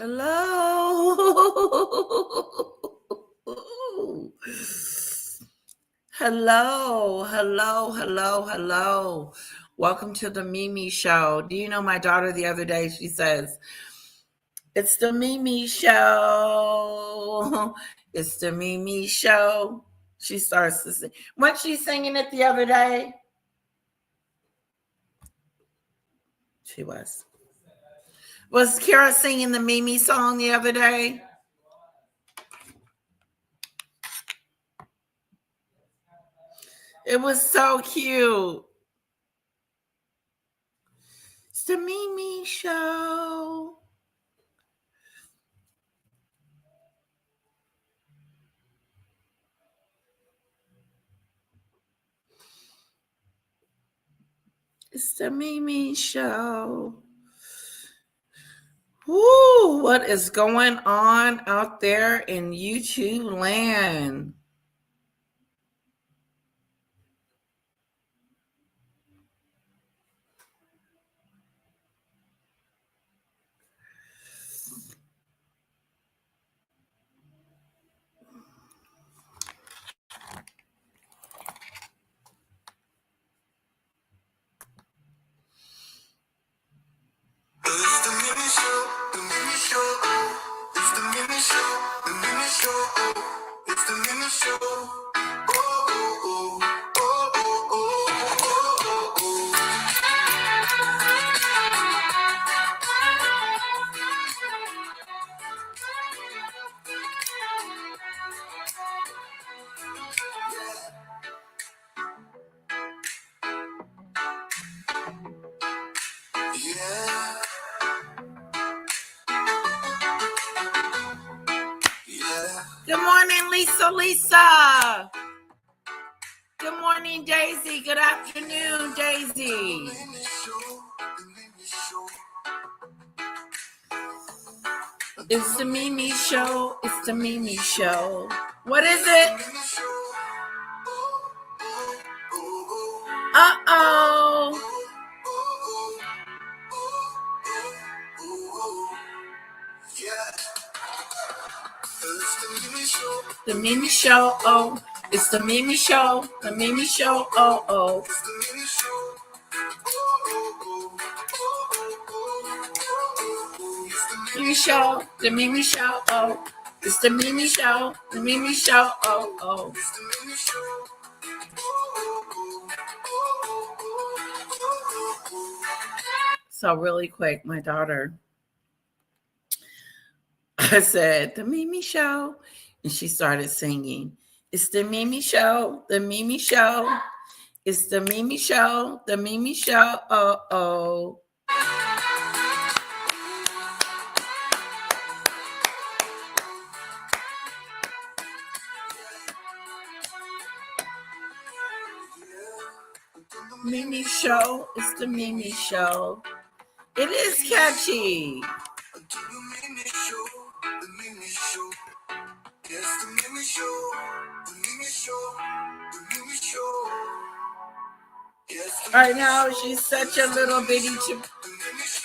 Hello. Hello. Welcome to the Mimi Show. Do you know my daughter the other day, she says, it's the Mimi Show. It's the Mimi Show. She starts to sing. Wasn't she singing it the other day? She was. Was Kara singing the Mimi song the other day? It was so cute. It's the Mimi Show. It's the Mimi Show. Woo, what is going on out there in YouTube land? It's the Mimi Show, the Mimi Show. It's the Mimi Show, the Mimi Show. It's the Mimi Show. Oh, oh, oh, oh, oh, oh, oh, oh. Yeah. Good morning, Lisa. Good morning, Daisy. Good afternoon, Daisy. It's the Mimi Show. It's the Mimi Show. What is it? Uh-oh. The Mimi Show, oh. It's the Mimi Show. The Mimi Show, oh, oh. Mimi Show, the Mimi Show, oh. It's the Mimi Show, the Mimi Show, oh, oh. So really quick, my daughter, I said, the Mimi Show, and she started singing. It's the Mimi Show, the Mimi Show. It's the Mimi Show, the Mimi Show, oh, oh. Mimi Show, it's the Mimi Show. It is catchy. Right now, she's such a little bitty chip.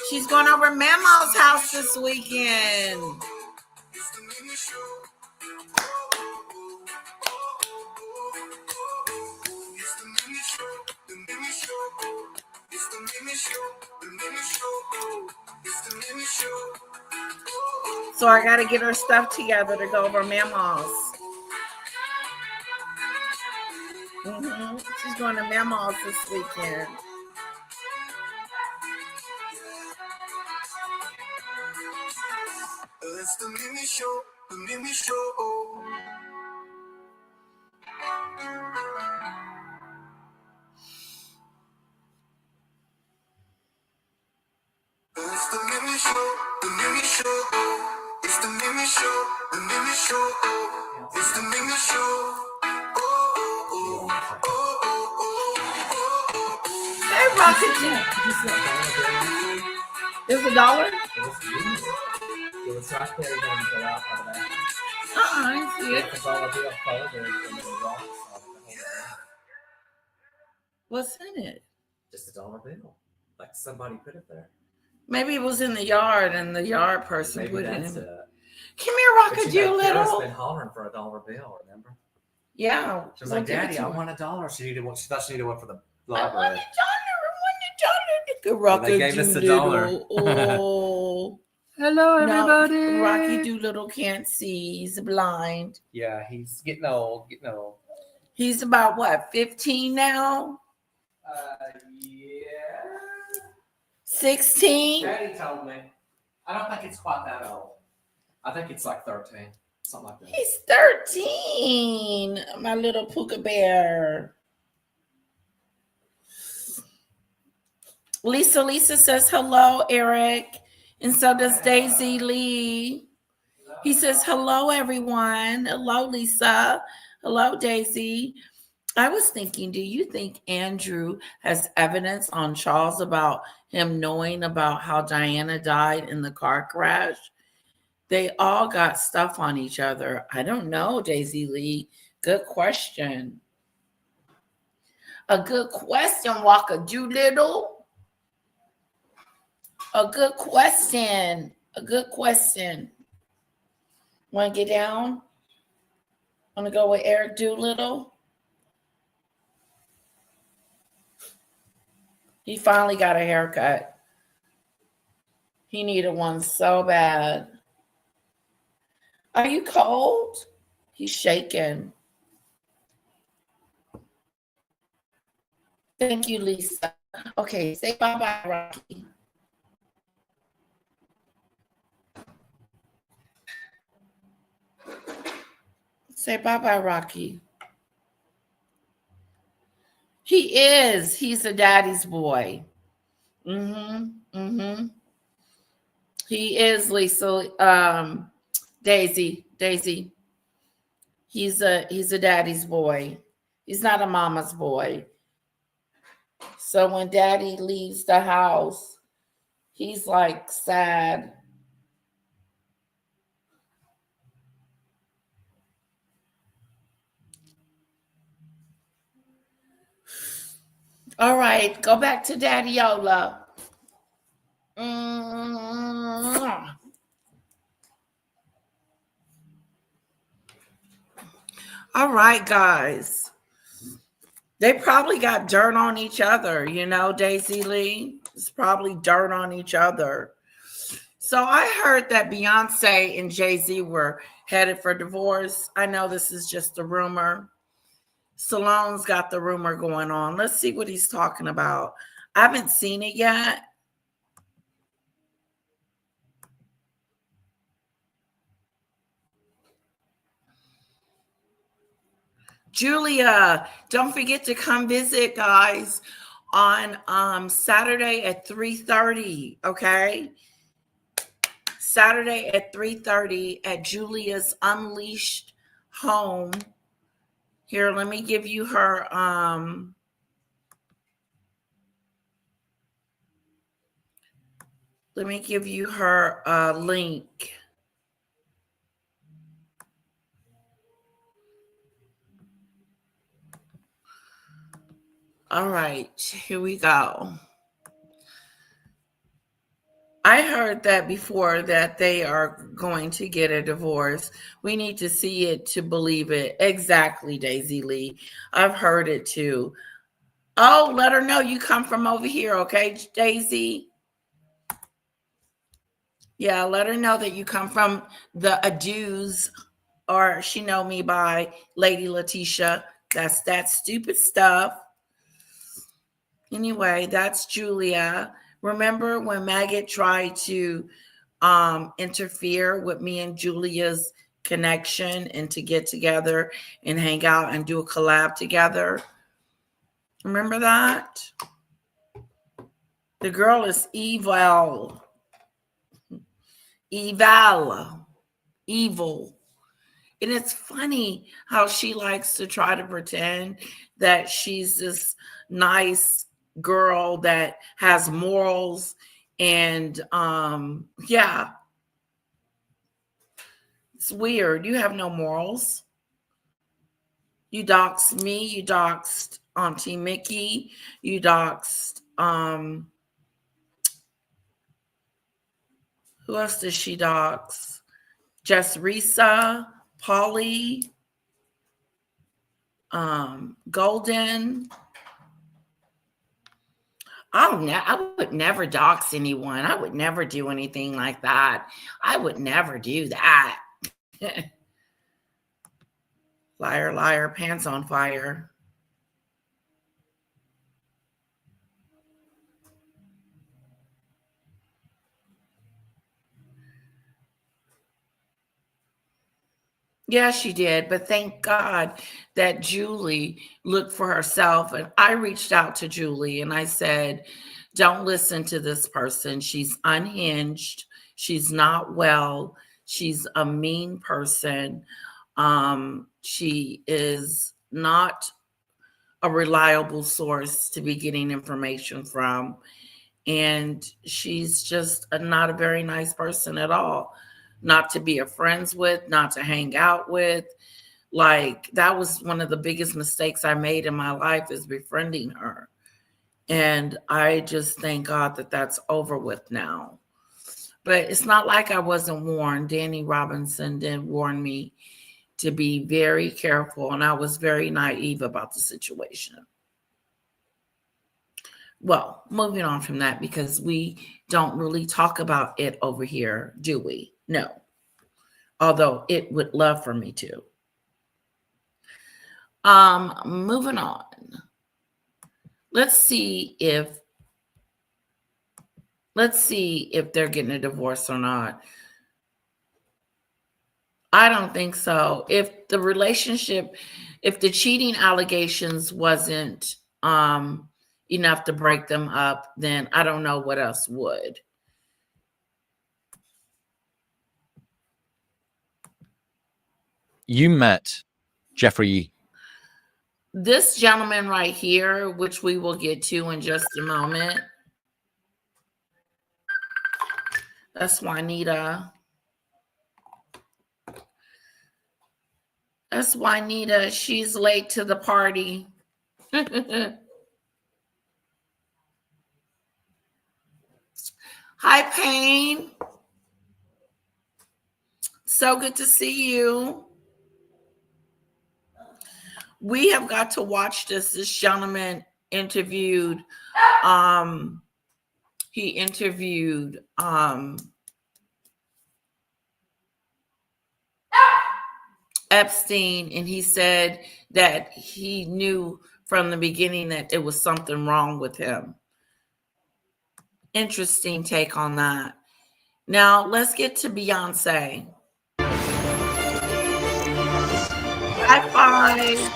She's going over Mama's house this weekend. So I got to get her stuff together to go over Mama's. She's going to Mama's this weekend. It's the Mimi Show, the Mimi Show. It's the Mimi Show, the Mimi Show. It's the Mimi Show, the Mimi Show. It's the Mimi Show. Hey, Rocket Jack. There's $1? I see it. What's in it? Just $1 bill. Like somebody put it there. Maybe it was in the yard and the yard person Maybe put it that's in. it. Come here, But Rocket, you you know, Kara's little. been hollering for a dollar bill. Remember? Yeah. She was we'll like, give it "Daddy, to I her. want $1." She needed one. She thought she needed one for the I want library. $1. I want $1. So they Rocket, gave you us $1. little. Oh. Hello, No, Rocky everybody. Doolittle can't see. He's blind. Yeah, he's getting old. Getting old. He's about what, 15 now? Yeah. 16? Daddy told me. I don't think it's quite that old. I think it's like 13, something like that. He's 13, my little puka bear. Lisa says hello, Eric. And so does Daisy Lee. He says hello, everyone. Hello, Lisa. Hello, Daisy. I was thinking, do you think Andrew has evidence on Charles about him knowing about how Diana died in the car crash? They all got stuff on each other. I don't know, Daisy Lee. Good question. A good question, Walker Doolittle. A good question. A good question. Want to get down? Want to go with Eric Doolittle? He finally got a haircut. He needed one so bad. Are you cold? He's shaking. Thank you, Lisa. Okay, say bye-bye, Rocky. Say bye-bye, Rocky. He is. He's a daddy's boy. Mm-hmm. He is, Lisa. Daisy. He's a daddy's boy. He's not a mama's boy. So when daddy leaves the house, he's like sad. All right, go back to Daddy-ola. All right, guys. They probably got dirt on each other, Daisy Lee. It's probably dirt on each other. So I heard that Beyonce and Jay-Z were headed for divorce. I know this is just a rumor. Salone's got the rumor going on. Let's see what he's talking about. I haven't seen it yet. Julia, don't forget to come visit, guys, on Saturday at 3:30, okay? Saturday at 3:30 at Julia's Unleashed home. Here, let me give you her link. All right, here we go. I heard that before, that they are going to get a divorce. We need to see it to believe it. Exactly, Daisy Lee. I've heard it too. Oh, let her know you come from over here, okay, Daisy? Yeah, let her know that you come from the Adues, or she know me by Lady Letitia. That's that stupid stuff. Anyway, that's Julia. Remember when Maggot tried to interfere with me and Julia's connection and to get together and hang out and do a collab together? Remember that? The girl is evil. Evil. And it's funny how she likes to try to pretend that she's this nice girl that has morals. And yeah, it's weird. You have no morals. You doxed me. You doxed Auntie Mickey. You doxed Who else does she dox? Just Risa, Polly, Golden. I would never dox anyone. I would never do anything like that. I would never do that. Liar, liar, pants on fire. Yeah, she did. But thank God that Julie looked for herself. And I reached out to Julie and I said, don't listen to this person. She's unhinged. She's not well. She's a mean person. She is not a reliable source to be getting information from. And she's just not a very nice person at all. Not to be a friends with, not to hang out with. Like, that was one of the biggest mistakes I made in my life, is befriending her. And I just thank God that that's over with now. But it's not like I wasn't warned. Danny Robinson did warn me to be very careful, and I was very naive about the situation. Well, moving on from that, because we don't really talk about it over here, do we? No. Although it would love for me to. Moving on. Let's see if they're getting a divorce or not. I don't think so. If the relationship, if the cheating allegations wasn't enough to break them up, then I don't know what else would. You met Jeffrey. This gentleman right here, which we will get to in just a moment. That's Juanita. That's Juanita. She's late to the party. Hi, Payne. So good to see you. We have got to watch this. This gentleman interviewed, he interviewed Epstein, and he said that he knew from the beginning that there was something wrong with him. Interesting take on that. Now, let's get to Beyonce. High five.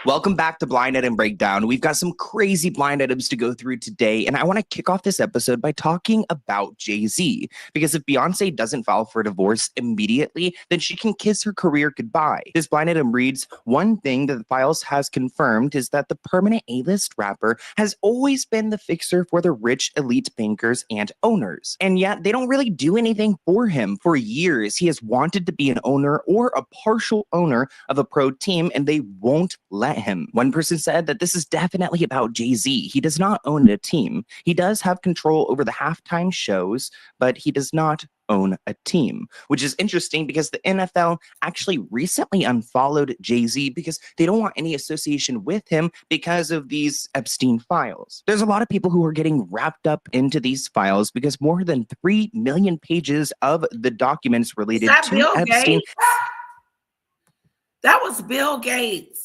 Welcome back to Blind Item Breakdown. We've got some crazy blind items to go through today, and I want to kick off this episode by talking about Jay-Z, because if Beyonce doesn't file for divorce immediately, then she can kiss her career goodbye. This blind item reads, one thing that the files has confirmed is that the permanent A-list rapper has always been the fixer for the rich elite bankers and owners, and yet they don't really do anything for him. For years, he has wanted to be an owner or a partial owner of a pro team, and they won't let him. One person said that this is definitely about Jay-Z. He does not own a team. He does have control over the halftime shows, but he does not own a team, which is interesting because the NFL actually recently unfollowed Jay-Z because they don't want any association with him because of these Epstein files. There's a lot of people who are getting wrapped up into these files because more than 3 million pages of the documents related to Bill Epstein. Gates? That was Bill Gates.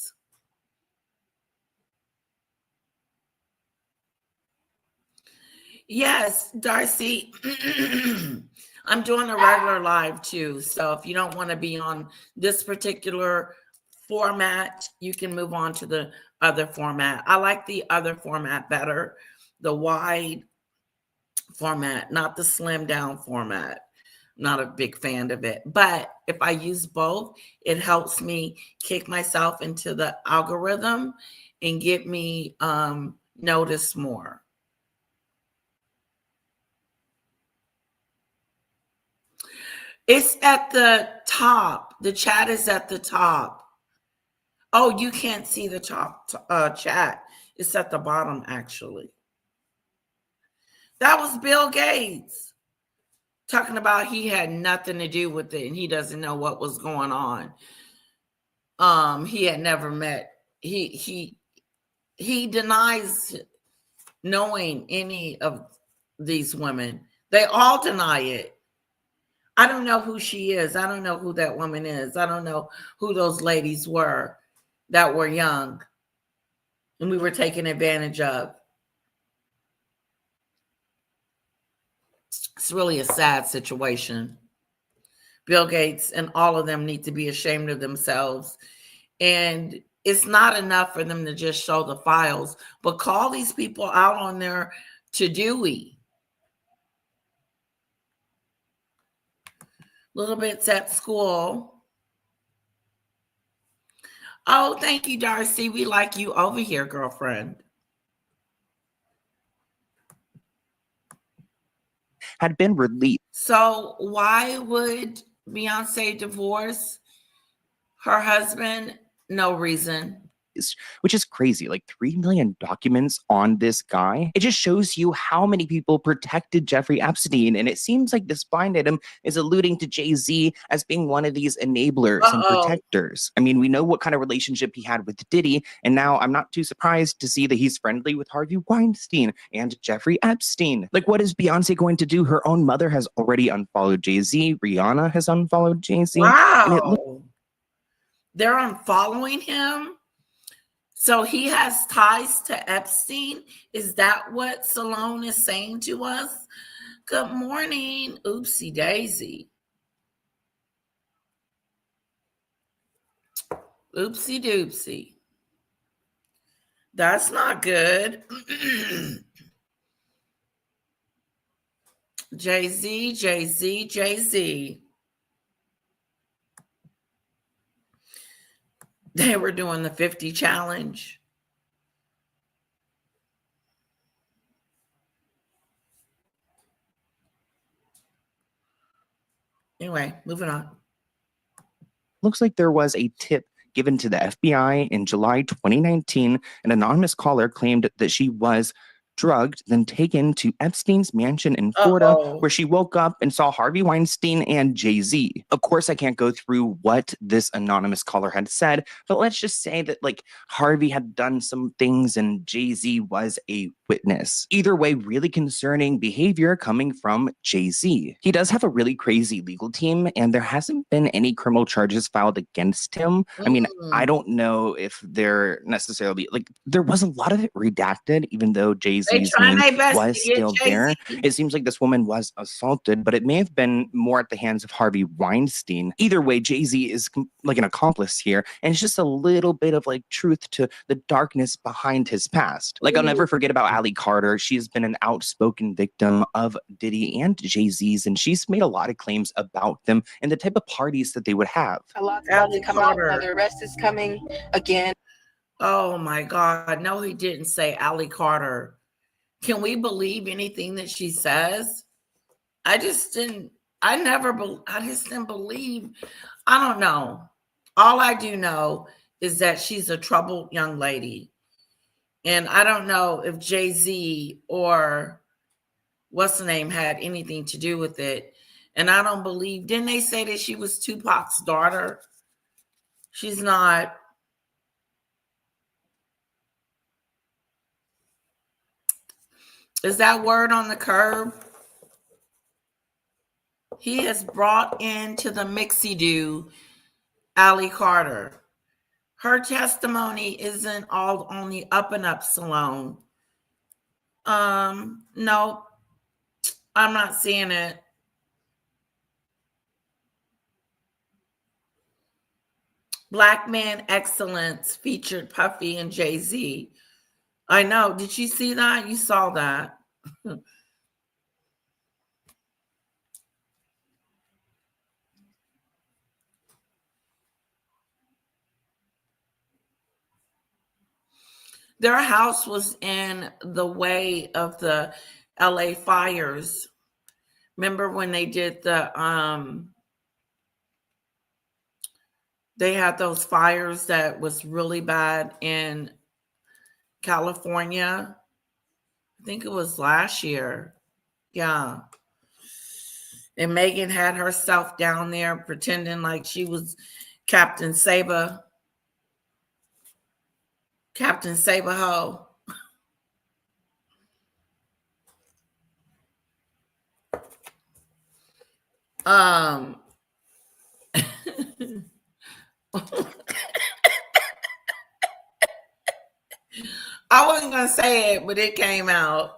Yes, Darcy. I'm doing a regular live too. So if you don't want to be on this particular format, you can move on to the other format. I like the other format better, the wide format, not the slim down format. Not a big fan of it. But if I use both, it helps me kick myself into the algorithm and get me noticed more. It's at the top. The chat is at the top. Oh, you can't see the top chat. It's at the bottom, actually. That was Bill Gates talking about he had nothing to do with it and he doesn't know what was going on. He had never met. He denies knowing any of these women. They all deny it. I don't know who she is. I don't know who that woman is. I don't know who those ladies were that were young and we were taken advantage of. It's really a sad situation. Bill Gates and all of them need to be ashamed of themselves. And it's not enough for them to just show the files, but call these people out on their to-do-y. Little bits at school. Oh, thank you, Darcy. We like you over here, girlfriend. Had been released. So why would Beyonce divorce her husband? No reason. Which is crazy. Like 3 million documents on this guy. It just shows you how many people protected Jeffrey Epstein. And it seems like this blind item is alluding to Jay-Z as being one of these enablers and protectors. I mean, we know what kind of relationship he had with Diddy. And now I'm not too surprised to see that he's friendly with Harvey Weinstein and Jeffrey Epstein. Like, what is Beyonce going to do? Her own mother has already unfollowed Jay-Z. Rihanna has unfollowed Jay-Z. Wow. They're unfollowing him? So he has ties to Epstein? Is that what Salone is saying to us? Good morning, oopsie daisy. Oopsie doopsie. That's not good. Jay-Z, Jay-Z, Jay-Z. They were doing the 50 challenge. Anyway, moving on. Looks like there was a tip given to the FBI in July 2019. An anonymous caller claimed that she was drugged, then taken to Epstein's mansion in Florida, where she woke up and saw Harvey Weinstein and Jay-Z. Of course, I can't go through what this anonymous caller had said, but let's just say that like Harvey had done some things and Jay-Z was a witness. Either way, really concerning behavior coming from Jay-Z. He does have a really crazy legal team, and there hasn't been any criminal charges filed against him. I mean, I don't know if they're necessarily like there was a lot of it redacted, even though Jay-Z's name was still there. It seems like this woman was assaulted, but it may have been more at the hands of Harvey Weinstein. Either way, Jay-Z is like an accomplice here, and it's just a little bit of like truth to the darkness behind his past. Like I'll never forget about Ali Carter. She's been an outspoken victim of Diddy and Jay-Z's, and she's made a lot of claims about them and the type of parties that they would have. A lot's about to come out. Another arrest is coming again. Oh my God. No, he didn't say Ali Carter. Can we believe anything that she says? I just didn't believe. I don't know. All I do know is that she's a troubled young lady. And I don't know if Jay-Z or what's the name had anything to do with it. And I don't believe, didn't they say that she was Tupac's daughter? She's not. Is that word on the curb? He has brought into the mixy-do Ali Carter. Her testimony isn't all on the up and up Salone. No, I'm not seeing it. Black Man Excellence featured Puffy and Jay-Z. I know. Did you see that? You saw that. Their house was in the way of the LA fires. Remember when they did they had those fires that was really bad in California? I think it was last year. Yeah. And Meghan had herself down there pretending like she was Captain Saber. Captain Saberho. Um I wasn't gonna say it, but it came out.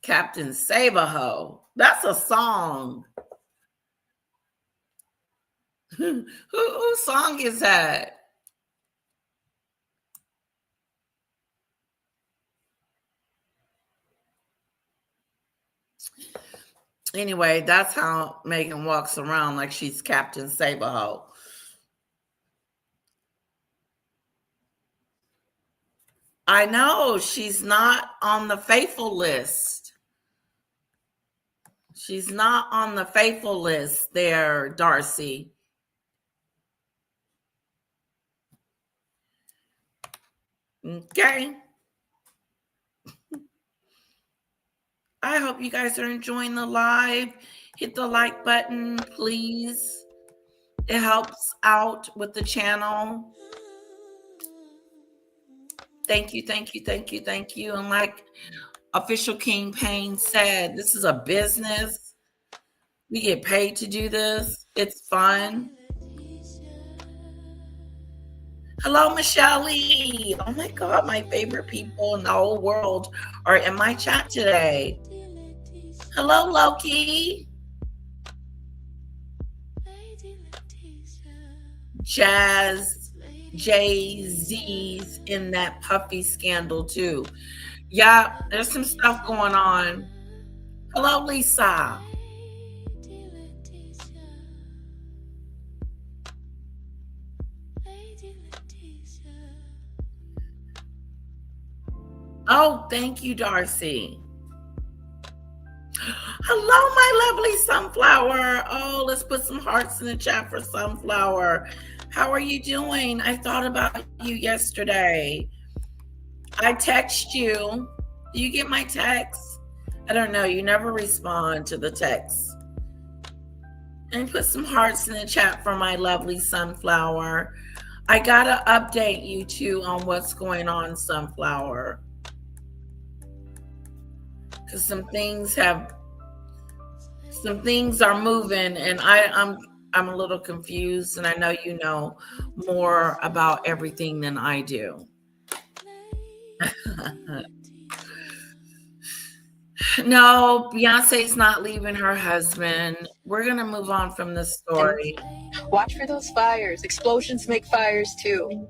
Captain Saberho. That's a song. Whose song is that? Anyway, that's how Meghan walks around, like she's Captain Saberho. I know she's not on the faithful list. She's not on the faithful list there, Darcy. Okay. I hope you guys are enjoying the live. Hit the like button, please. It helps out with the channel. Thank you, thank you, thank you, thank you. And like Official King Payne said, this is a business. We get paid to do this. It's fun. Hello, Michelle Lee. Oh my God, my favorite people in the whole world are in my chat today. Hello, Loki. Jazz, Jay-Z's in that Puffy scandal too. Yeah, there's some stuff going on. Hello, Lisa. Oh, thank you, Darcy. Hello, my lovely Sunflower. Oh, let's put some hearts in the chat for Sunflower. How are you doing? I thought about you yesterday. I text you. Do you get my text? I don't know. You never respond to the text. And put some hearts in the chat for my lovely Sunflower. I got to update you too on what's going on, Sunflower. Because some things are moving, and I'm a little confused, and I know you know more about everything than I do. No, Beyonce's not leaving her husband. We're gonna move on from this story. Watch for those fires. Explosions make fires too.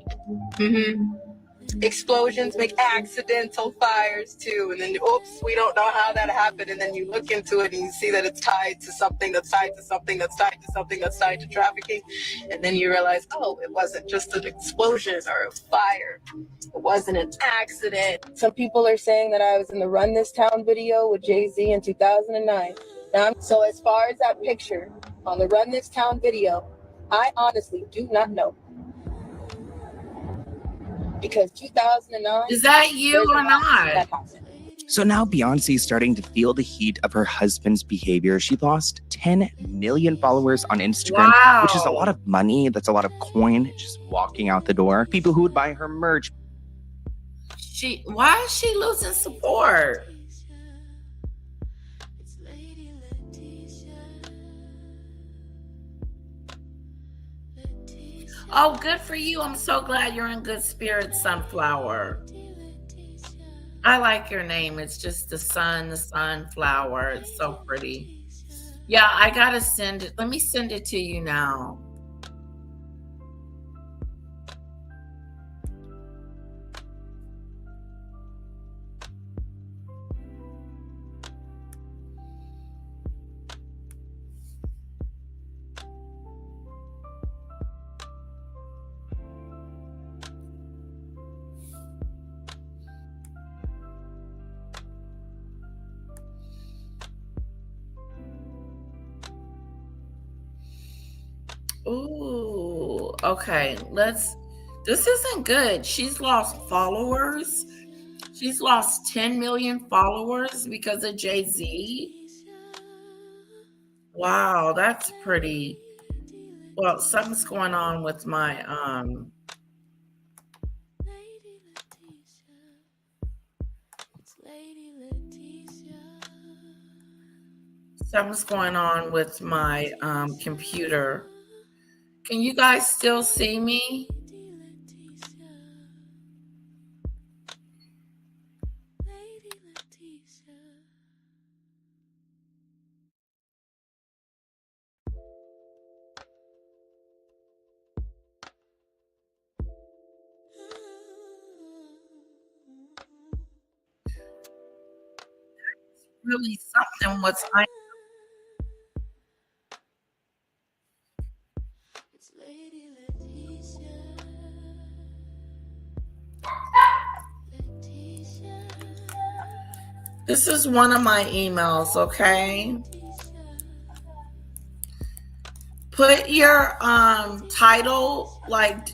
Explosions make accidental fires too, and then oops, we don't know how that happened, and then you look into it and you see that it's tied to something that's tied to something that's tied to something that's tied to trafficking, and then you realize, oh, it wasn't just an explosion or a fire, it wasn't an accident. Some people are saying that I was in the Run This Town video with Jay-Z in 2009. So as far as that picture on the Run This Town video, I honestly do not know. Because 2009, is that you or not? So now Beyonce is starting to feel the heat of her husband's behavior. She lost 10 million followers on Instagram, which is a lot of money. That's a lot of coin just walking out the door. People who would buy her merch. Why is she losing support? Oh, good for you. I'm so glad you're in good spirits, Sunflower. I like your name. It's just the sunflower. It's so pretty. Yeah, I gotta send it. Let me send it to you now. Ooh, okay. This isn't good. She's lost followers. She's lost 10 million followers because of Jay-Z. Wow, that's pretty. Well, something's going on with my something's going on with my computer. Can you guys still see me? Really something what's I This is one of my emails, okay? Put your title like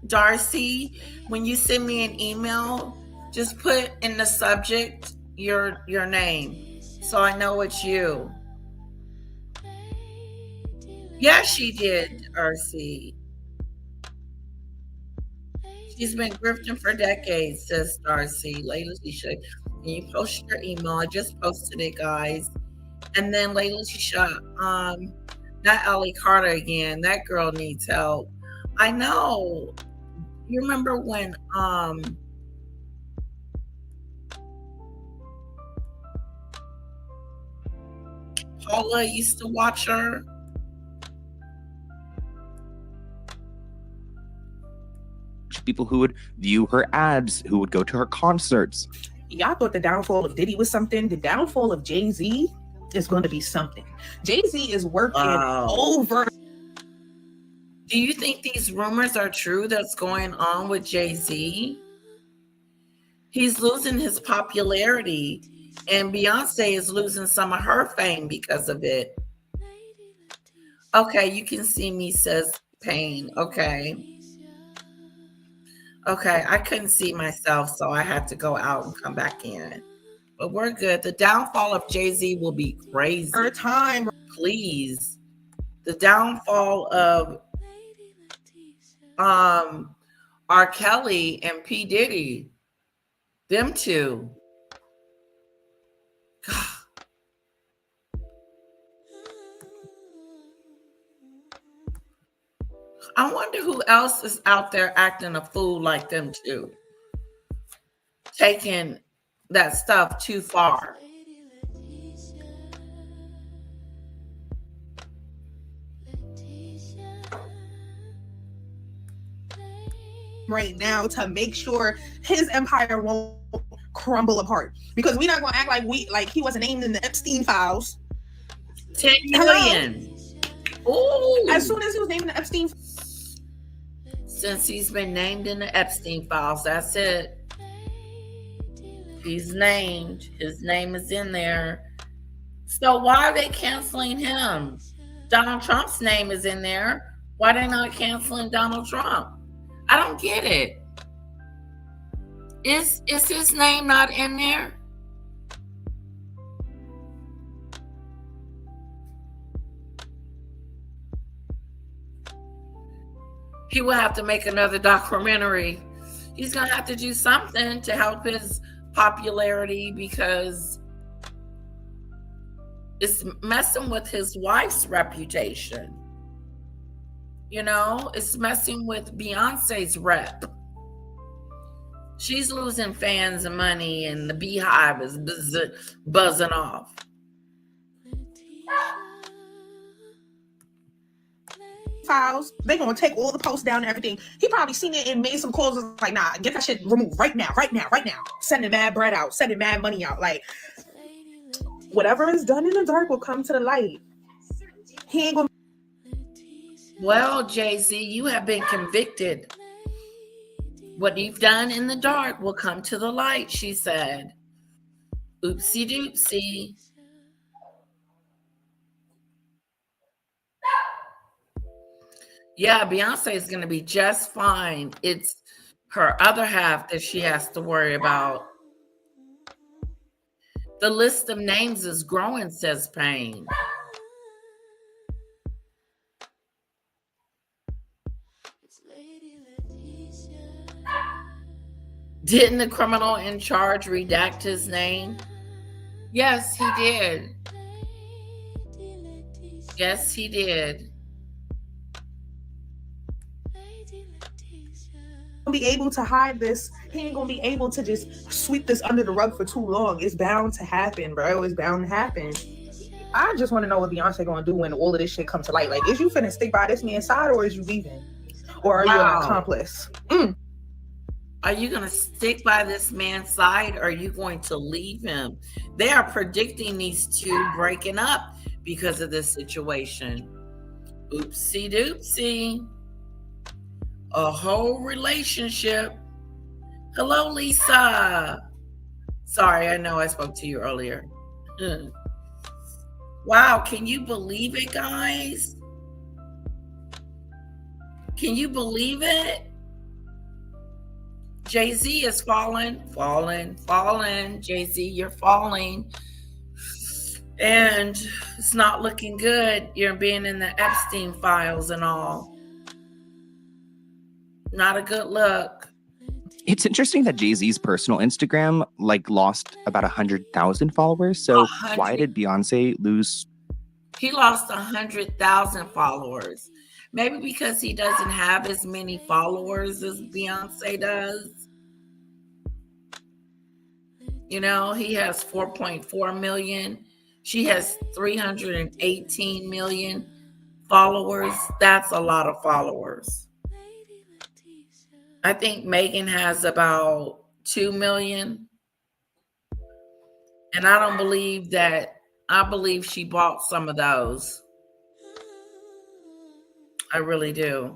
Darcy. When you send me an email, just put in the subject your name so I know it's you. Yeah, she did, Darcy. She's been grifting for decades, says Darcy. Layla, she should. And you post your email. I just posted it, guys. And then Layla Shisha, not Ellie Carter again. That girl needs help. I know. You remember when Paula used to watch her? People who would view her ads, who would go to her concerts. Y'all thought the downfall of Diddy was something. The downfall of Jay-Z is going to be something. Jay-Z is working over. Do you think these rumors are true that's going on with Jay-Z? He's losing his popularity, and Beyonce is losing some of her fame because of it. Okay, you can see me, says Payne. Okay. Okay, I couldn't see myself, so I had to go out and come back in. But we're good. The downfall of Jay-Z will be crazy. Her time. Please. The downfall of R. Kelly and P. Diddy. Them two. God. I wonder who else is out there acting a fool like them too. Taking that stuff too far. Right now to make sure his empire won't crumble apart, because we're not going to act like he wasn't named in the Epstein files. 10 million. Ooh. As soon as he was named in the Epstein, since he's been named in the Epstein files, that's it. He's named. His name is in there. So why are they canceling him? Donald Trump's name is in there. Why are they not canceling Donald Trump? I don't get it. Is his name not in there? He will have to make another documentary. He's going to have to do something to help his popularity, because it's messing with his wife's reputation. You know, it's messing with Beyonce's rep. She's losing fans and money, and the beehive is buzzing off. files, they gonna take all the posts down and everything. He probably seen it and made some calls like, nah, get that shit removed right now. Sending mad bread out, sending mad money out. Like, whatever is done in the dark will come to the light. He ain't gonna. Well, Jay-Z, you have been convicted. What you've done in the dark will come to the light, she said. Oopsie doopsie. Yeah, Beyonce is going to be just fine. It's her other half that she has to worry about. The list of names is growing, says Payne. Didn't the criminal in charge redact his name? Yes, he did. Yes, he did. Be able to hide this. He ain't gonna be able to just sweep this under the rug for too long. It's bound to happen, bro. It's bound to happen. I just want to know what Beyonce gonna do when all of this shit comes to light. Like, is you finna stick by this man's side, or is you leaving, or are you an accomplice? Are you going to stick by this man's side, or are you going to leave him? They are predicting these two breaking up because of this situation. Oopsie doopsie. A whole relationship. Hello, Lisa. Sorry, I know I spoke to you earlier. Wow, can you believe it, guys? Can you believe it? Jay-Z is falling. Jay-Z, you're falling. And it's not looking good. You're being in the Epstein files and all. Not a good look. It's interesting that Jay-Z's personal Instagram lost about 100,000 followers. So why did Beyonce lose? He lost 100,000 followers. Maybe because he doesn't have as many followers as Beyonce does. You know, he has 4.4 million. She has 318 million followers. That's a lot of followers. I think Meghan has about 2 million. And I don't believe that. I believe she bought some of those. I really do.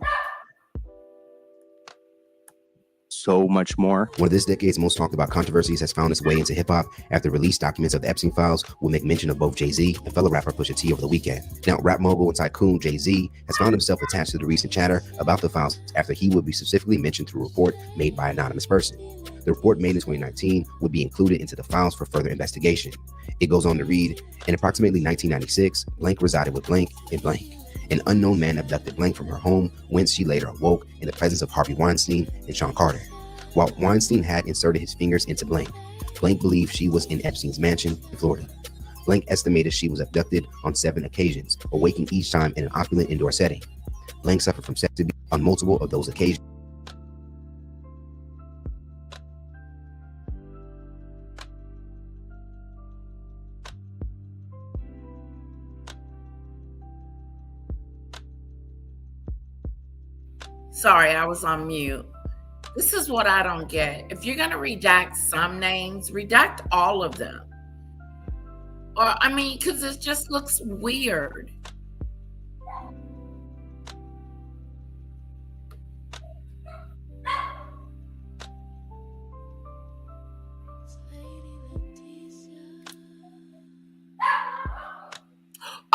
So much more. One of this decade's most talked about controversies has found its way into hip-hop after released documents of the Epstein files will make mention of both Jay-Z and fellow rapper Pusha T over the weekend. Now, rap mogul and tycoon Jay-Z has found himself attached to the recent chatter about the files after he would be specifically mentioned through a report made by an anonymous person. The report made in 2019 would be included into the files for further investigation. It goes on to read, in approximately 1996, Blank resided with Blank in Blank. An unknown man abducted Blank from her home, whence she later awoke in the presence of Harvey Weinstein and Sean Carter. While Weinstein had inserted his fingers into Blank, Blank believed she was in Epstein's mansion in Florida. Blank estimated she was abducted on 7 occasions, awaking each time in an opulent indoor setting. Blank suffered from sex abuse on multiple of those occasions. Sorry, I was on mute. This is what I don't get. If you're going to redact some names, redact all of them. Or, I mean, because it just looks weird.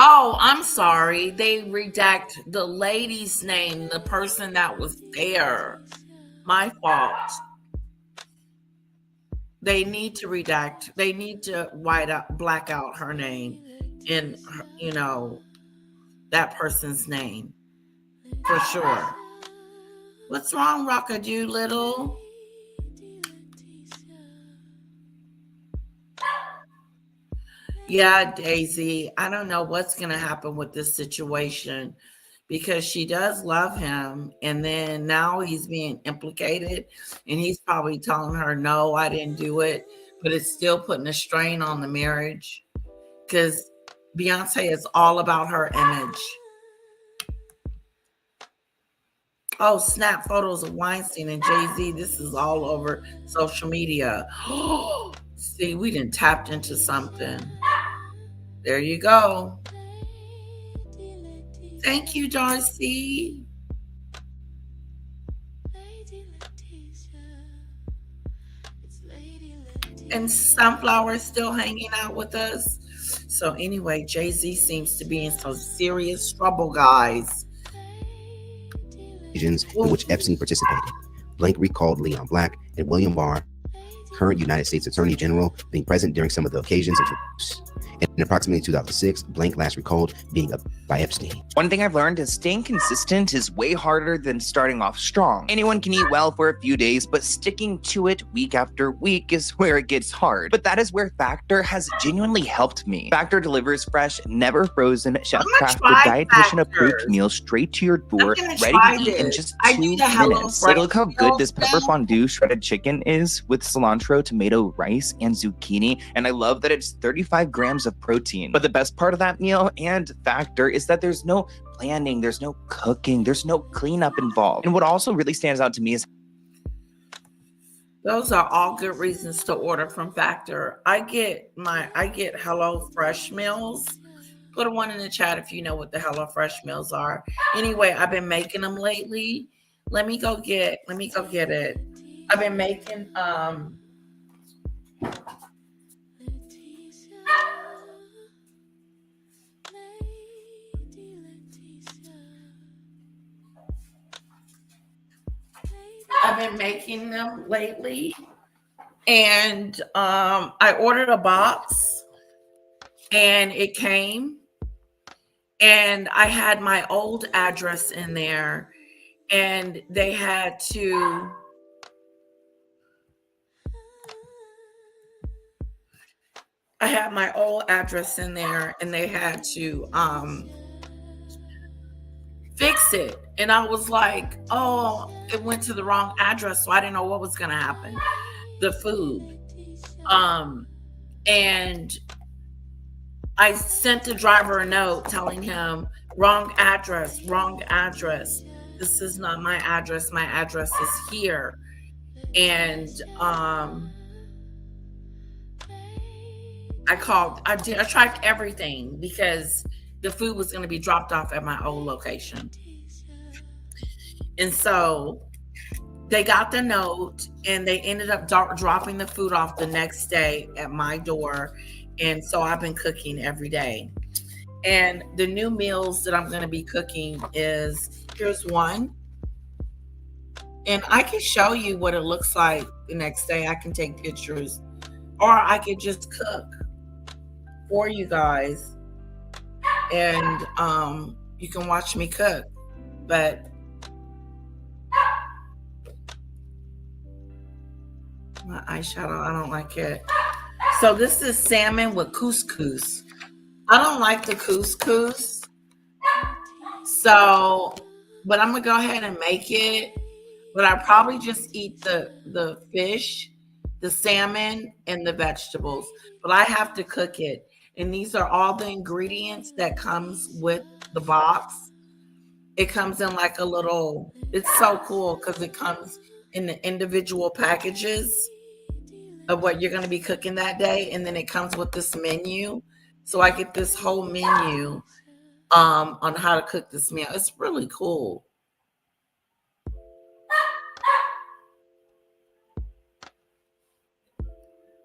Oh, I'm sorry. They redact the lady's name, the person that was there. My fault. They need to redact. They need to black out her name in, that person's name for sure. What's wrong, Rockadoo Little? Yeah, Daisy, I don't know what's going to happen with this situation because she does love him. And then now he's being implicated and he's probably telling her, no, I didn't do it. But it's still putting a strain on the marriage because Beyonce is all about her image. Oh, snap photos of Weinstein and Jay-Z. This is all over social media. See, we done tapped into something. There you go. Thank you, Darcy. And Sunflower is still hanging out with us. So anyway, Jay-Z seems to be in some serious trouble, guys. In which Epstein participated. Blank recalled Leon Black and William Barr current United States Attorney General, being present during some of the occasions of abuse. And in approximately 2006, Blank last recalled being up by Epstein. One thing I've learned is staying consistent is way harder than starting off strong. Anyone can eat well for a few days, but sticking to it week after week is where it gets hard. But that is where Factor has genuinely helped me. Factor delivers fresh, never frozen, chef-crafted, dietitian approved meals straight to your door, ready to eat in just 2 minutes. Like, look how good this pepper fondue shredded chicken is with cilantro, tomato, rice, and zucchini. And I love that it's 35 grams of protein. But the best part of that meal and Factor is that there's no planning, there's no cooking, there's no cleanup involved. And what also really stands out to me is those are all good reasons to order from Factor. I get Hello Fresh meals. Put a 1 in the chat if you know what the Hello Fresh meals are. Anyway, I've been making them lately. Let me go get it. I've been making them lately, and I ordered a box and it came, and I had my old address in there, and they had to fix it. And I was like, oh, it went to the wrong address, so I didn't know what was gonna happen. The food. And I sent the driver a note telling him, wrong address. This is not my address. My address is here. And I tracked everything because the food was going to be dropped off at my old location. And so they got the note, and they ended up dropping the food off the next day at my door. And so I've been cooking every day. And the new meals that I'm going to be cooking is, here's one. And I can show you what it looks like the next day. I can take pictures, or I could just cook for you guys. And you can watch me cook. But my eyeshadow, I don't like it. So this is salmon with couscous. I don't like the couscous. So, but I'm gonna go ahead and make it. But I probably just eat the fish, the salmon, and the vegetables. But I have to cook it. And these are all the ingredients that comes with the box. It comes in like a little, it's so cool because it comes in the individual packages of what you're going to be cooking that day. And then it comes with this menu. So I get this whole menu on how to cook this meal. It's really cool.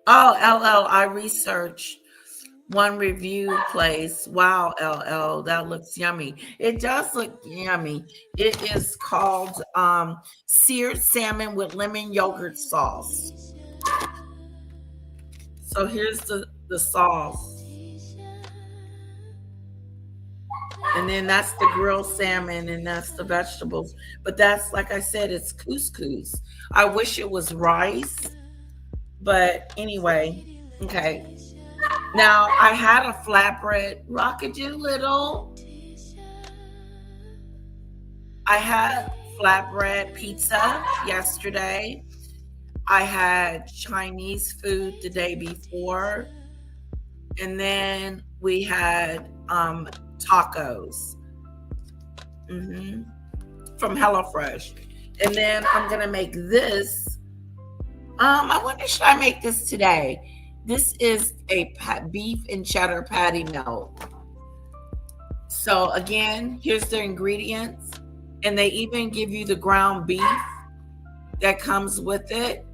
Oh, LL, I researched one review place. Wow, LL, that looks yummy. It does look yummy. It is called seared salmon with lemon yogurt sauce. So here's the sauce. And then that's the grilled salmon, and that's the vegetables. But that's, like I said, it's couscous. I wish it was rice. But anyway, okay. Now, I had a flatbread, Rockadoo-Little. I had flatbread pizza yesterday. I had Chinese food the day before. And then we had tacos from HelloFresh. And then I'm going to make this. I wonder, should I make this today? This is a beef and cheddar patty melt. So again, here's the ingredients. And they even give you the ground beef that comes with it.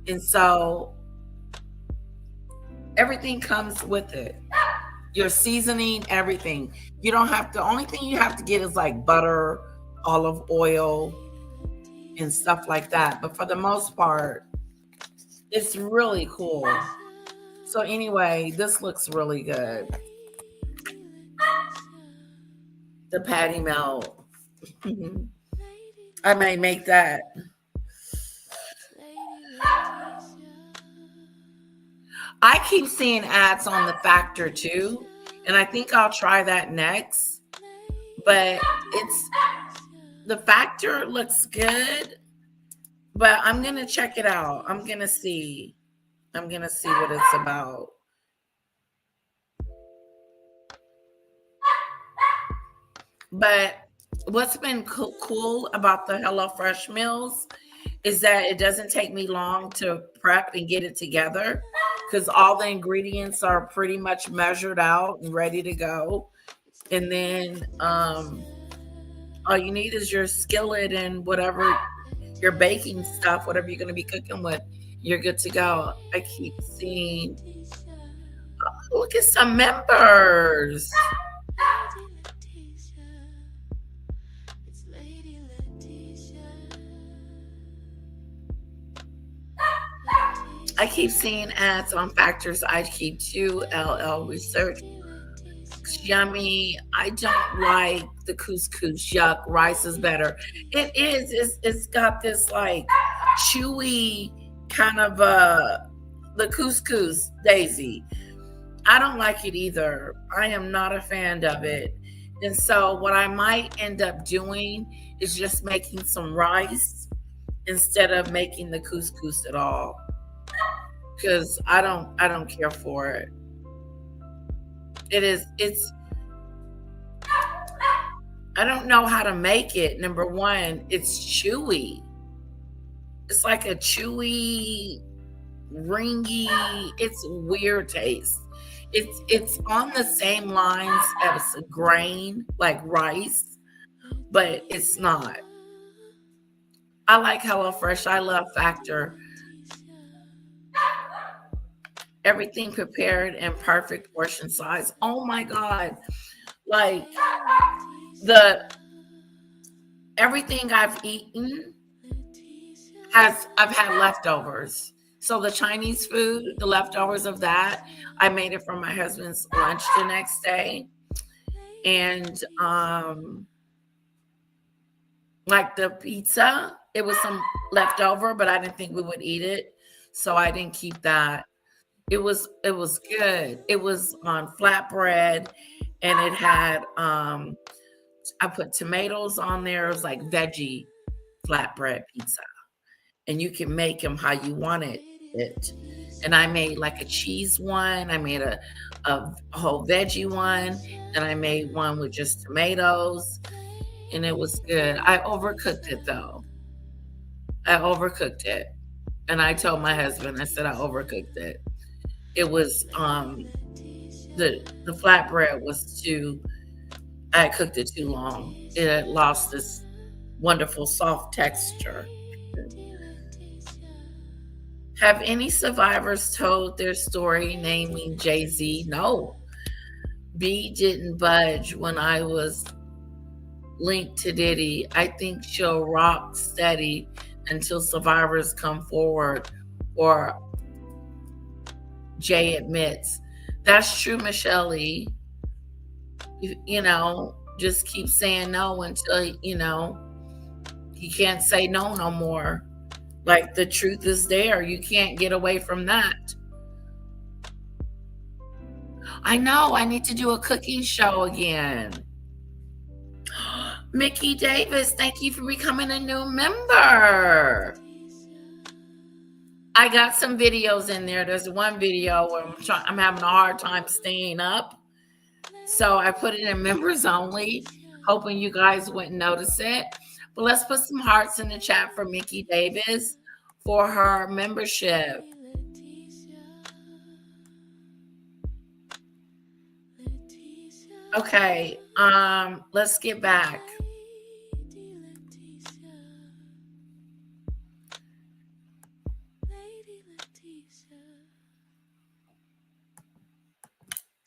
And so everything comes with it. Your seasoning, everything. You don't have to, only thing you have to get is like butter, olive oil, and stuff like that. But for the most part, It's really cool. So anyway, this looks really good. The patty melt. I may make that. I keep seeing ads on the Factor too, and I think I'll try that next. But the Factor looks good, but I'm gonna check it out. I'm gonna see what it's about. But what's been cool about the HelloFresh meals is that it doesn't take me long to prep and get it together because all the ingredients are pretty much measured out and ready to go. And then all you need is your skillet and whatever your baking stuff, whatever you're going to be cooking with, you're good to go. I keep seeing, look at some members. I keep seeing ads on Factors I Keep too, LL Research. It's yummy. I don't like the couscous. Yuck. Rice is better. It is. It's got this like chewy kind of the couscous, Daisy. I don't like it either. I am not a fan of it. And so what I might end up doing is just making some rice instead of making the couscous at all. Because I don't care for it. It's I don't know how to make it. Number one, it's chewy. It's like a chewy, ringy, it's weird taste. It's on the same lines as a grain, like rice, but it's not. I like HelloFresh. I love Factor. Everything prepared in perfect portion size. Oh my God. Like everything I've eaten I've had leftovers. So the Chinese food, the leftovers of that, I made it for my husband's lunch the next day. And like the pizza, it was some leftover, but I didn't think we would eat it. So I didn't keep that. It was good. It was on flatbread, and it had I put tomatoes on there. It was like veggie flatbread pizza, and you can make them how you want it. And I made like a cheese one. I made a whole veggie one, and I made one with just tomatoes, and it was good. I overcooked it though. I overcooked it, and I told my husband, I said I overcooked it. It was the flatbread was I cooked it too long. It had lost this wonderful soft texture. Have any survivors told their story naming Jay-Z? No. B didn't budge when I was linked to Diddy. I think she'll rock steady until survivors come forward or Jay admits. That's true, Michelle Lee. You know, just keep saying no until, you can't say no more. Like the truth is there. You can't get away from that. I know. I need to do a cooking show again. Mickey Davis, thank you for becoming a new member. I got some videos in there. There's one video where I'm having a hard time staying up. So I put it in members only, hoping you guys wouldn't notice it. But let's put some hearts in the chat for Mickey Davis for her membership. Okay, let's get back.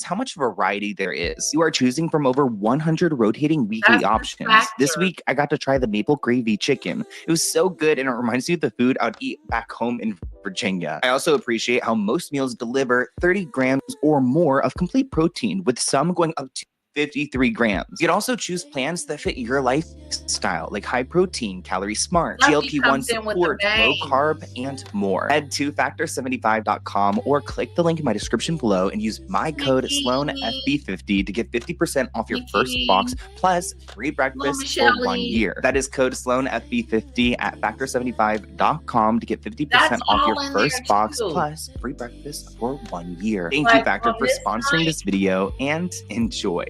How much variety there is. You are choosing from over 100 rotating weekly options. This week, I got to try the maple gravy chicken. It was so good, and it reminds me of the food I'd eat back home in Virginia. I also appreciate how most meals deliver 30 grams or more of complete protein, with some going up to 53 grams. You can also choose plans that fit your lifestyle, like high protein, calorie smart, Fluffy GLP-1 comes in with the support, low bang. carb, and more. Head to factor75.com or click the link in my description below and use my code Nikki. SloanFB50 to get 50% off your Nikki. first box plus free breakfast for 1 Michelle-y. year. That is code SloanFB50 at factor75.com to get 50% That's off your all in first there, box too. plus free breakfast for 1 year. Thank you, Like, Factor, on for this sponsoring side- this video, and enjoy.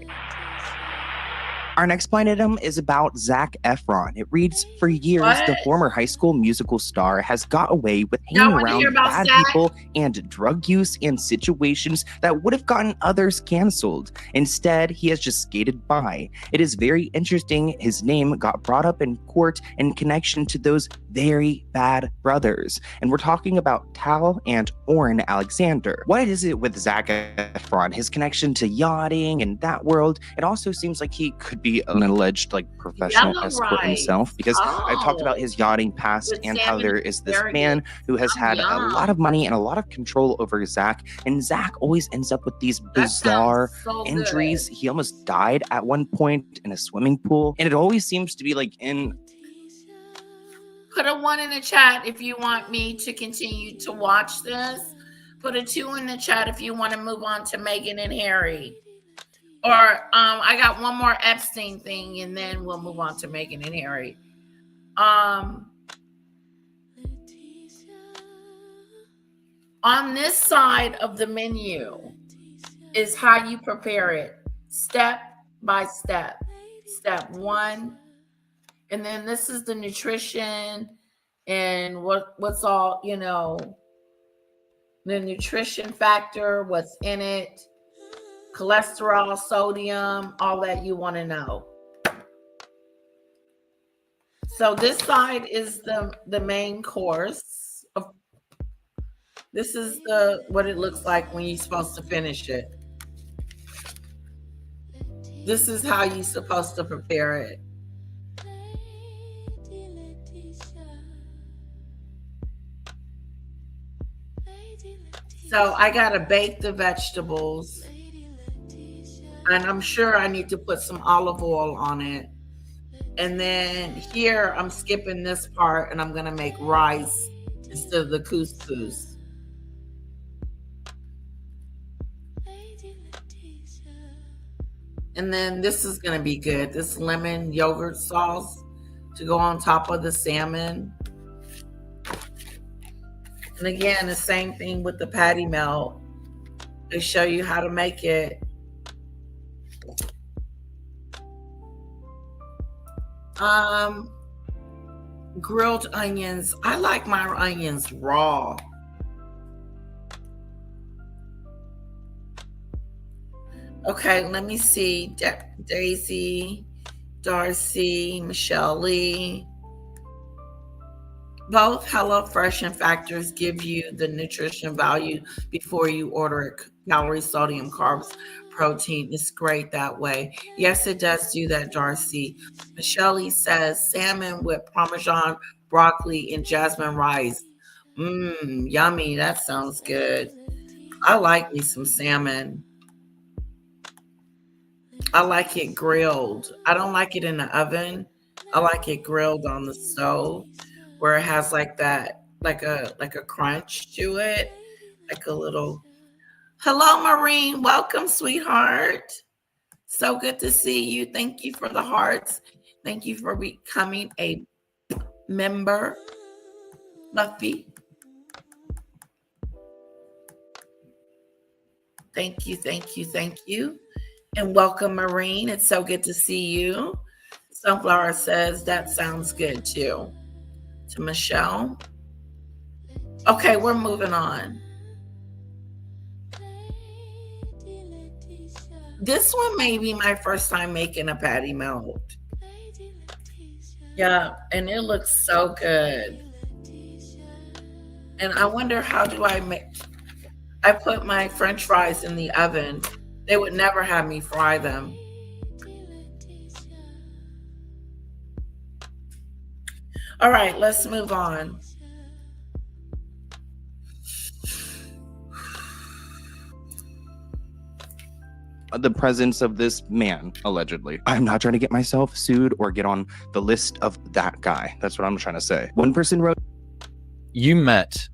Our next blind item is about Zac Efron. It reads, for years, the What? former High School Musical star has got away with Y'all hanging wanna hear around about bad Zac? people and drug use in situations that would have gotten others canceled. Instead, he has just skated by. It is very interesting his name got brought up in court in connection to those very bad brothers. And we're talking about Tal and Orrin Alexander. What is it with Zac Efron? His connection to yachting and that world? It also seems like he could be an alleged professional Yellow escort rice. himself, because I've talked about his yachting past With and how salmon there and is this asparagus. man who has had a Yum. lot of money and a lot of control over Zac, and Zac always ends up with these That bizarre sounds so injuries. good. He almost died at one point in a swimming pool, and it always seems to be in Put a 1 in the chat if you want me to continue to watch this. Put a 2 in the chat if you want to move on to Meghan and Harry. Or I got one more Epstein thing, and then we'll move on to Meghan and Harry. On this side of the menu is how you prepare it, step by step. Step 1, and then this is the nutrition and what's all, the nutrition factor, what's in it, cholesterol, sodium, all that you want to know. So this side is the main course. This is what it looks like when you're supposed to finish it. This is how you're supposed to prepare it. So I gotta bake the vegetables, and I'm sure I need to put some olive oil on it. And then here I'm skipping this part, and I'm gonna make rice instead of the couscous. And then this is gonna be good. This lemon yogurt sauce to go on top of the salmon. And again, the same thing with the patty melt. They show you how to make it. Grilled onions. I like my onions raw. Okay, let me see. Daisy, Darcy, Michelle Lee. Both HelloFresh and Factors give you the nutrition value before you order it. Calories, sodium, carbs, protein. It's great that way. Yes, it does do that, Darcy. Michelle Lee says salmon with Parmesan, broccoli, and jasmine rice. Yummy. That sounds good. I like me some salmon. I like it grilled. I don't like it in the oven. I like it grilled on the stove, where it has like a crunch to it, like a little. Hello, Maureen. Welcome, sweetheart. So good to see you. Thank you for the hearts. Thank you for becoming a member, Fluffy. Thank you, thank you, thank you. And welcome, Maureen. It's so good to see you. Sunflower says that sounds good too. To Michelle. Okay, we're moving on. This one may be my first time making a patty melt. Yeah, and it looks so good. And I wonder, how do I make... I put my French fries in the oven. They would never have me fry them. All right, let's move on. the presence of this man, allegedly. I'm not trying to get myself sued or get on the list of that guy. That's what I'm trying to say. One person wrote, You met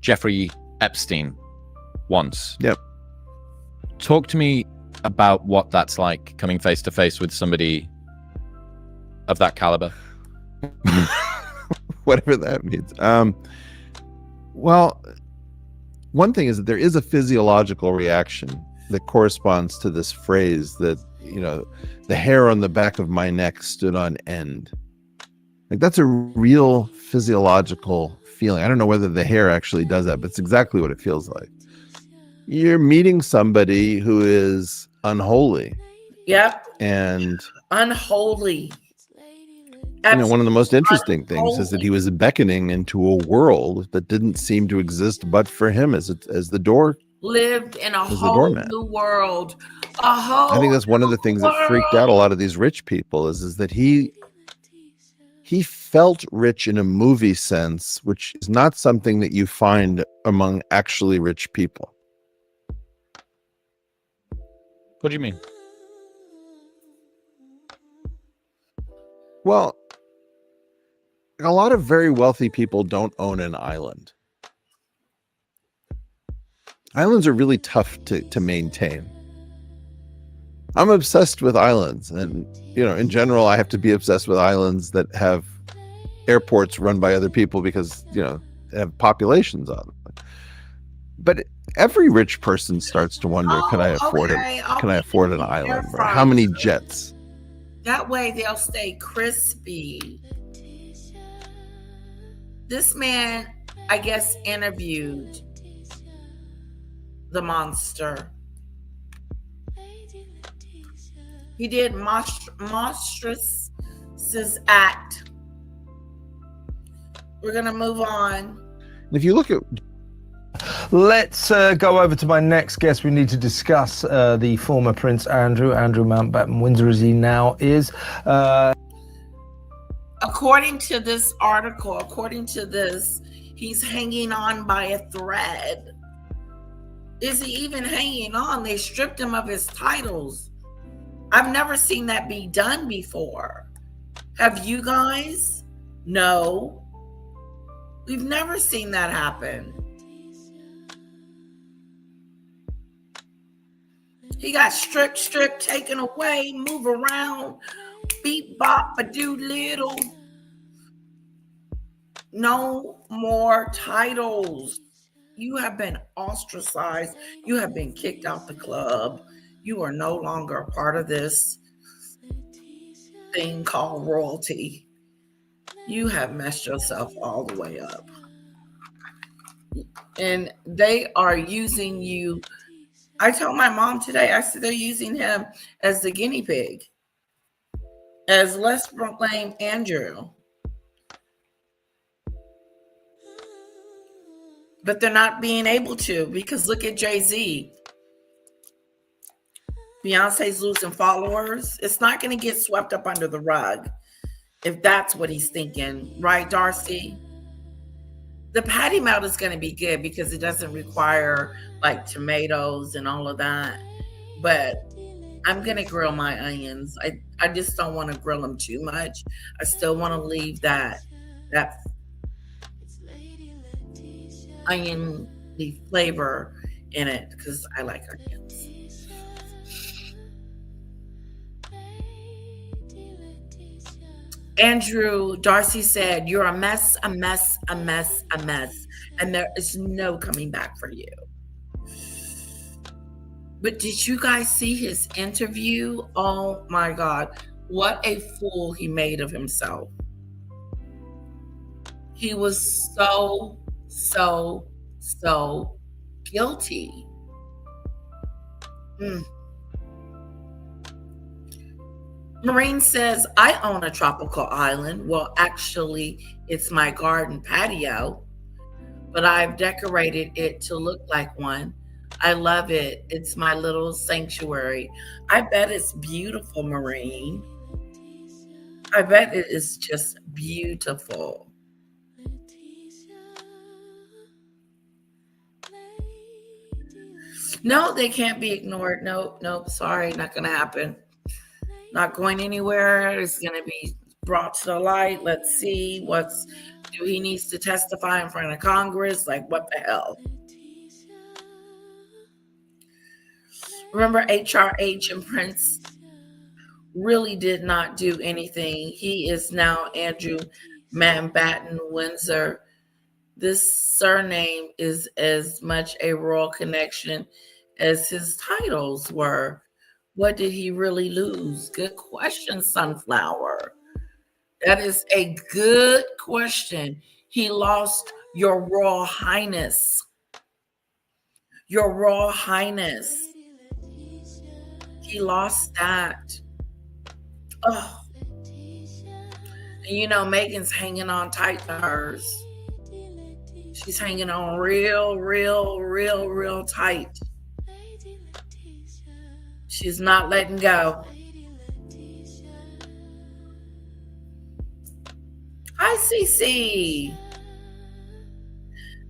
Jeffrey Epstein once. Yep. Talk to me about what that's like, coming face to face with somebody of that caliber. Whatever that means. Well, one thing is that there is a physiological reaction that corresponds to this phrase that, the hair on the back of my neck stood on end. Like, that's a real physiological feeling. I don't know whether the hair actually does that, but it's exactly what it feels like. You're meeting somebody who is unholy. Yep. And unholy. One of the most interesting things is that he was beckoning into a world that didn't seem to exist but for him as the door. Lived in a whole new world. I think that's one of the things that freaked out a lot of these rich people is that he felt rich in a movie sense, which is not something that you find among actually rich people. What do you mean? Well, a lot of very wealthy people don't own an island. Islands are really tough to maintain. I'm obsessed with islands, and in general, I have to be obsessed with islands that have airports run by other people because they have populations on them. But every rich person starts to wonder, can I afford it? Can I afford an island? How many jets? That way they'll stay crispy. This man, I guess, interviewed the monster. He did monstrous act. We're going to move on. If you look at... Let's go over to my next guest. We need to discuss the former Prince Andrew Mountbatten Windsor, as he now is. According to this article, he's hanging on by a thread. Is he even hanging on? They stripped him of his titles. I've never seen that be done before. Have you guys? No. We've never seen that happen. He got stripped, taken away, move around, beep, bop, a do little. No more titles. You have been ostracized. You have been kicked out the club. You are no longer a part of this thing called royalty. You have messed yourself all the way up. And they are using you. I told my mom today, I said they're using him as the guinea pig. As let's blame Andrew. But they're not being able to, because look at Jay-Z. Beyonce's losing followers. It's not going to get swept up under the rug, if that's what he's thinking. Right, Darcy? The patty melt is going to be good because it doesn't require like tomatoes and all of that. But I'm going to grill my onions. I just don't want to grill them too much. I still want to leave that onion flavor in it because I like onions. Andrew, Darcy said, you're a mess, a mess, a mess, a mess. And there is no coming back for you. But did you guys see his interview? Oh my God. What a fool he made of himself. He was so guilty. Maureen says, I own a tropical island. Well, actually, it's my garden patio, but I've decorated it to look like one. I love it. It's my little sanctuary. I bet it's beautiful, Maureen. I bet it is just beautiful. No, they can't be ignored. Nope. Sorry, not going to happen. Not going anywhere. It's going to be brought to the light. Let's see do he needs to testify in front of Congress? Like, what the hell? Remember, HRH and Prince really did not do anything. He is now Andrew Mountbatten Windsor. This surname is as much a royal connection as his titles were. What did he really lose? Good question, Sunflower. That is a good question. He lost Your Royal Highness. Your Royal Highness. He lost that. Oh. And you know, Meghan's hanging on tight to hers. She's hanging on real tight. She's not letting go. Hi, Cece.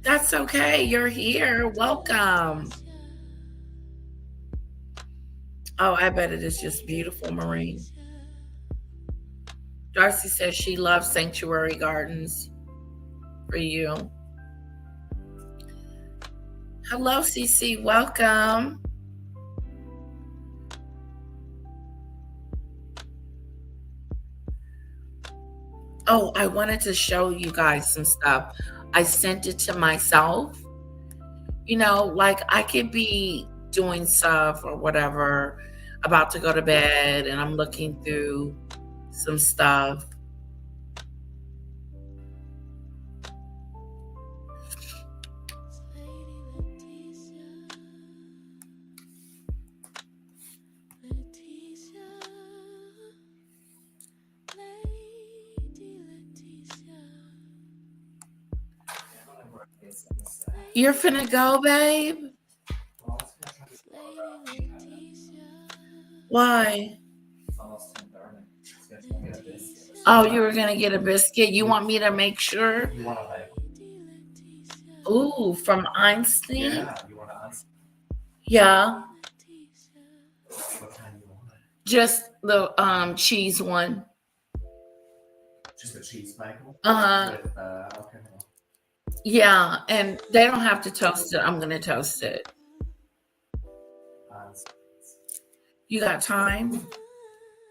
That's okay. You're here. Welcome. Oh, I bet it is just beautiful, Marine. Darcy says she loves Sanctuary Gardens for you. Hello, Cece. Welcome. Oh, I wanted to show you guys some stuff. I sent it to myself. You know, like I could be doing stuff or whatever, about to go to bed, and I'm looking through some stuff. You're finna go, babe? Why? Oh, you were gonna get a biscuit. You want me to make sure? Ooh, from Einstein? Yeah, you want to Yeah. Just the cheese one. Just a cheese bagel? Uh-huh. With, okay. Yeah, and they don't have to toast it. I'm gonna toast it. You got time?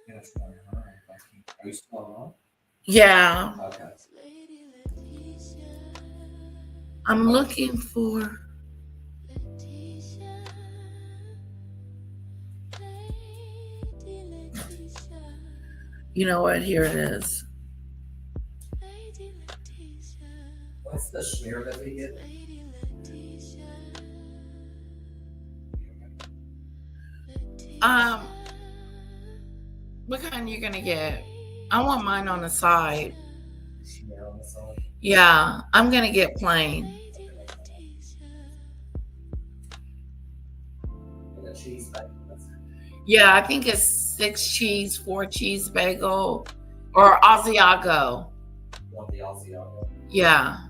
Are you still alone? Yeah. Okay. I'm looking for. You know what? Here it is. What's the schmear that we get? What kind you gonna get? I want mine on the side. Schmear on the side? Yeah, I'm gonna get plain. And a cheese bagel. Yeah, I think it's 6 cheese, 4 cheese bagel, or Asiago. Want the Asiago? Yeah.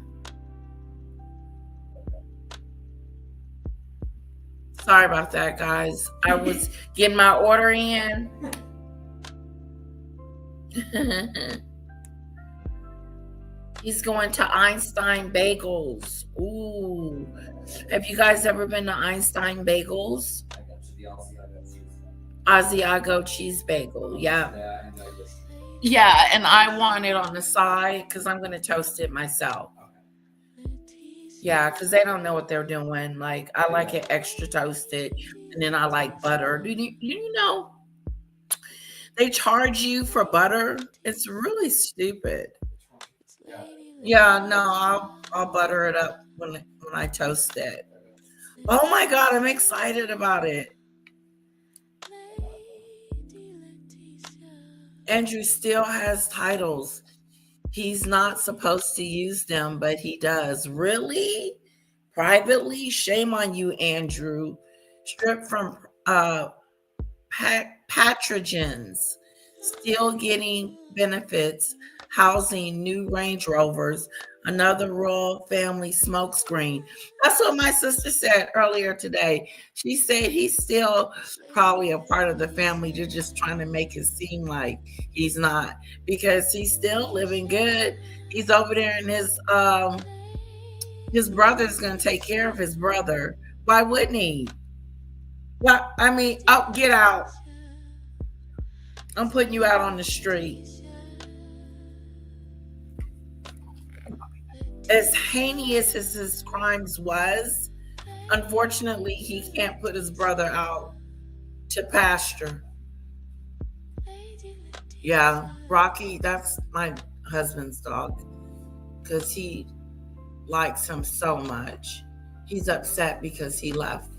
Sorry about that, guys. I was getting my order in. He's going to Einstein Bagels. Ooh. Have you guys ever been to Einstein Bagels? I got to the Asiago cheese. Asiago cheese bagel. Yeah. Yeah, and I just... Yeah, and I want it on the side because I'm going to toast it myself. Yeah, because they don't know what they're doing. Like, I like it extra toasted, and then I like butter. Do you know they charge you for butter? It's really stupid. Yeah, no, I'll butter it up when I toast it. Oh my God, I'm excited about it. Andrew still has titles. He's not supposed to use them, but he does. Really? Privately? Shame on you, Andrew. Stripped from patrogens. still getting benefits, housing, new Range Rovers, another royal family smokescreen. That's what my sister said earlier today. She said he's still probably a part of the family. They're just trying to make it seem like he's not, because he's still living good. He's over there, and his brother's going to take care of his brother. Why wouldn't he? Well, I mean, oh, get out. I'm putting you out on the street. As heinous as his crimes was, unfortunately, he can't put his brother out to pasture. Yeah, Rocky, that's my husband's dog, because he likes him so much. He's upset because he left.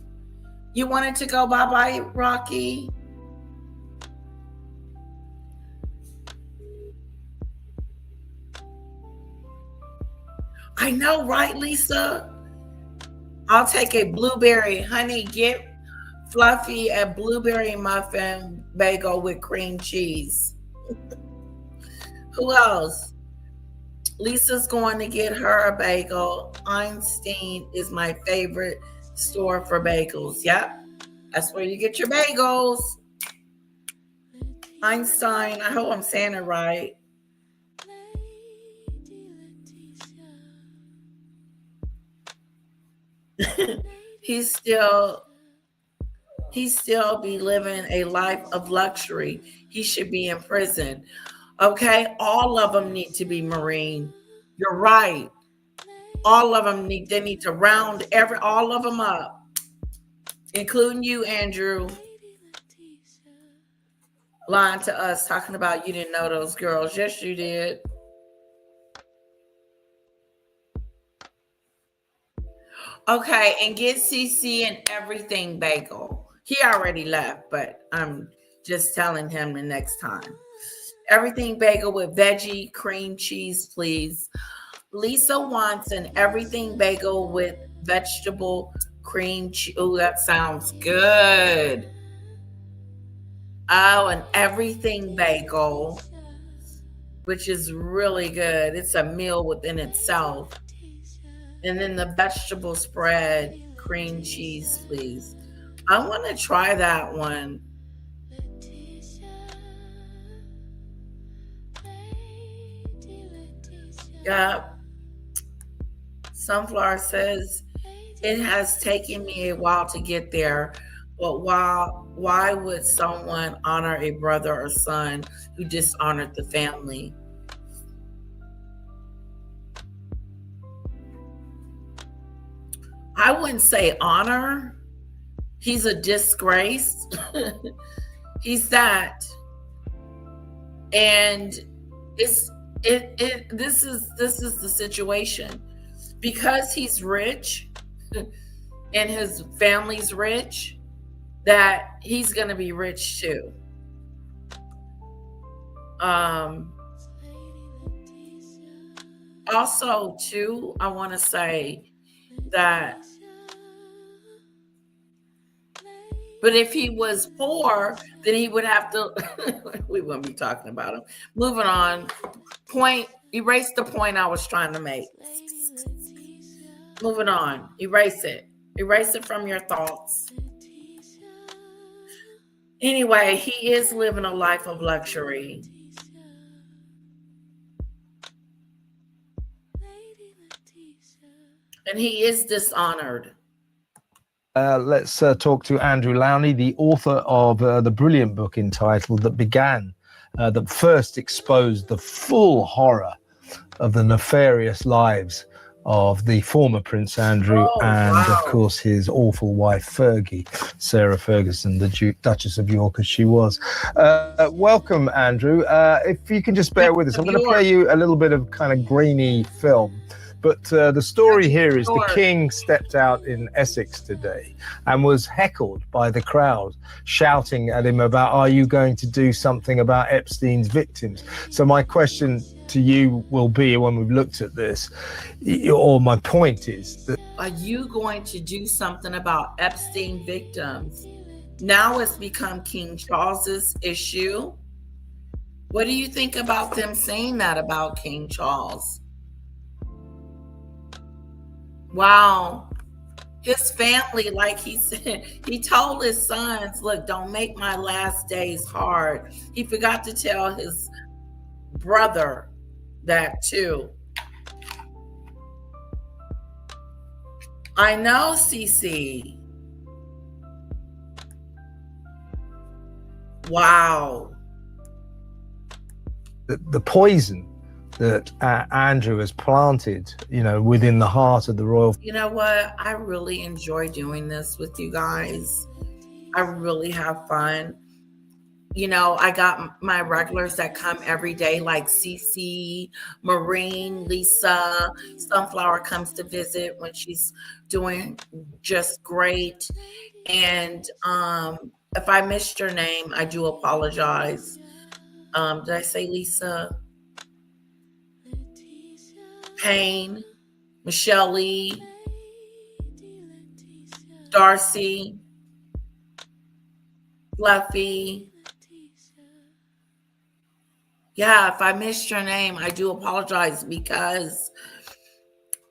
You wanted to go bye-bye, Rocky? I know, right, Lisa? I'll take a blueberry. Honey, get Fluffy a blueberry muffin bagel with cream cheese. Who else? Lisa's going to get her a bagel. Einstein is my favorite store for bagels. Yep, that's where you get your bagels. Einstein, I hope I'm saying it right. He's still be living a life of luxury. He should be in prison. Okay, all of them need to be Marine. You're right. All of them need to round all of them up, including you, Andrew. Lying to us, talking about you didn't know those girls. Yes, you did. Okay, and get CC and everything bagel. He already left, but I'm just telling him the next time. Everything bagel with veggie cream cheese, please. Lisa wants an everything bagel with vegetable cream cheese. Oh, that sounds good. Oh, an everything bagel, which is really good. It's a meal within itself. And then the vegetable spread, cream cheese, please. I want to try that one. Yeah. Sunflower says, it has taken me a while to get there, but why would someone honor a brother or son who dishonored the family? I wouldn't say honor. He's a disgrace. He's that. And this is the situation. Because he's rich and his family's rich, that he's going to be rich too. Also, too, I want to say that, but if he was poor, then he would have to, we wouldn't be talking about him. Moving on. Erase the point I was trying to make. Moving on. Erase it. Erase it from your thoughts. Anyway, he is living a life of luxury. And he is dishonored. Let's talk to Andrew Lowney, the author of the brilliant book entitled That Began, that first exposed the full horror of the nefarious lives of the former Prince Andrew of course, his awful wife, Fergie, Sarah Ferguson, the Duchess of York, as she was. Welcome, Andrew. If you can just bear with us, I'm going to play you a little bit of kind of grainy film. But the story here is the king stepped out in Essex today and was heckled by the crowd, shouting at him about, are you going to do something about Epstein's victims? So my question to you will be, when we've looked at this, or my point is that, are you going to do something about Epstein victims? Now it's become King Charles's issue. What do you think about them saying that about King Charles? Wow. His family, like he said, he told his sons, look, don't make my last days hard. He forgot to tell his brother that too. I know, Cece. Wow. The poison that Andrew has planted, within the heart of the royal. You know what? I really enjoy doing this with you guys. I really have fun. I got my regulars that come every day, like Cece, Marine, Lisa. Sunflower comes to visit when she's doing just great. And if I missed your name, I do apologize. Did I say Lisa? Payne, Michelle Lee, Darcy, Fluffy. Yeah, if I missed your name, I do apologize because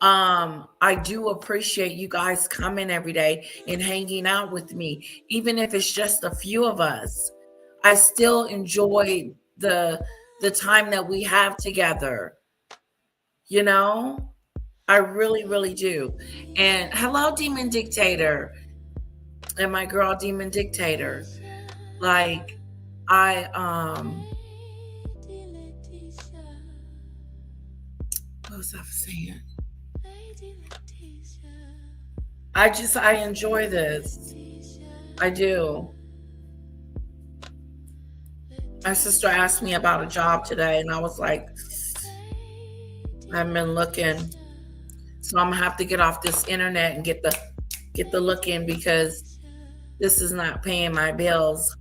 I do appreciate you guys coming every day and hanging out with me. Even if it's just a few of us, I still enjoy the time that we have together. I really, really do. And hello, Demon Dictator. And my girl, Demon Dictator. Like, what was I saying? I enjoy this. I do. My sister asked me about a job today, and I was like, I haven't been looking. So I'm gonna have to get off this internet and get the look in, because this is not paying my bills.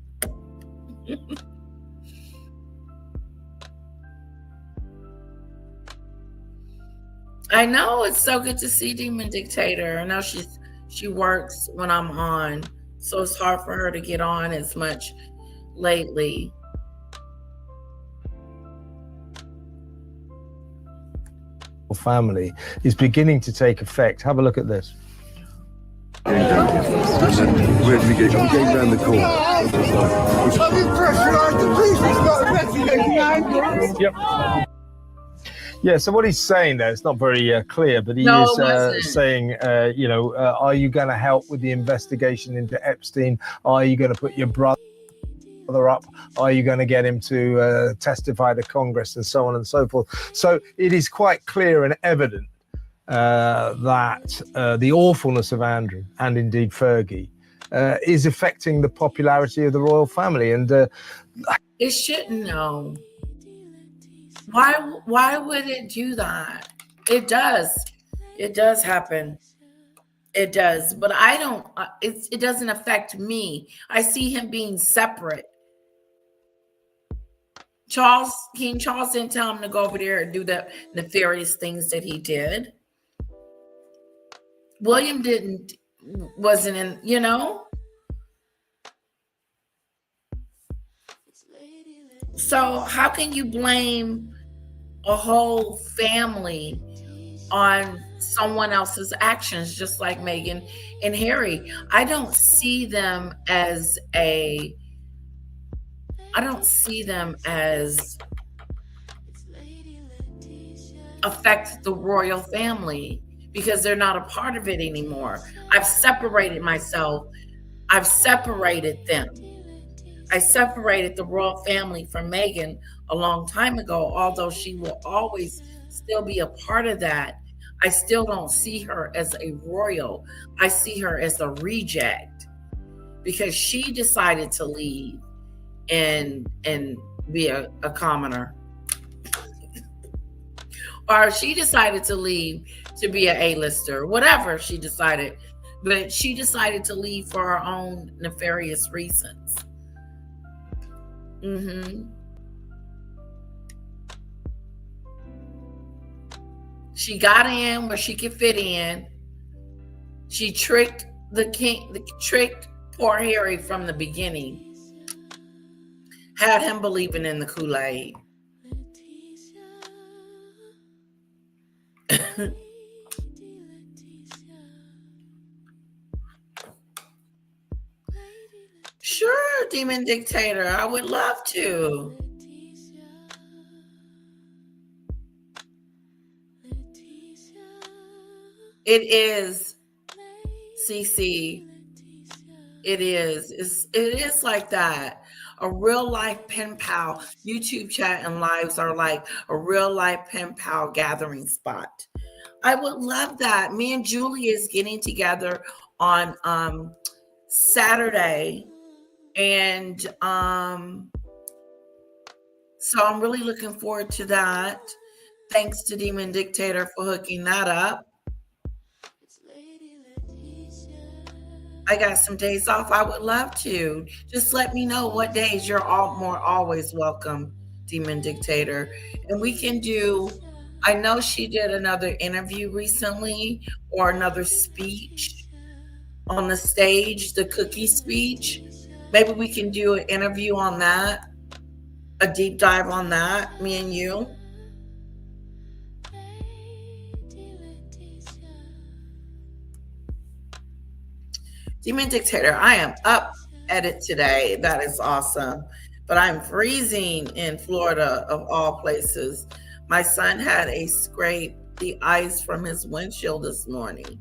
I know, it's so good to see Demon Dictator. I know she works when I'm on, so it's hard for her to get on as much lately. Family is beginning to take effect. Have a look at this. Where did we get? We came down the corner. Yep. Yeah, so what he's saying there, it's not very clear, but he is saying, are you going to help with the investigation into Epstein? Are you going to put your brother up? Are you going to get him to testify to Congress, and so on and so forth? So it is quite clear and evident that the awfulness of Andrew, and indeed Fergie, is affecting the popularity of the royal family. And it shouldn't, know. Why would it do that? It does happen. It does, but I don't. It doesn't affect me. I see him being separate. King Charles didn't tell him to go over there and do the nefarious things that he did. William wasn't in, So how can you blame a whole family on someone else's actions, just like Meghan and Harry? I don't see them as affect the royal family, because they're not a part of it anymore. I've separated myself. I've separated them. I separated the royal family from Meghan a long time ago, although she will always still be a part of that. I still don't see her as a royal. I see her as a reject, because she decided to leave and be a commoner. Or she decided to leave to be an A-lister, whatever she decided. But she decided to leave for her own nefarious reasons. She got in where she could fit in. She tricked tricked poor Harry from the beginning. Had him believing in the Kool-Aid. Sure, Demon Dictator. I would love to. It is, CC. It is. It is like that. A real life pen pal. YouTube chat and lives are like a real life pen pal gathering spot. I would love that. Me and Julie is getting together on Saturday. And so I'm really looking forward to that. Thanks to Demon Dictator for hooking that up. I got some days off. I would love to. Just let me know what days. You're always welcome, Demon Dictator. And we can do, I know she did another interview recently or another speech on the stage, the cookie speech. Maybe we can do an interview on that, a deep dive on that, me and you. Demon Dictator, I am up at it today. That is awesome. But I'm freezing in Florida, of all places. My son had a scrape the ice from his windshield this morning.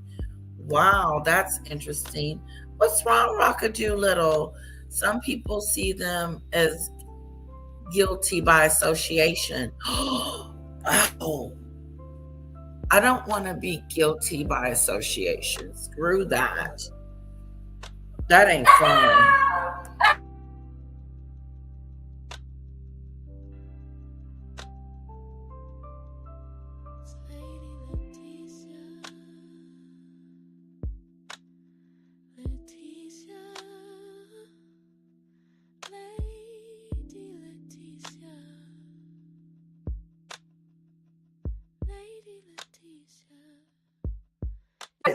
Wow, that's interesting. What's wrong, Rockadoo Little? Some people see them as guilty by association. Oh, I don't want to be guilty by association. Screw that. That ain't fun.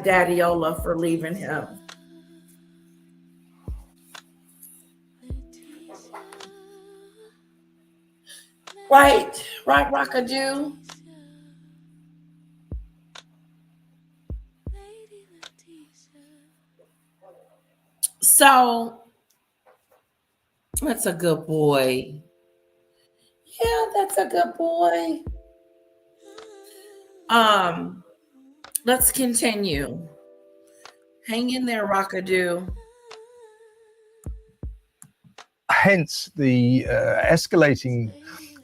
Daddy-ola for leaving him. Right, Rockadoo. So that's a good boy. Yeah, that's a good boy. Let's continue. Hang in there, Rockadoo. Hence the escalating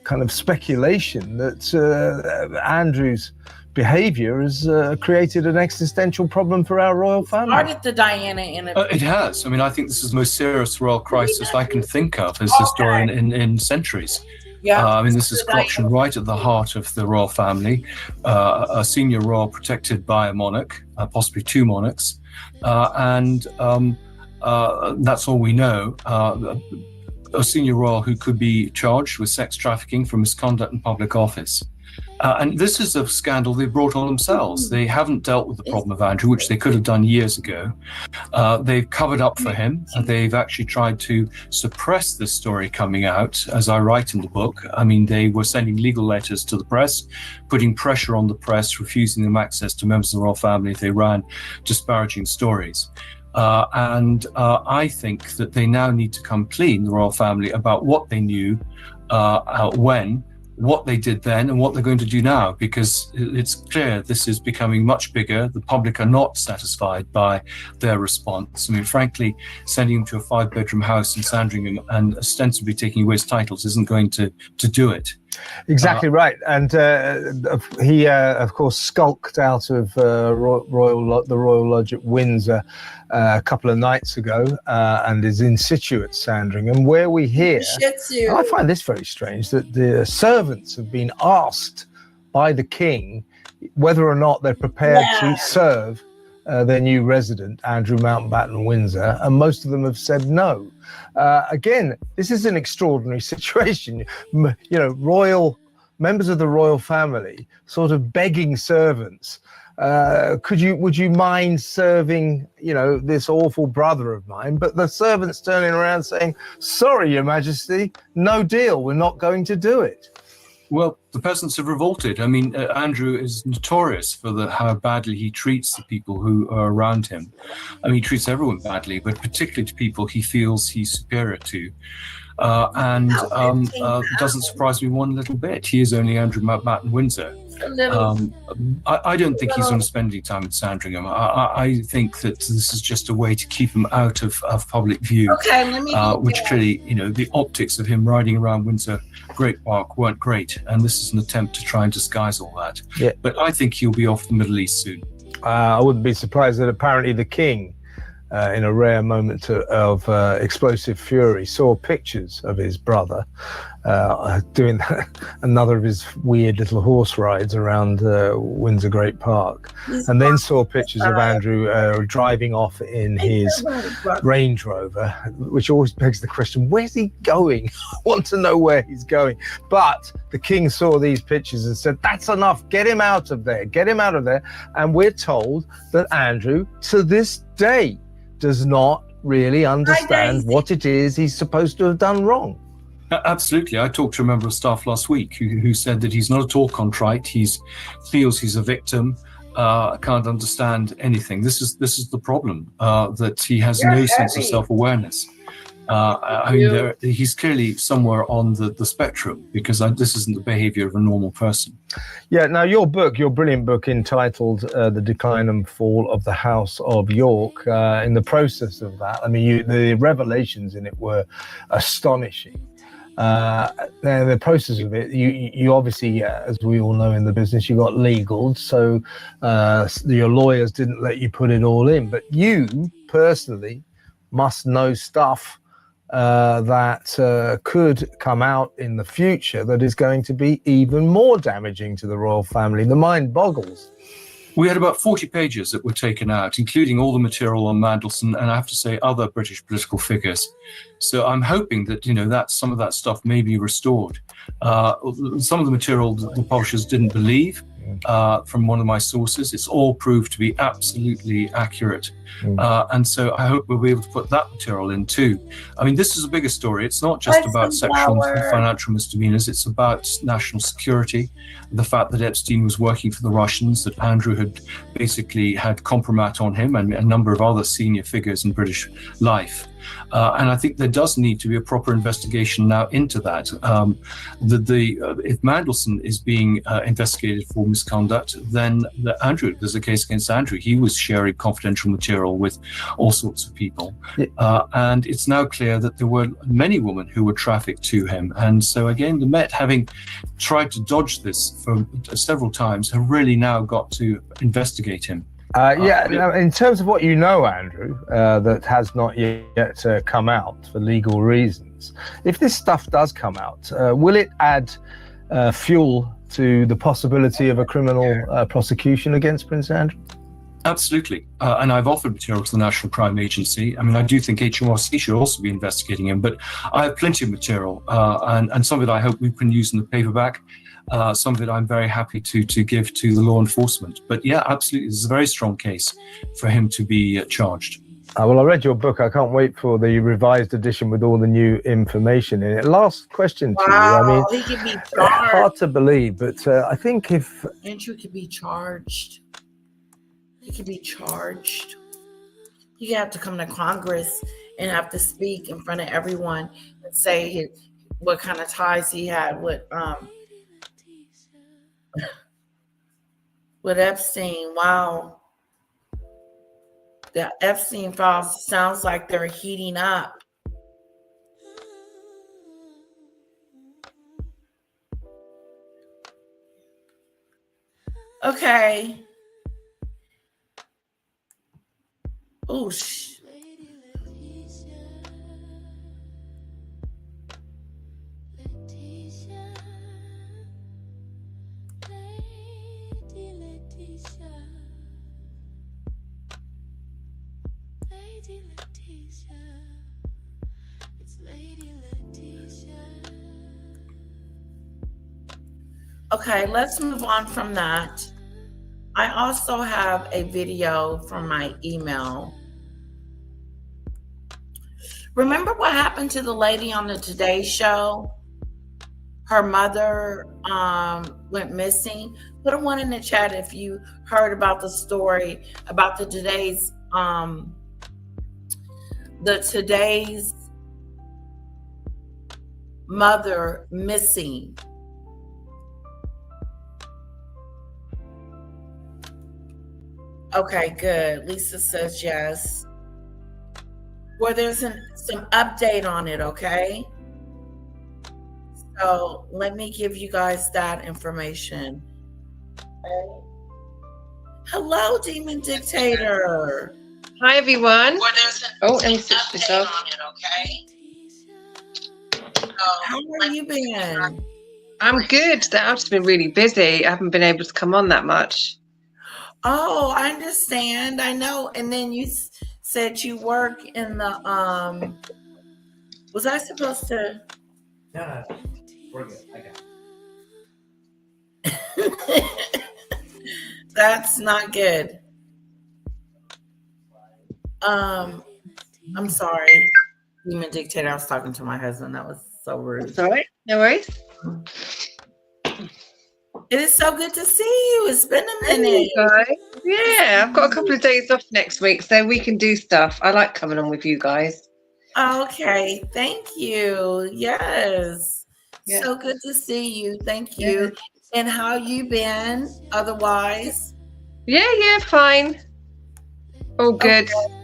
kind of speculation that Andrew's behavior has created an existential problem for our royal family. Started the Diana interview. It has. I mean, I think this is the most serious royal crisis I can think of as historian in centuries. Yeah, I mean, this is corruption right at the heart of the royal family. A senior royal protected by a monarch, possibly two monarchs, and that's all we know. A senior royal who could be charged with sex trafficking for misconduct in public office. And this is a scandal they brought on themselves. They haven't dealt with the problem of Andrew, which they could have done years ago. They've covered up for him. They've actually tried to suppress this story coming out, as I write in the book. I mean, they were sending legal letters to the press, putting pressure on the press, refusing them access to members of the royal family if they ran disparaging stories. And I think that they now need to come clean, the royal family, about what they knew, when, what they did then, and what they're going to do now, because it's clear this is becoming much bigger. The public are not satisfied by their response. I mean, frankly, sending him to a 5-bedroom house in Sandringham and ostensibly taking away his titles isn't going to do it. Exactly right. And he, of course, skulked out of the Royal Lodge at Windsor a couple of nights ago and is in situ at Sandringham, where we hear, and I find this very strange, that the servants have been asked by the King whether or not they're prepared to serve their new resident, Andrew Mountbatten Windsor, and most of them have said no. Again, this is an extraordinary situation. You know, royal members of the royal family sort of begging servants would you mind serving, this awful brother of mine? But the servant's turning around saying, sorry, Your Majesty, no deal. We're not going to do it. Well, the peasants have revolted. I mean, Andrew is notorious for how badly he treats the people who are around him. I mean, he treats everyone badly, but particularly to people he feels he's superior to. And doesn't surprise me one little bit. He is only Andrew Mountbatten Windsor. I don't think he's going to spend any time with Sandringham. I think that this is just a way to keep him out of public view. Okay, let me which clearly, the optics of him riding around Windsor Great Park weren't great, and this is an attempt to try and disguise all that. Yeah. But I think he'll be off the Middle East soon. I wouldn't be surprised that apparently the king, in a rare moment of explosive fury, saw pictures of his brother doing another of his weird little horse rides around Windsor Great Park, and then saw pictures of Andrew driving off in his Range Rover, which always begs the question, where's he going? I want to know where he's going. But the king saw these pictures and said, that's enough, get him out of there, get him out of there. And we're told that Andrew, to this day, does not really understand what it is he's supposed to have done wrong. Absolutely. I talked to a member of staff last week who said that he's not at all contrite. He feels he's a victim, can't understand anything. This is the problem, that he has no sense of self-awareness. He's clearly somewhere on the spectrum, because this isn't the behavior of a normal person. Yeah, now your brilliant book entitled The Decline and Fall of the House of York, in the process of that, I mean, the revelations in it were astonishing. In the process of it, you obviously, as we all know in the business, you got legaled, so your lawyers didn't let you put it all in. But you personally must know stuff that could come out in the future that is going to be even more damaging to the royal family. The mind boggles. We had about 40 pages that were taken out, including all the material on Mandelson and I have to say other British political figures. So I'm hoping that, that some of that stuff may be restored. Some of the material the publishers didn't believe. From one of my sources, it's all proved to be absolutely accurate. And so I hope we'll be able to put that material in too. I mean, this is a bigger story. It's not just about sexual and financial misdemeanors. It's about national security, the fact that Epstein was working for the Russians, that Andrew had basically had compromat on him and a number of other senior figures in British life. And I think there does need to be a proper investigation now into that. If Mandelson is being investigated for misconduct, then there's a case against Andrew. He was sharing confidential material with all sorts of people. And it's now clear that there were many women who were trafficked to him. And so again, the Met, having tried to dodge this for several times, have really now got to investigate him. Now, in terms of what you know, Andrew, that has not yet come out for legal reasons, if this stuff does come out, will it add fuel to the possibility of a criminal prosecution against Prince Andrew? Absolutely. And I've offered material to the National Crime Agency. I mean, I do think HMRC should also be investigating him, but I have plenty of material, and some of it I hope we can use in the paperback. Some of it I'm very happy to give to the law enforcement. But yeah, absolutely, this is a very strong case for him to be charged. Well, I read your book. I can't wait for the revised edition with all the new information in it. Last question to you. I mean, he could be charged. Hard to believe, but I think if Andrew could be charged. He could be charged. He have to come to Congress and have to speak in front of everyone and say what kind of ties he had with Epstein. Wow. The Epstein files sounds like they're heating up. Okay. Oh, okay, let's move on from that. I also have a video from my email. Remember what happened to the lady on the Today Show? Her mother went missing. Put a one in the chat if you heard about the story about the Today's mother missing. Okay, good. Lisa says yes. Well, there's some update on it, okay? So let me give you guys that information. Okay. Hello, Demon Dictator. Hi, everyone. Well, there's let me switch this update off. on it, okay? How have you been? I'm good. I've just been really busy. I haven't been able to come on that much. Oh, I understand. I know. And then you said you work in the was I supposed to? No, we're good. I got it. That's not good. I'm sorry, Demon Dictator. I was talking to my husband. That was so rude. That's all right. No worries. It is so good to see you. It's been a minute. Guys. Yeah, I've got a couple of days off next week, so we can do stuff. I like coming on with you guys. Okay, thank you. Yes. Yeah. So good to see you. Thank you. And how you been otherwise? Yeah, fine. All good. Okay.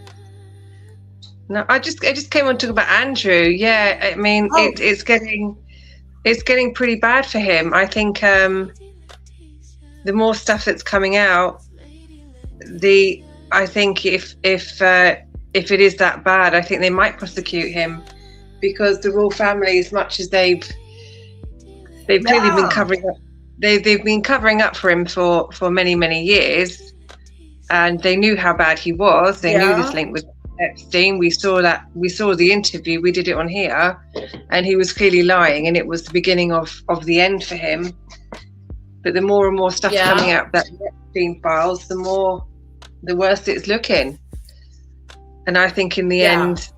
No, I just came on to talk about Andrew. Yeah, I mean it's getting pretty bad for him. I think the more stuff that's coming out, I think if it is that bad, I think they might prosecute him, because the royal family, as much as they've clearly been covering up, they've been covering up for him for many years, and they knew how bad he was. They knew this link with Epstein. We saw the interview. We did it on here, and he was clearly lying, and it was the beginning of the end for him. But the more and more stuff coming out about the Epstein files, the worse it's looking. And I think in the end,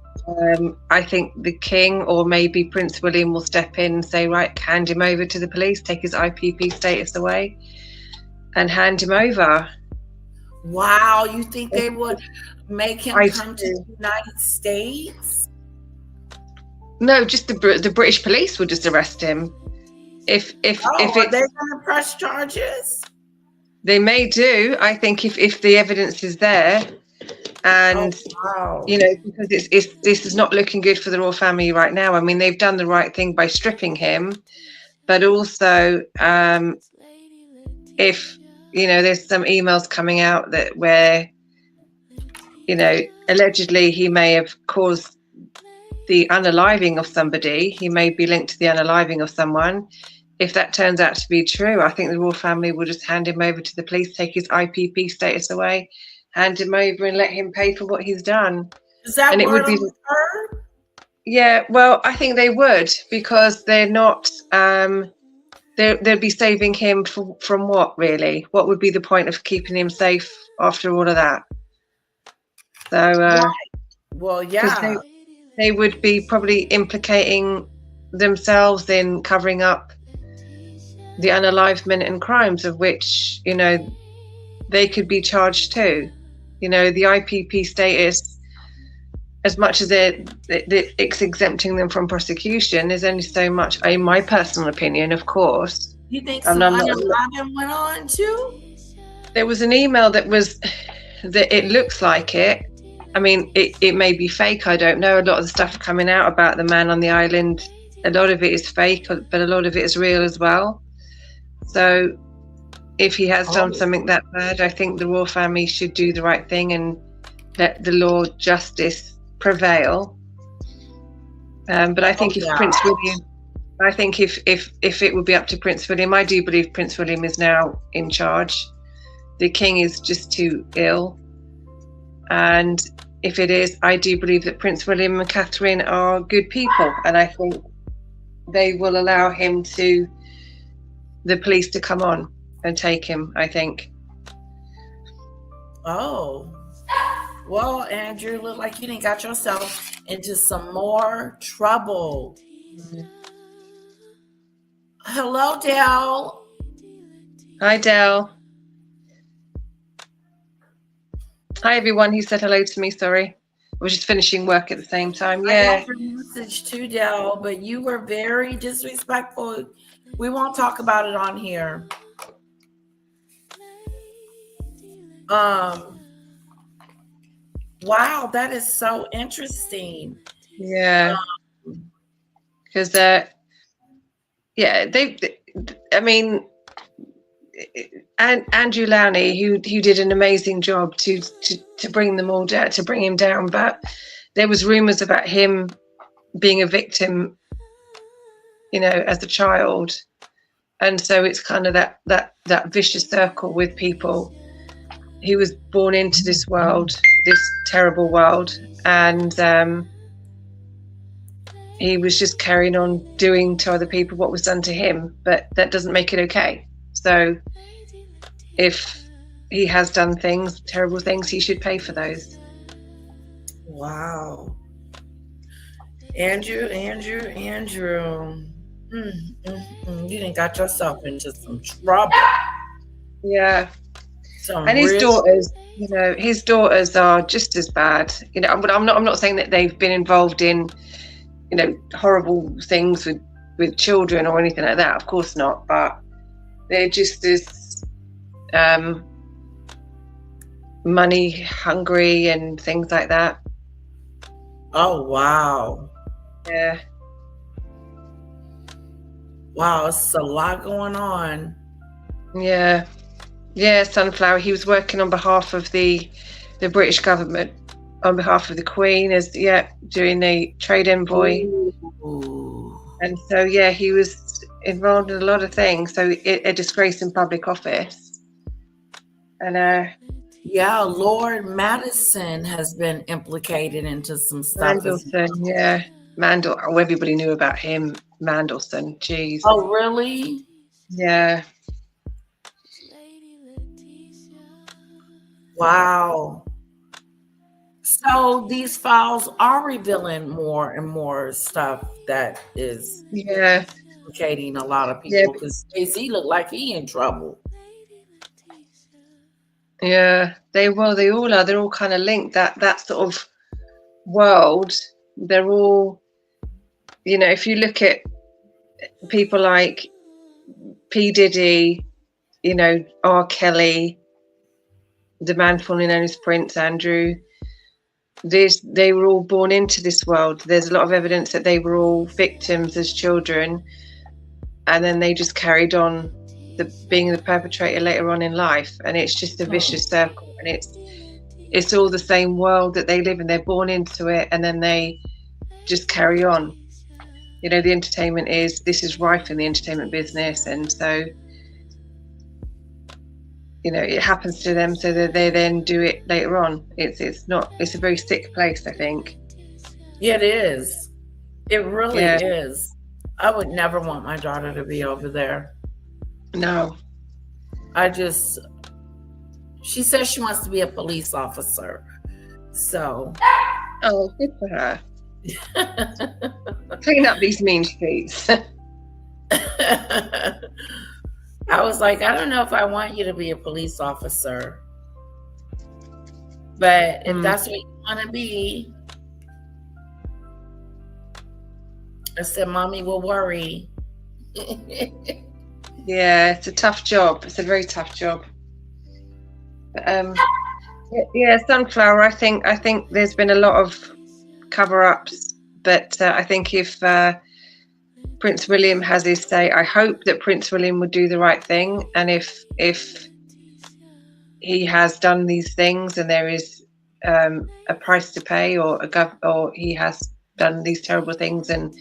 I think the king or maybe Prince William will step in and say, right, hand him over to the police, take his IPP status away, and hand him over. Wow, you think they would make him come to the United States? No, just the British police would just arrest him. If are they going to press charges? They may do. I think if the evidence is there, and because this is not looking good for the royal family right now. I mean, they've done the right thing by stripping him, but also if there's some emails coming out where allegedly he may have caused the unaliving of somebody. He may be linked to the unaliving of someone. If that turns out to be true, I think the royal family will just hand him over to the police, take his IPP status away, hand him over, and let him pay for what he's done. Is that and it would be her? Yeah, well, I think they would, because they're not. They'd be saving him from what, really? What would be the point of keeping him safe after all of that? So, well, yeah, they would be probably implicating themselves in covering up the unalivement and crimes of which they could be charged too. The IPP status, as much as it's exempting them from prosecution, there's only so much, in my personal opinion, of course. You think some unaliving went on too? There was an email that it looks like it. I mean, it may be fake, I don't know. A lot of the stuff coming out about the man on the island, a lot of it is fake, but a lot of it is real as well. So if he has done something that bad, I think the royal family should do the right thing and let the law, justice prevail. But I think Prince William, I think if it would be up to Prince William, I do believe Prince William is now in charge. The king is just too ill. And if it is, I do believe that Prince William and Catherine are good people. And I think they will allow the police to come on and take him, I think. Oh, well, Andrew, look like you didn't got yourself into some more trouble. Hello, Dell. Hi, Dell. Hi, everyone who said hello to me. Sorry. I was just finishing work at the same time. I Yeah. got your message too, Dell, but you were very disrespectful. We won't talk about it on here. Wow, that is so interesting. Yeah. Because, yeah, I mean, and Andrew Lowney, who did an amazing job to bring them all down, to bring him down, but there was rumors about him being a victim, you know, as a child, and so it's kind of that vicious circle with people. He was born into this world, this terrible world, and he was just carrying on doing to other people what was done to him, but that doesn't make it okay. So if he has done things, terrible things, he should pay for those. Wow. Andrew. You didn't got yourself into some trouble. Yeah. And his daughters, you know, his daughters are just as bad. You know, but I'm not saying that they've been involved in, you know, horrible things with children or anything like that. Of course not. But they're just as money hungry and things like that. Oh, wow. Yeah. Wow, it's a lot going on. Yeah. Yeah, Sunflower. He was working on behalf of the British government, on behalf of the Queen, as doing the trade envoy. Ooh. And so he was involved in a lot of things. So a disgrace in public office. And Lord Madison has been implicated into some stuff. Mandelson, Oh, everybody knew about him. Mandelson, jeez. Oh, really? Yeah. Wow. So these files are revealing more and more stuff that is implicating a lot of people, because Jay-Z looked like he in trouble. Yeah, they all are. They're all kind of linked. That sort of world, they're all, you know, if you look at people like P. Diddy, you know, R. Kelly, the man formerly known as Prince, Andrew, they were all born into this world. There's a lot of evidence that they were all victims as children, and then they just carried on being the perpetrator later on in life, and it's just a vicious circle, and it's all the same world that they live in. They're born into it, and then they just carry on. You know, this is rife in the entertainment business, and so, you know, it happens to them, so that they then do it later on. It's a very sick place, I think. Yeah, it is. It really is. I would never want my daughter to be over there. No. She says she wants to be a police officer. So. Oh, good for her. Clean up these mean streets. I was like, I don't know if I want you to be a police officer, but if that's what you want to be, I said, Mommy will worry. Yeah, it's a tough job. It's a very tough job. Sunflower. I think there's been a lot of cover-ups, but I think if Prince William has his say, I hope that Prince William would do the right thing, and if he has done these things and there is a price to pay, or he has done these terrible things and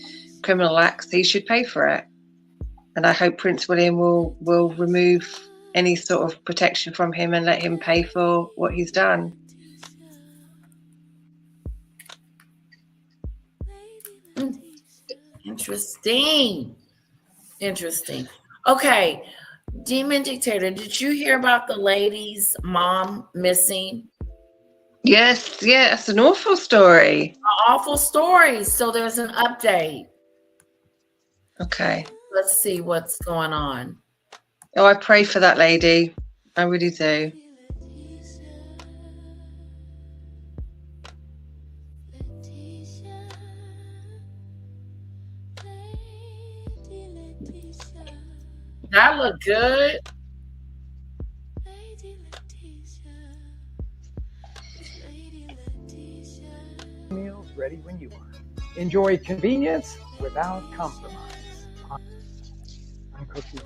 criminal acts, he should pay for it. And I hope Prince William will remove any sort of protection from him and let him pay for what he's done. Interesting. Okay. Demon Dictator, did you hear about the lady's mom missing? Yes, yeah, it's an awful story. An awful story. So there's an update. Okay. Let's see what's going on. Oh, I pray for that lady. I really do. That looked good. Meals ready when you are. Enjoy convenience without compromise. I'm cooking.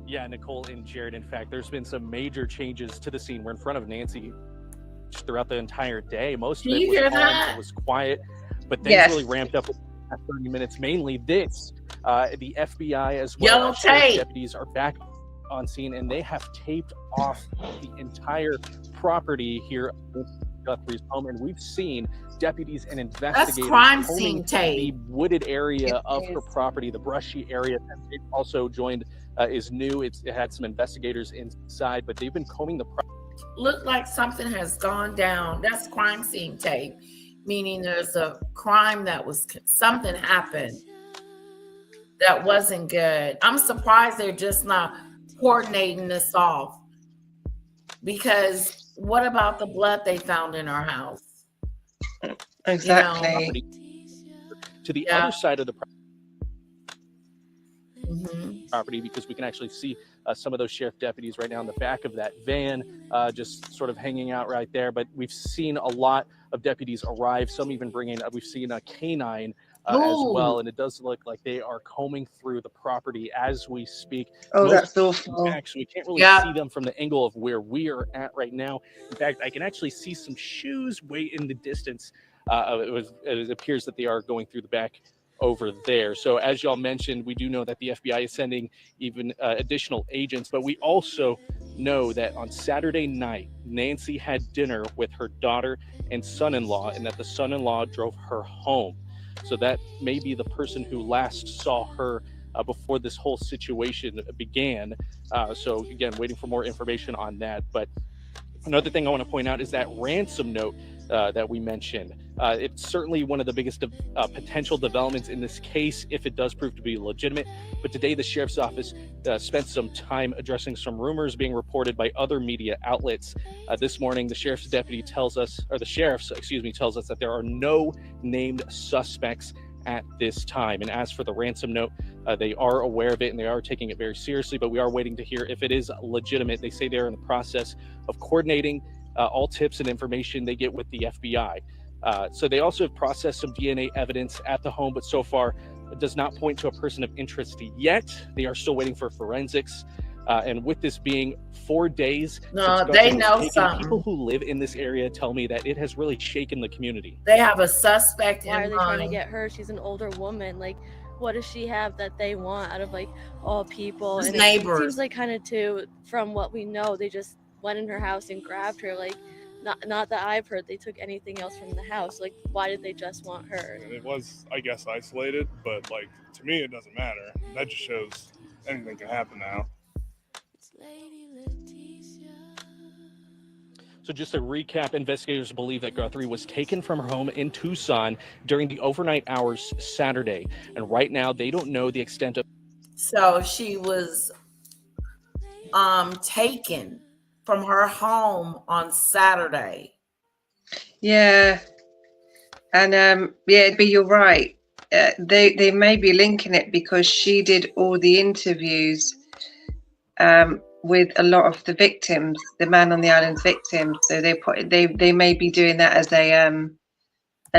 Yeah, Nicole and Jared. In fact, there's been some major changes to the scene. We're in front of Nancy throughout the entire day. Most of it was calm, it was quiet, but things really ramped up in the past 30 minutes. Mainly this, the FBI as well as deputies are back on scene, and they have taped off the entire property here at Guthrie's home, and we've seen deputies and investigators crime combing scene tape. the wooded area of her property, the brushy area. They've also joined is new. It had some investigators inside, but they've been combing the property. Looked like something has gone down. That's crime scene tape, meaning there's a crime something happened that wasn't good. I'm surprised they're just not coordinating this off, because what about the blood they found in our house? Exactly. To the other side of the property, because we can actually see some of those sheriff deputies right now in the back of that van, just sort of hanging out right there. But we've seen a lot of deputies arrive, some even bringing we've seen a canine as well, and it does look like they are combing through the property as we speak. Oh, that's awful. Actually, we can't really see them from the angle of where we are at right now. In fact, I can actually see some shoes way in the distance. It appears that they are going through the back over there. So as y'all mentioned, we do know that the FBI is sending even additional agents, but we also know that on Saturday night, Nancy had dinner with her daughter and son-in-law, and that the son-in-law drove her home. So that may be the person who last saw her before this whole situation began. So again, waiting for more information on that. But another thing I want to point out is that ransom note that we mentioned. It's certainly one of the biggest potential developments in this case if it does prove to be legitimate. But today the sheriff's office spent some time addressing some rumors being reported by other media outlets. This morning, the sheriff's deputy tells us, or the sheriff's, tells us that there are no named suspects at this time. And as for the ransom note, they are aware of it and they are taking it very seriously, but we are waiting to hear if it is legitimate. They say they're in the process of coordinating all tips and information they get with the FBI. So they also have processed some DNA evidence at the home, but so far it does not point to a person of interest yet. They are still waiting for forensics. And with this being 4 days, they know something. People who live in this area tell me that it has really shaken the community. They have a suspect. Why are they trying to get her? She's an older woman. Like, what does she have that they want out of like all people? His and neighbors. It seems like kind of too, from what we know, they just went in her house and grabbed her. Like, not that I've heard they took anything else from the house. Like, why did they just want her? It was, I guess, isolated, but like to me, it doesn't matter. That just shows anything can happen now. So just to recap, investigators believe that Guthrie was taken from her home in Tucson during the overnight hours Saturday. And right now, they don't know the extent of... So she was taken from her home on Saturday. Yeah. And but you're right. They may be linking it because she did all the interviews with a lot of the victims, the Man on the Island's victims. So they may be doing that as a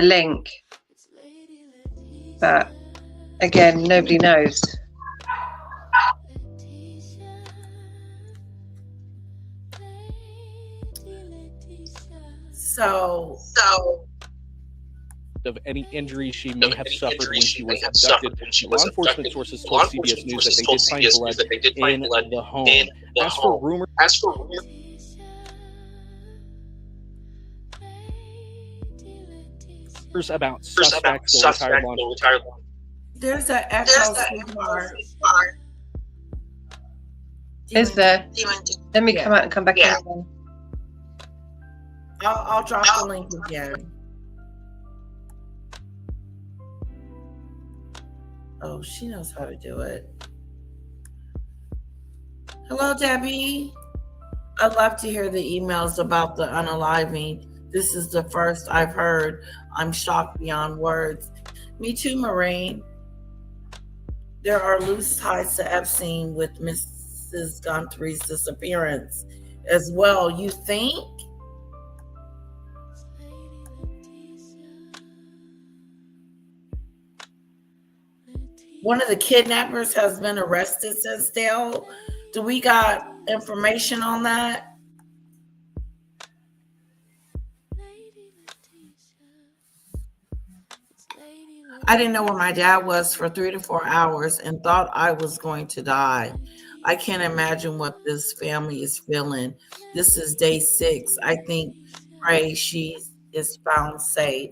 link. But again, nobody knows. So of any injuries she may have suffered when she was abducted. Law enforcement sources told CBS News that they did find blood in the home. As for rumors, about suspect will retired law. There's an echo, sweetheart. Is there? Let me come out and come back in again. I'll drop the link again. Oh, she knows how to do it. Hello, Debbie. I'd love to hear the emails about the unaliving. This is the first I've heard. I'm shocked beyond words. Me too, Maureen. There are loose ties to Epstein with Mrs. Guthrie's disappearance as well. You think? One of the kidnappers has been arrested, says Dale. Do we got information on that? I didn't know where my dad was for 3 to 4 hours and thought I was going to die. I can't imagine what this family is feeling. This is day 6. I think, pray she is found safe.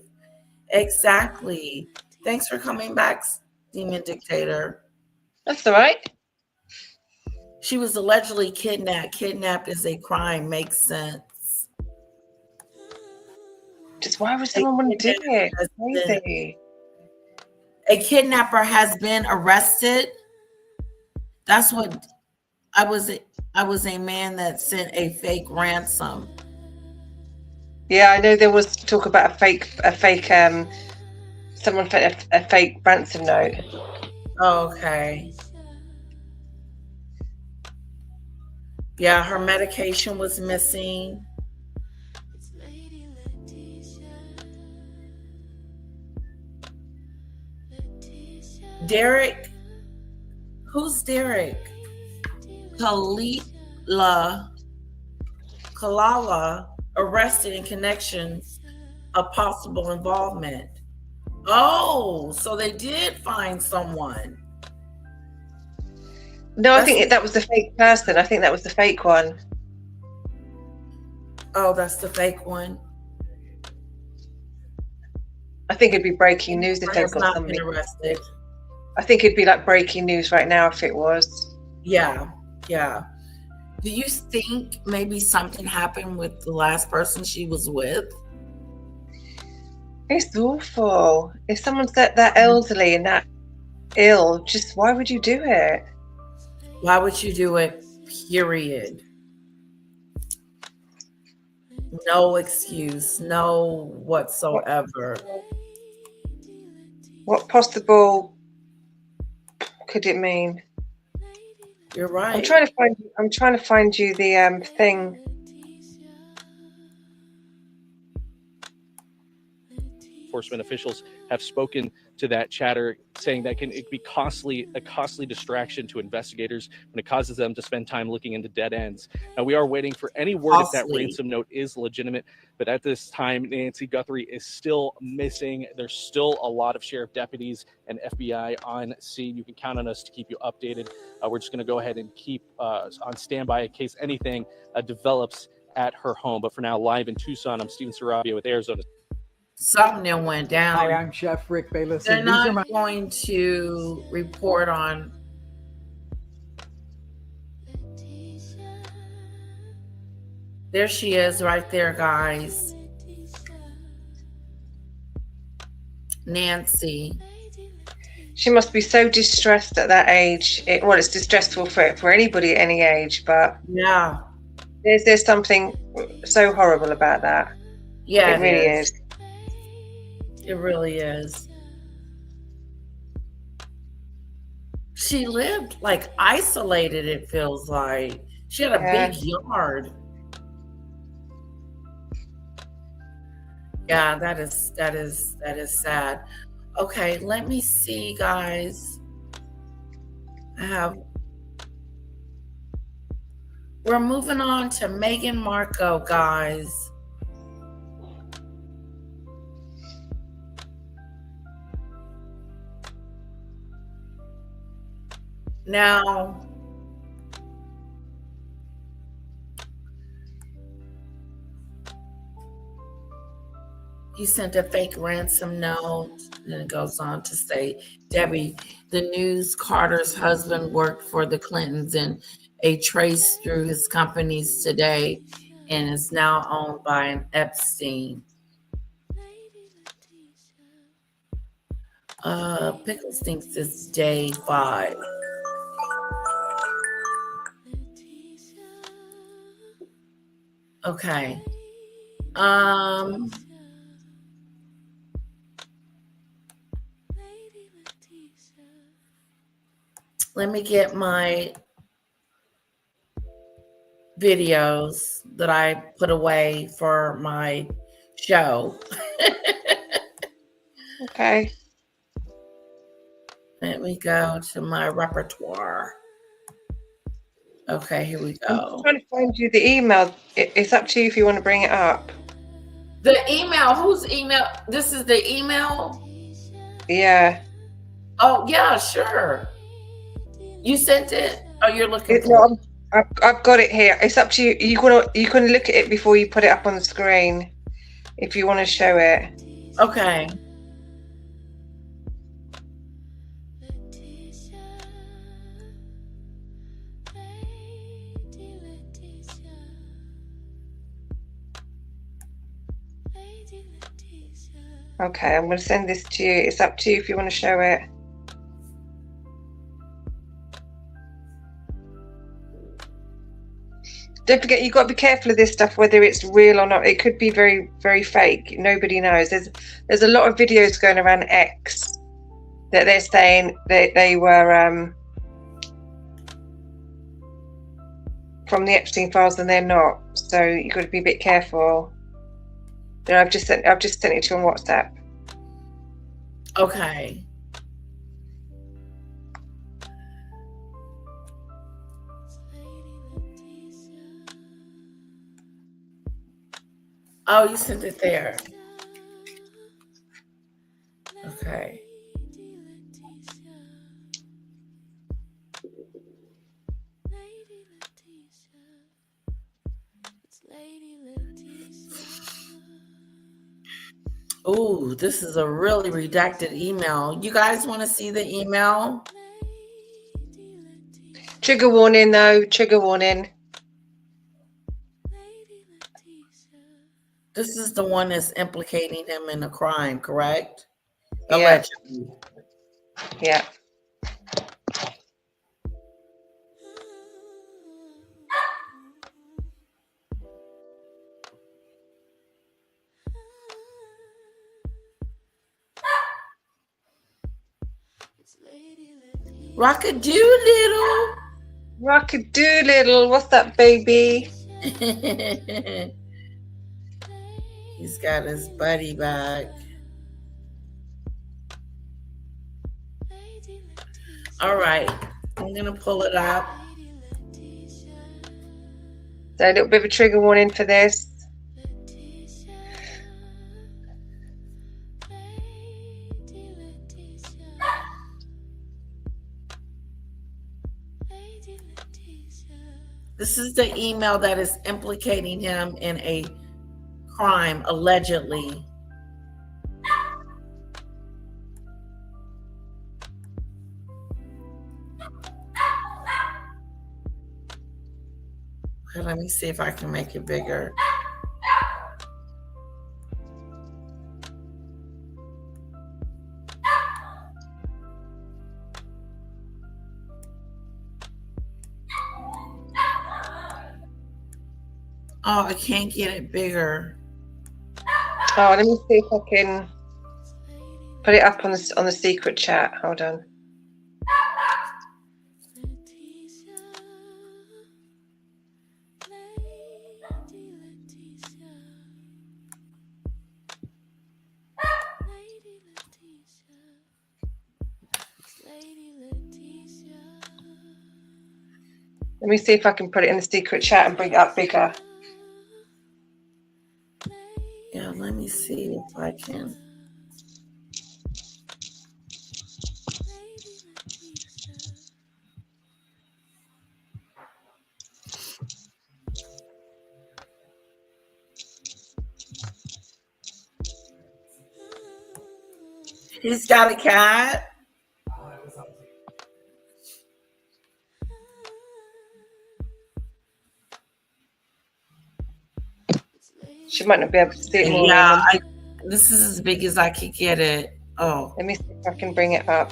Exactly. Thanks for coming back, Demon Dictator. That's all right. She was allegedly kidnapped. Kidnapped is a crime. Makes sense. Just why would someone want to do it? Crazy. A kidnapper has been arrested. That's what I was a man that sent a fake ransom. Yeah, I know there was talk about a fake someone sent a fake ransom note. Okay. Yeah, her medication was missing. Derek, who's Derek? Kalala arrested in connections of possible involvement. Oh, so they did find someone. No, I think that was the fake person. I think that was the fake one. Oh, that's the fake one. I think it'd be breaking news if they've got not somebody been arrested. I think it'd be like breaking news right now if it was. Yeah. Do you think maybe something happened with the last person she was with? It's awful. If someone's that elderly and that ill, just why would you do it? Why would you do it? Period. No excuse, no whatsoever. What possible could it mean? You're right. I'm trying to find you the thing. Enforcement officials have spoken to that chatter, saying that it be a costly distraction to investigators when it causes them to spend time looking into dead ends. Now, we are waiting for any word if that ransom note is legitimate, but at this time, Nancy Guthrie is still missing. There's still a lot of sheriff deputies and FBI on scene. You can count on us to keep you updated. We're just going to go ahead and keep on standby in case anything develops at her home. But for now, live in Tucson, I'm Steven Sarabia with Arizona. Something that went down. Hi, I'm Chef Rick Bayless. They're not going to report on. There she is right there, guys. Nancy. She must be so distressed at that age. It's distressful for anybody at any age, but yeah, there's something so horrible about that. Yeah, it really is. It really is. She lived like isolated, it feels like. She had a big yard. Yeah, that is sad. Okay, let me see, guys. We're moving on to Meghan Markle, guys. Now, He sent a fake ransom note. Then it goes on to say, Debbie, the news Carter's husband worked for the Clintons and a trace through his companies today and is now owned by an Epstein. Pickles thinks it's day 5. Okay. Let me get my videos that I put away for my show. Okay. Let me go to my repertoire. Okay, here we I'm go. trying to find you the email. It's up to you if you want to bring it up. The email, whose email? This is the email? Yeah. Oh, yeah, sure. You sent it? Oh, you're looking for No, I've got it here. It's up to you. You can look at it before you put it up on the screen, if you want to show it. Okay. Okay, I'm going to send this to you. It's up to you if you want to show it. Don't forget, you've got to be careful of this stuff, whether it's real or not. It could be very, very fake. Nobody knows. There's a lot of videos going around X that they're saying that they were from the Epstein files, and they're not. So you've got to be a bit careful. Then I've just sent it to you on WhatsApp. Okay. Oh, you sent it there. Okay. Ooh, this is a really redacted email. You guys want to see the email? Trigger warning, though. Trigger warning. This is the one that's implicating him in a crime, correct? Yeah. Allegedly. Yeah. Rock-a-doo-little. Rock-a-doo-little. What's that, baby? He's got his buddy back. All right. I'm going to pull it up. So a little bit of a trigger warning for this. This is the email that is implicating him in a crime, allegedly. Okay, let me see if I can make it bigger. Oh, I can't get it bigger. Oh, let me see if I can put it up on the secret chat. Hold on. Let me see if I can put it in the secret chat and bring it up bigger. Yeah, let me see if I can. He's got a cat. She might not be able to see it, Yeah, Maureen. this is as big as I could get it. Oh. Let me see if I can bring it up.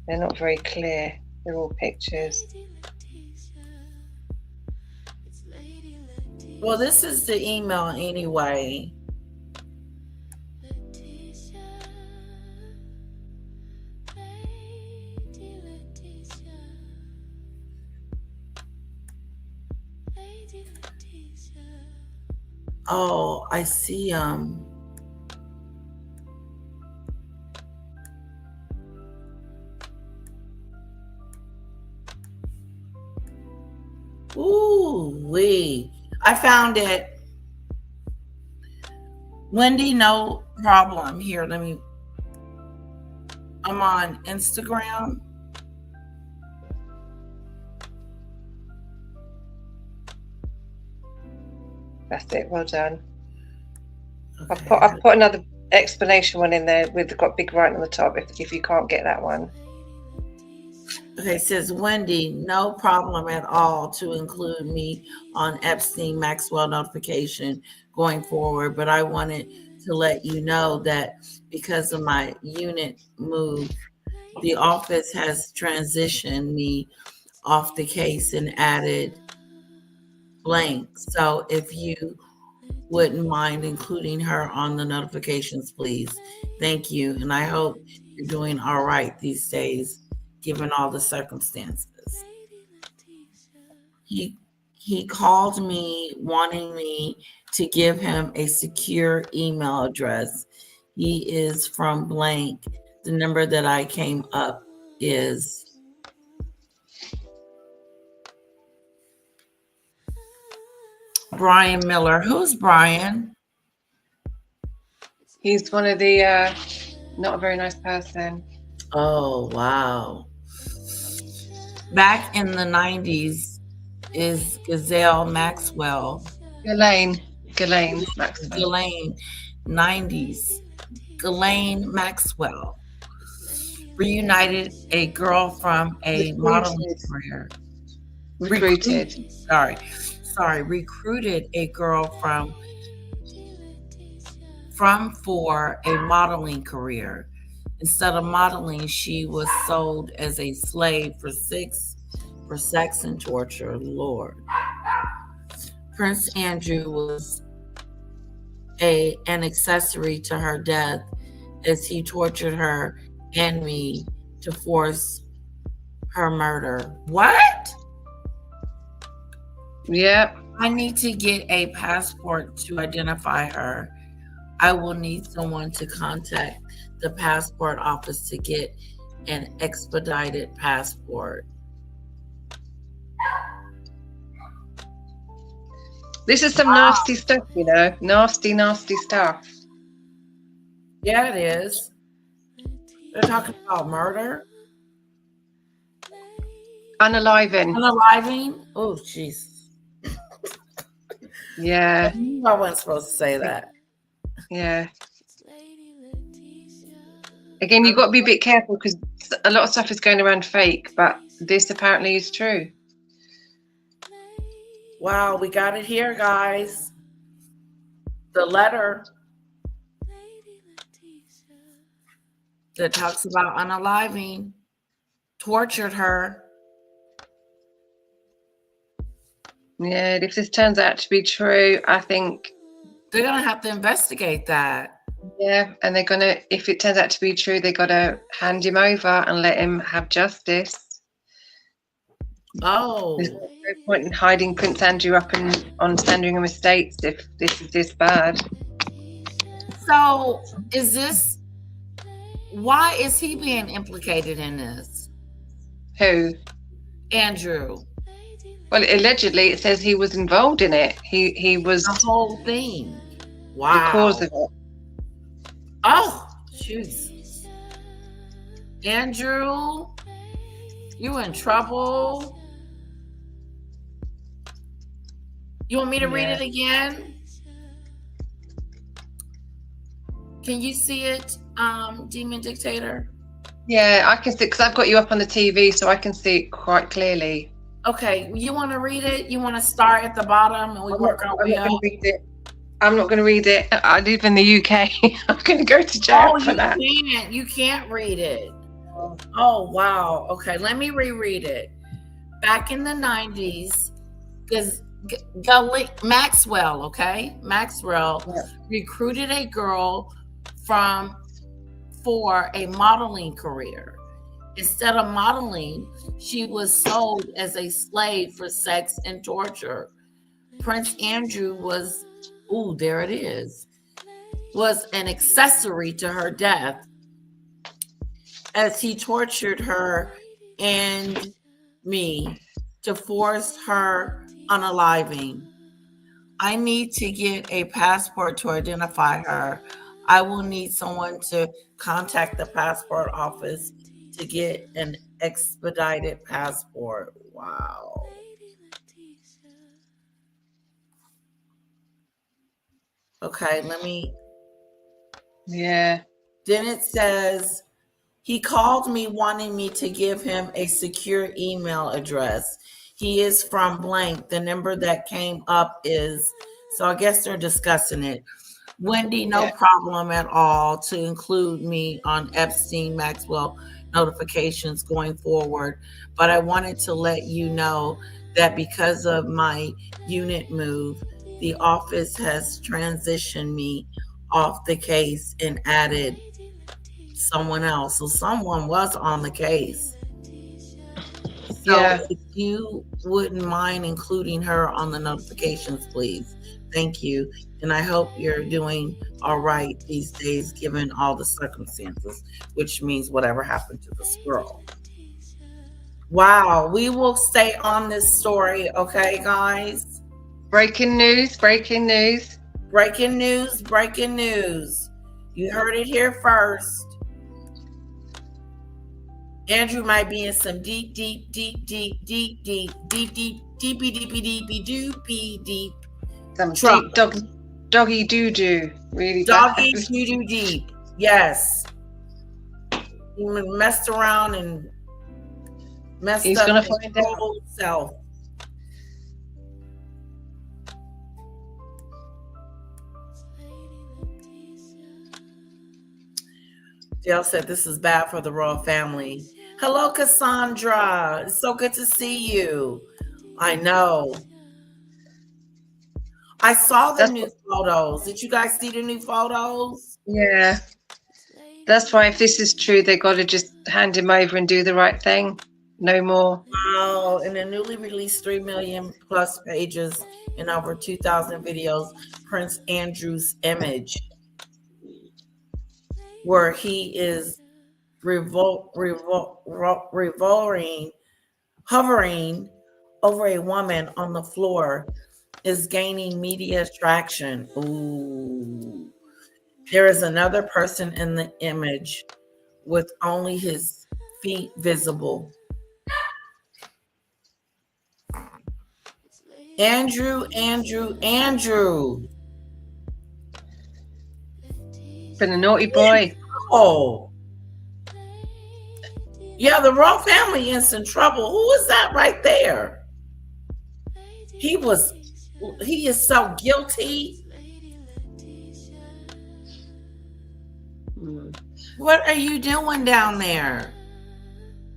They're not very clear. They're all pictures. Well, this is the email anyway. Oh, I see. Ooh, wee. I found it. Wendy, no problem. Here, I'm on Instagram. That's it. Well done. Okay. I've put another explanation one in there with got big writing on the top. If you can't get that one. Okay, it says Wendy, no problem at all to include me on Epstein Maxwell notification going forward, but I wanted to let you know that because of my unit move, the office has transitioned me off the case and added blank. So if you wouldn't mind including her on the notifications, please. Thank you. And I hope you're doing all right these days, given all the circumstances. He called me wanting me to give him a secure email address. He is from blank. The number that I came up is Brian Miller. Who's Brian? He's one of the not a very nice person. Oh, wow. Back in the 90s is Ghislaine Maxwell. Ghislaine Maxwell. Ghislaine, 90s. Ghislaine Maxwell reunited a girl from a modeling career. Recruited a girl for a modeling career. Instead of modeling, she was sold as a slave for sex and torture. Lord. Prince Andrew was an accessory to her death as he tortured her and me to force her murder. What? Yeah. I need to get a passport to identify her. I will need someone to contact the passport office to get an expedited passport. This is some nasty stuff, you know. Nasty stuff. Yeah, it is. They're talking about murder. Unaliving. Oh, jeez. Yeah. I wasn't supposed to say that. Yeah. Again, you've got to be a bit careful because a lot of stuff is going around fake, but this apparently is true. Wow, we got it here, guys. The letter that talks about unaliving tortured her. Yeah, if this turns out to be true, I think they're going to have to investigate that. Yeah, and they're going to, if it turns out to be true, they've got to hand him over and let him have justice. Oh. There's no point in hiding Prince Andrew up on Sandringham Estates if this is this bad. So, why is he being implicated in this? Who? Andrew. Well, allegedly, it says he was involved in it. He was the whole thing. Wow. The cause of it. Oh, jeez. Andrew, you in trouble. You want me to read it again? Can you see it, Demon Dictator? Yeah, I can see because I've got you up on the TV, so I can see it quite clearly. Okay, you want to read it? You want to start at the bottom and we work our way I'm not up? going to read it. I'm not going to read it. I live in the UK. I'm going to go to jail for that. You can't read it. Oh, wow. Okay, let me reread it. Back in the 90s, because Maxwell, okay? Maxwell recruited a girl for a modeling career. Instead of modeling, she was sold as a slave for sex and torture. Prince Andrew was an accessory to her death as he tortured her and me to force her unaliving. I need to get a passport to identify her. I will need someone to contact the passport office to get an expedited passport. Wow. Okay, Yeah. Then it says, he called me wanting me to give him a secure email address. He is from blank. The number that came up is, so I guess they're discussing it. Wendy, no problem at all to include me on Epstein Maxwell notifications going forward. But I wanted to let you know that because of my unit move, the office has transitioned me off the case and added someone else. So someone was on the case. So if you wouldn't mind including her on the notifications, please. Thank you. And I hope you're doing all right these days, given all the circumstances, which means whatever happened to this girl. Wow. We will stay on this story. Okay, guys? Breaking news, breaking news. Breaking news, breaking news. You heard it here first. Andrew might be in some deep some trouble. Deep doggy doo-doo. Really doggy bad. doo-doo deep. Yes. He messed around and messed He's up gonna his find out. whole self. Dale said this is bad for the royal family. Hello, Cassandra. It's so good to see you. I know. I saw the new photos. Did you guys see the new photos? Yeah. That's why if this is true, they got to just hand him over and do the right thing. No more. Wow. In the newly released 3 million plus pages and over 2,000 videos, Prince Andrew's image, where he is hovering over a woman on the floor, is gaining media traction. Ooh. There is another person in the image with only his feet visible. Andrew. Been a naughty boy. Oh. Yeah, the royal family in some trouble. Who is that right there? He is so guilty. What are you doing down there?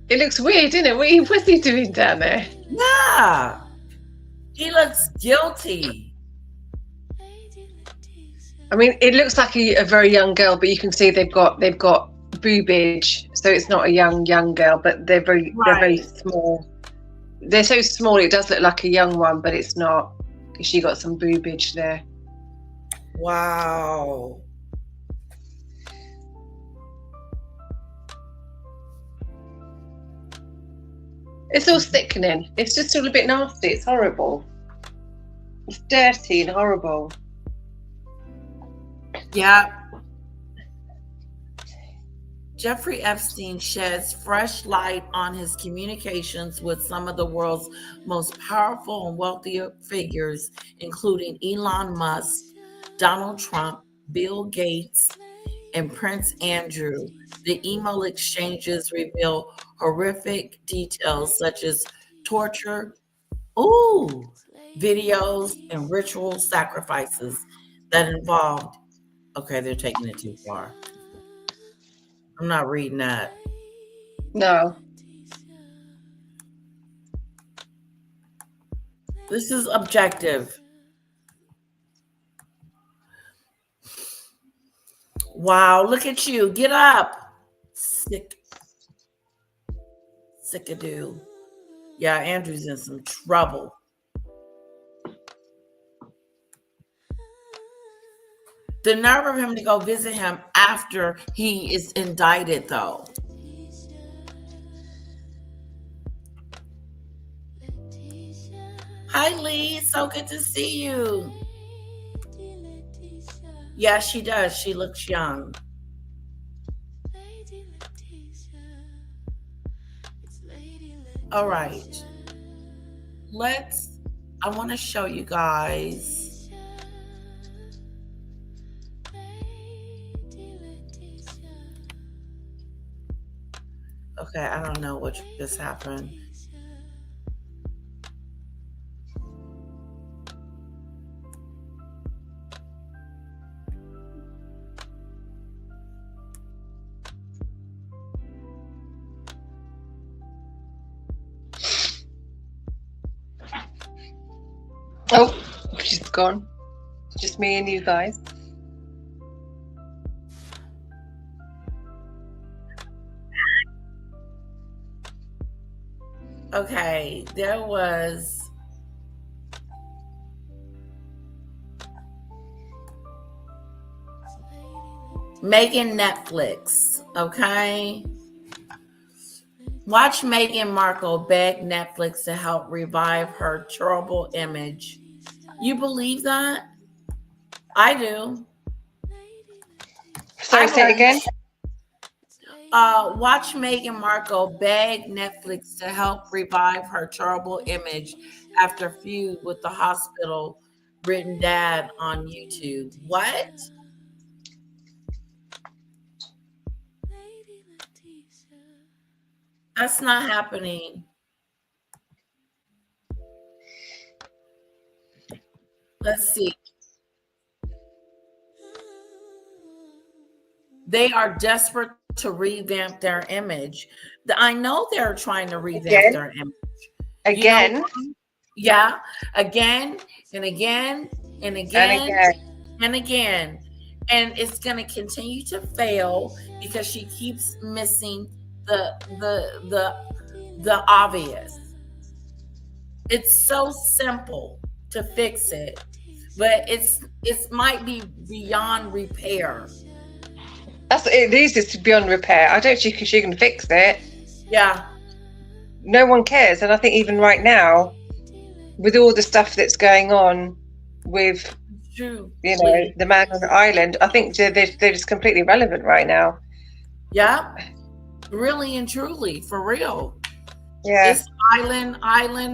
It looks weird, isn't it? What's he doing down there? Yeah. He looks guilty. I mean, it looks like a very young girl, but you can see they've got boobage, so it's not a young girl, but they're very small. They're so small, it does look like a young one, but it's not, because she got some boobage there. Wow. It's all sickening. It's just all a bit nasty. It's horrible. It's dirty and horrible. Yeah. Jeffrey Epstein sheds fresh light on his communications with some of the world's most powerful and wealthier figures, including Elon Musk, Donald Trump, Bill Gates, and Prince Andrew. The email exchanges reveal horrific details such as torture, videos, and ritual sacrifices that involved. Okay, they're taking it too far. I'm not reading that. No. This is objective. Wow, look at you. Get up. Sickadoo. Yeah, Andrew's in some trouble. The nerve of him to go visit him after he is indicted, though. Hi, Lee. So good to see you. Yeah, she does. She looks young. All right. I want to show you guys. Okay, I don't know what just happened. Oh, she's gone. It's just me and you guys. Okay, there was Meghan Netflix, okay? Watch Meghan Markle beg Netflix to help revive her terrible image. You believe that? I do. Sorry, say it again. Watch Meghan Markle beg Netflix to help revive her terrible image after feud with the hospital written dad on YouTube. What? That's not happening. Let's see. They are desperate to revamp their image. I know they're trying to revamp their image. Again? You know, yeah, again and again and again and again. And it's going to continue to fail because she keeps missing the obvious. It's so simple to fix it, but it might be beyond repair. It is just beyond repair. I don't think she can fix it. Yeah. No one cares, and I think even right now, with all the stuff that's going on with, the man on the island, I think they're just completely irrelevant right now. Yeah, really and truly, for real. Yeah. It's island,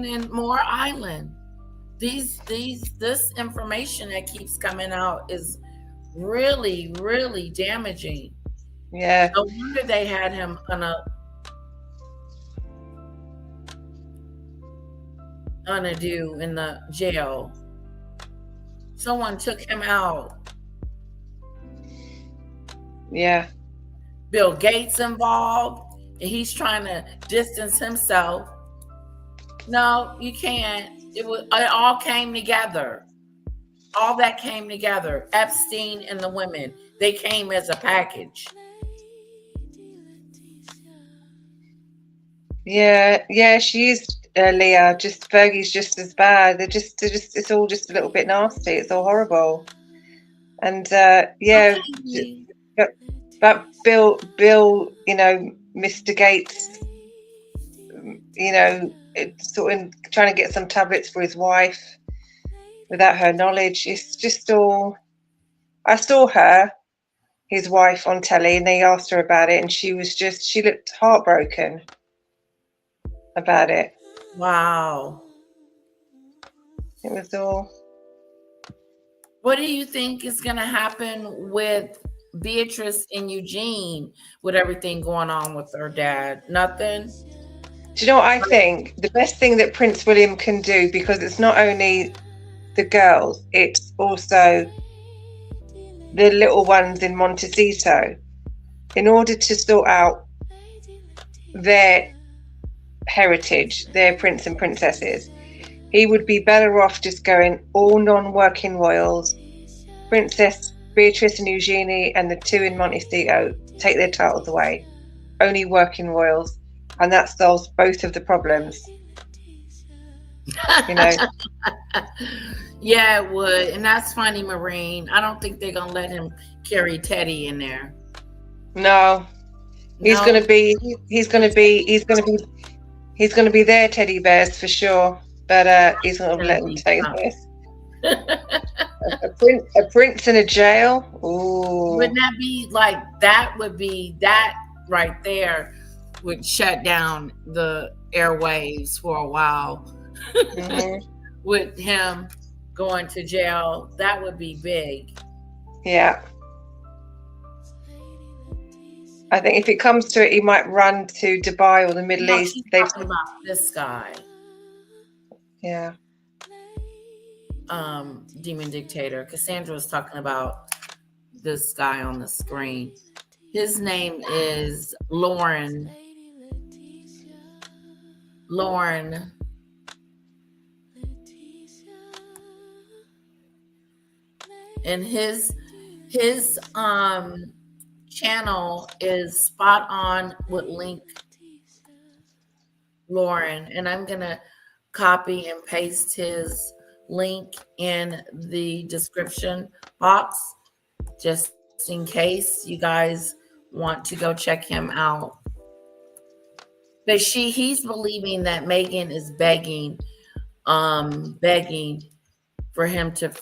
and more island. This information that keeps coming out is really, really damaging. Yeah. No wonder they had him on a do in the jail. Someone took him out. Yeah. Bill Gates involved, and he's trying to distance himself. No, you can't. It all came together. All that came together. Epstein and the women, they came as a package. Yeah, she is, Leah. Just Fergie's just as bad. They're just. It's all just a little bit nasty. It's all horrible. And but Bill, Mr. Gates, sort of trying to get some tablets for his wife without her knowledge. It's just all. I saw his wife on telly, and they asked her about it, and she looked heartbroken about it. Wow. It was all. What do you think is going to happen with Beatrice and Eugene with everything going on with her dad? Nothing. Do you know what I think? The best thing that Prince William can do, because it's not only the girls, it's also the little ones in Montecito. In order to sort out their heritage, their prince and princesses, he would be better off just going all non-working royals, Princess Beatrice and Eugenie and the two in Montecito, take their titles away, only working royals, and that solves both of the problems. You know. Yeah, it would. And that's funny, Marine. I don't think they're gonna let him carry Teddy in there. No. He's No. gonna be their teddy bears for sure. But he's gonna let them take this. A prince in a jail. Ooh. Wouldn't that be like that? Would be that right there would shut down the airwaves for a while. Mm-hmm. With him going to jail, that would be big. Yeah. I think if it comes to it, he might run to Dubai or the Middle East. She's talking about this guy. Yeah. Demon Dictator. Cassandra was talking about this guy on the screen. His name is Lauren. And his channel is spot on with link Lauren, and I'm gonna copy and paste his link in the description box just in case you guys want to go check him out. But he's believing that Meghan is begging for him to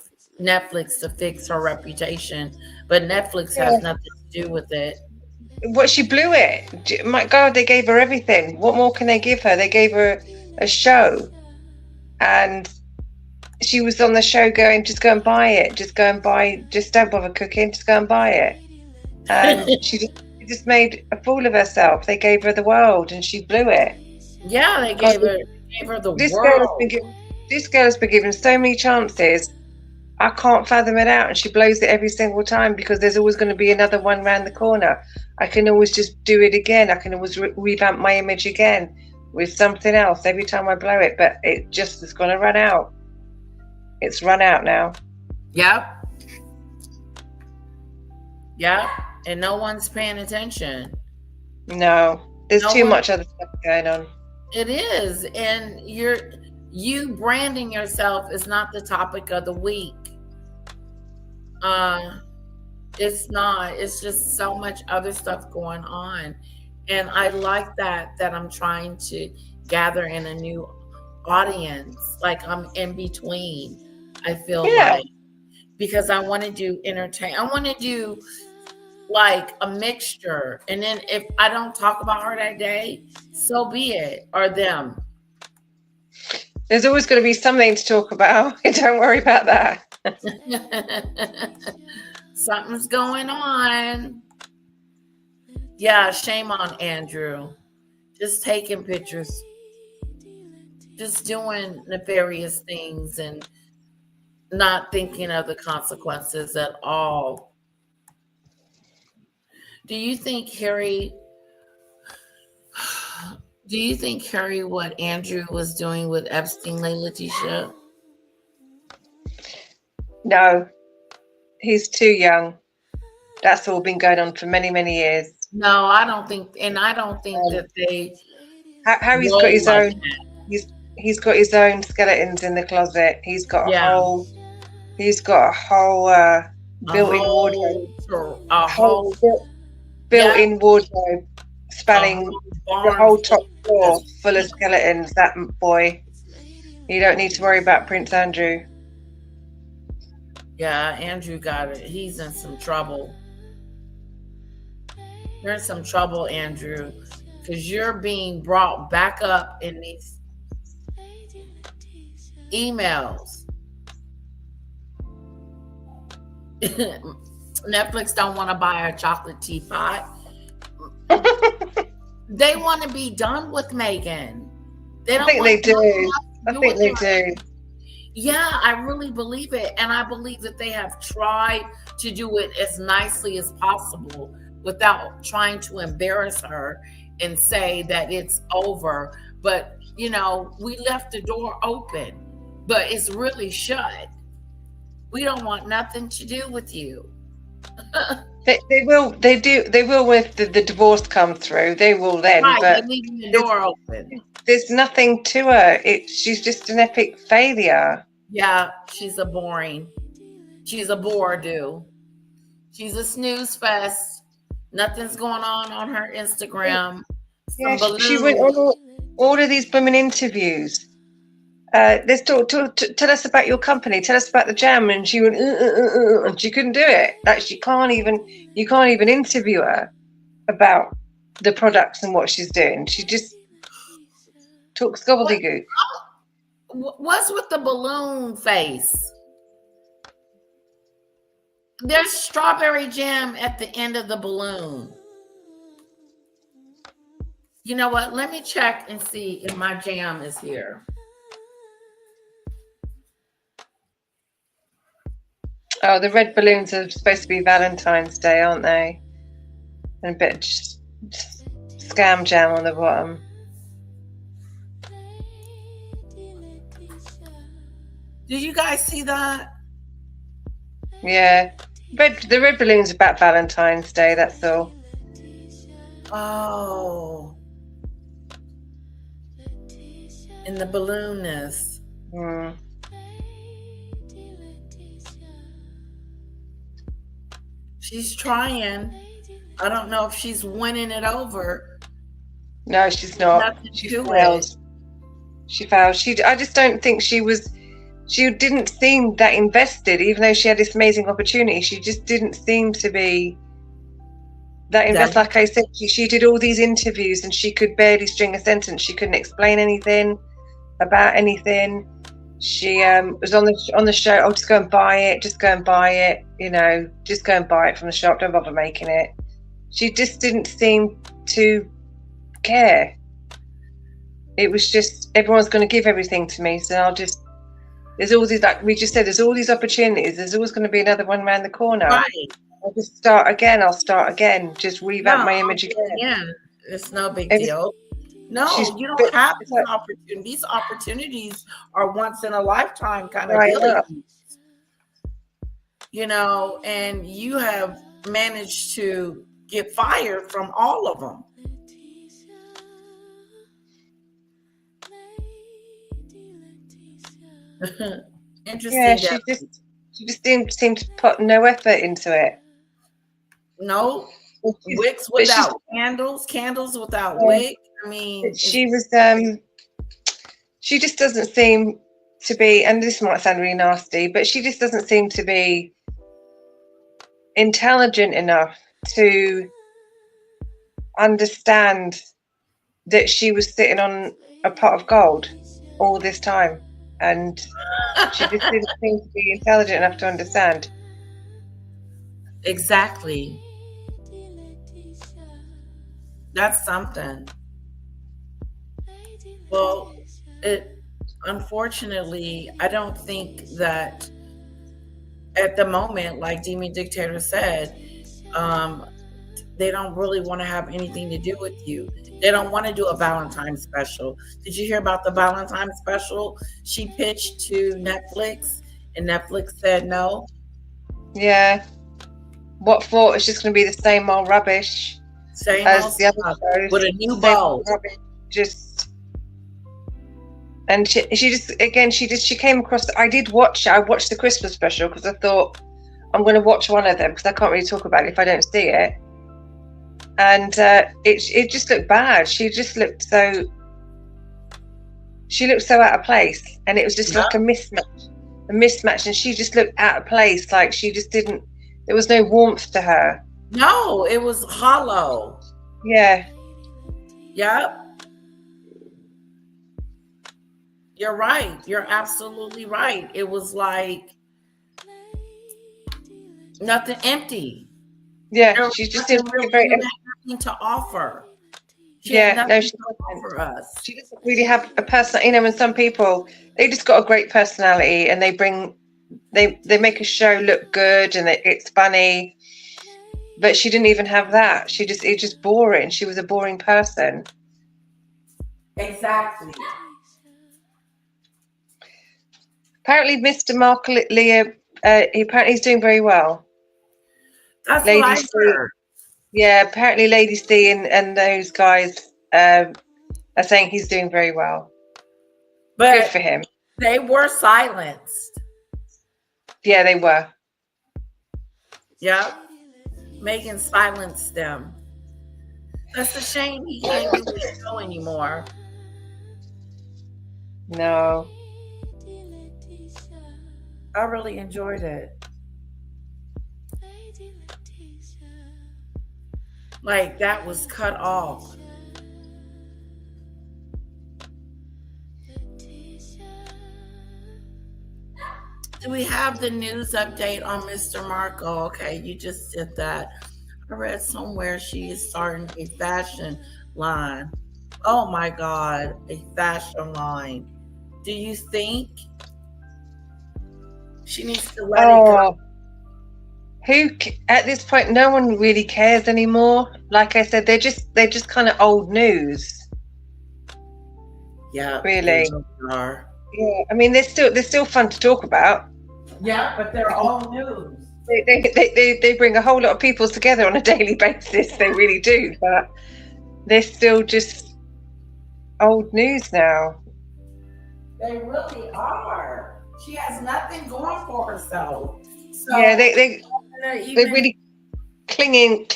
Netflix to fix her reputation, but Netflix has nothing to do with it. What, she blew it. My God, they gave her everything. What more can they give her? They gave her a show, and she was on the show going, just go and buy it. Just go and buy. Just don't bother cooking. Just go and buy it. And she just made a fool of herself. They gave her the world, and she blew it. Yeah, they gave her the world. This girl has been given so many chances. I can't fathom it out, and she blows it every single time because there's always going to be another one around the corner. I can always just do it again. I can always revamp my image again with something else every time I blow it, but it just is going to run out. It's run out now. Yep. And no one's paying attention. No, there's too much other stuff going on. It is, and you branding yourself is not the topic of the week. It's not. It's just so much other stuff going on, and I like that I'm trying to gather in a new audience. Like I'm in between. I feel like, because I want to do entertain. I want to do like a mixture, and then if I don't talk about her that day, so be it, or them. There's always going to be something to talk about. Don't worry about that. Something's going on. Yeah, shame on Andrew. Just taking pictures. Just doing nefarious things and not thinking of the consequences at all. Do you think Harry, what Andrew was doing with Epstein, Letitia? No, he's too young. That's all been going on for many, many years. No, I don't think, and I don't think that they. Harry's got his own. He's got his own skeletons in the closet. He's got a whole. He's got a whole built-in wardrobe. A whole built-in wardrobe spanning the whole top floor full of skeletons. That boy. You don't need to worry about Prince Andrew. Yeah, Andrew got it. He's in some trouble. You're in some trouble, Andrew, because you're being brought back up in these emails. Netflix don't want to buy a chocolate teapot. They want to be done with Meghan. They don't I think want they do. I do think with they her. do. Yeah, I really believe it. And I believe that they have tried to do it as nicely as possible without trying to embarrass her and say that it's over. But, you know, we left the door open, but it's really shut. We don't want nothing to do with you. They will. They do. They will when the divorce comes through. They will then. Right, they're But leaving the door open. there's nothing to her. She's just an epic failure. Yeah, she's a a bore, dude. She's a snooze fest. Nothing's going on her Instagram. Yeah, Some she went balloons. on all of these women interviews. Let's tell us about your company. Tell us about the jam, and she went, and she couldn't do it. Like you can't even interview her about the products and what she's doing. She just talks gobbledygook. What's with the balloon face? There's strawberry jam at the end of the balloon. You know what? Let me check and see if my jam is here. Oh, the red balloons are supposed to be Valentine's Day, aren't they? And a bit of just scam jam on the bottom. Did you guys see that? Yeah. The red balloon's about Valentine's Day, that's all. Oh. And the balloonness. Mm. She's trying. I don't know if she's winning it over. No, she's not. Nothing She to failed. it. She failed. I just don't think she didn't seem that invested, even though she had this amazing opportunity. She just didn't seem to be that invested. Like I said, she did all these interviews and she could barely string a sentence. She couldn't explain anything about anything. She was on the show. Oh, just go and buy it. Just go and buy it. You know, just go and buy it from the shop. Don't bother making it. She just didn't seem to care. It was just everyone's going to give everything to me, so I'll just. There's all these, like we just said, there's all these opportunities. There's always going to be another one around the corner. Right. I'll just start again. I'll start again. Just revamp my image again. Yeah, it's no big deal. No, you don't have these opportunities. These opportunities are once in a lifetime kind of deal. You know, and you have managed to get fired from all of them. Interesting. Yeah, she just didn't seem to put no effort into it. No, wicks without candles without wick. I mean, she was. She just doesn't seem to be, and this might sound really nasty, but she just doesn't seem to be intelligent enough to understand that she was sitting on a pot of gold all this time, and she just didn't seem to be intelligent enough to understand. Exactly. That's something. Well, unfortunately, I don't think that at the moment, like Demon Dictator said, they don't really want to have anything to do with you. They don't want to do a Valentine's special. Did you hear about the Valentine's special she pitched to Netflix and Netflix said no? Yeah. What for? It's just going to be the same old rubbish as the other shows. With a new bow. And she came across. I watched the Christmas special because I thought I'm going to watch one of them because I can't really talk about it if I don't see it. And it just looked bad. She looked so out of place, and it was just like a mismatch. And she just looked out of place, like she just didn't. There was no warmth to her. No, it was hollow. Yeah. Yep. You're right. You're absolutely right. It was like Nothing, empty. Yeah, There she was just nothing seems really, very you had nothing to offer. She had yeah. nothing No, she to offer us. She doesn't really have a person. You know, when some people they just got a great personality and they make a show look good and it's funny. But she didn't even have that. It's just boring. She was a boring person. Exactly. Apparently, Mr. Markle Leah, he's doing very well. That's Lady what I C, heard. yeah, apparently Lady C and those guys are saying he's doing very well. But good for him. They were silenced. Yeah, they were. Yep. Meghan silenced them. That's a shame he can't do the show anymore. No. I really enjoyed it. Like, that was cut off. Do we have the news update on Mr. Markle? Okay, you just did that. I read somewhere she is starting a fashion line. Oh my God, a fashion line. Do you think she needs to let it go? Who at this point? No one really cares anymore. Like I said, they're just kind of old news. Yeah, really. they are. Yeah, I mean they're still fun to talk about. Yeah, but they're all news. They bring a whole lot of people together on a daily basis. They really do, but they're still just old news now. They really are. She has nothing going for herself. So Yeah, they're really clinging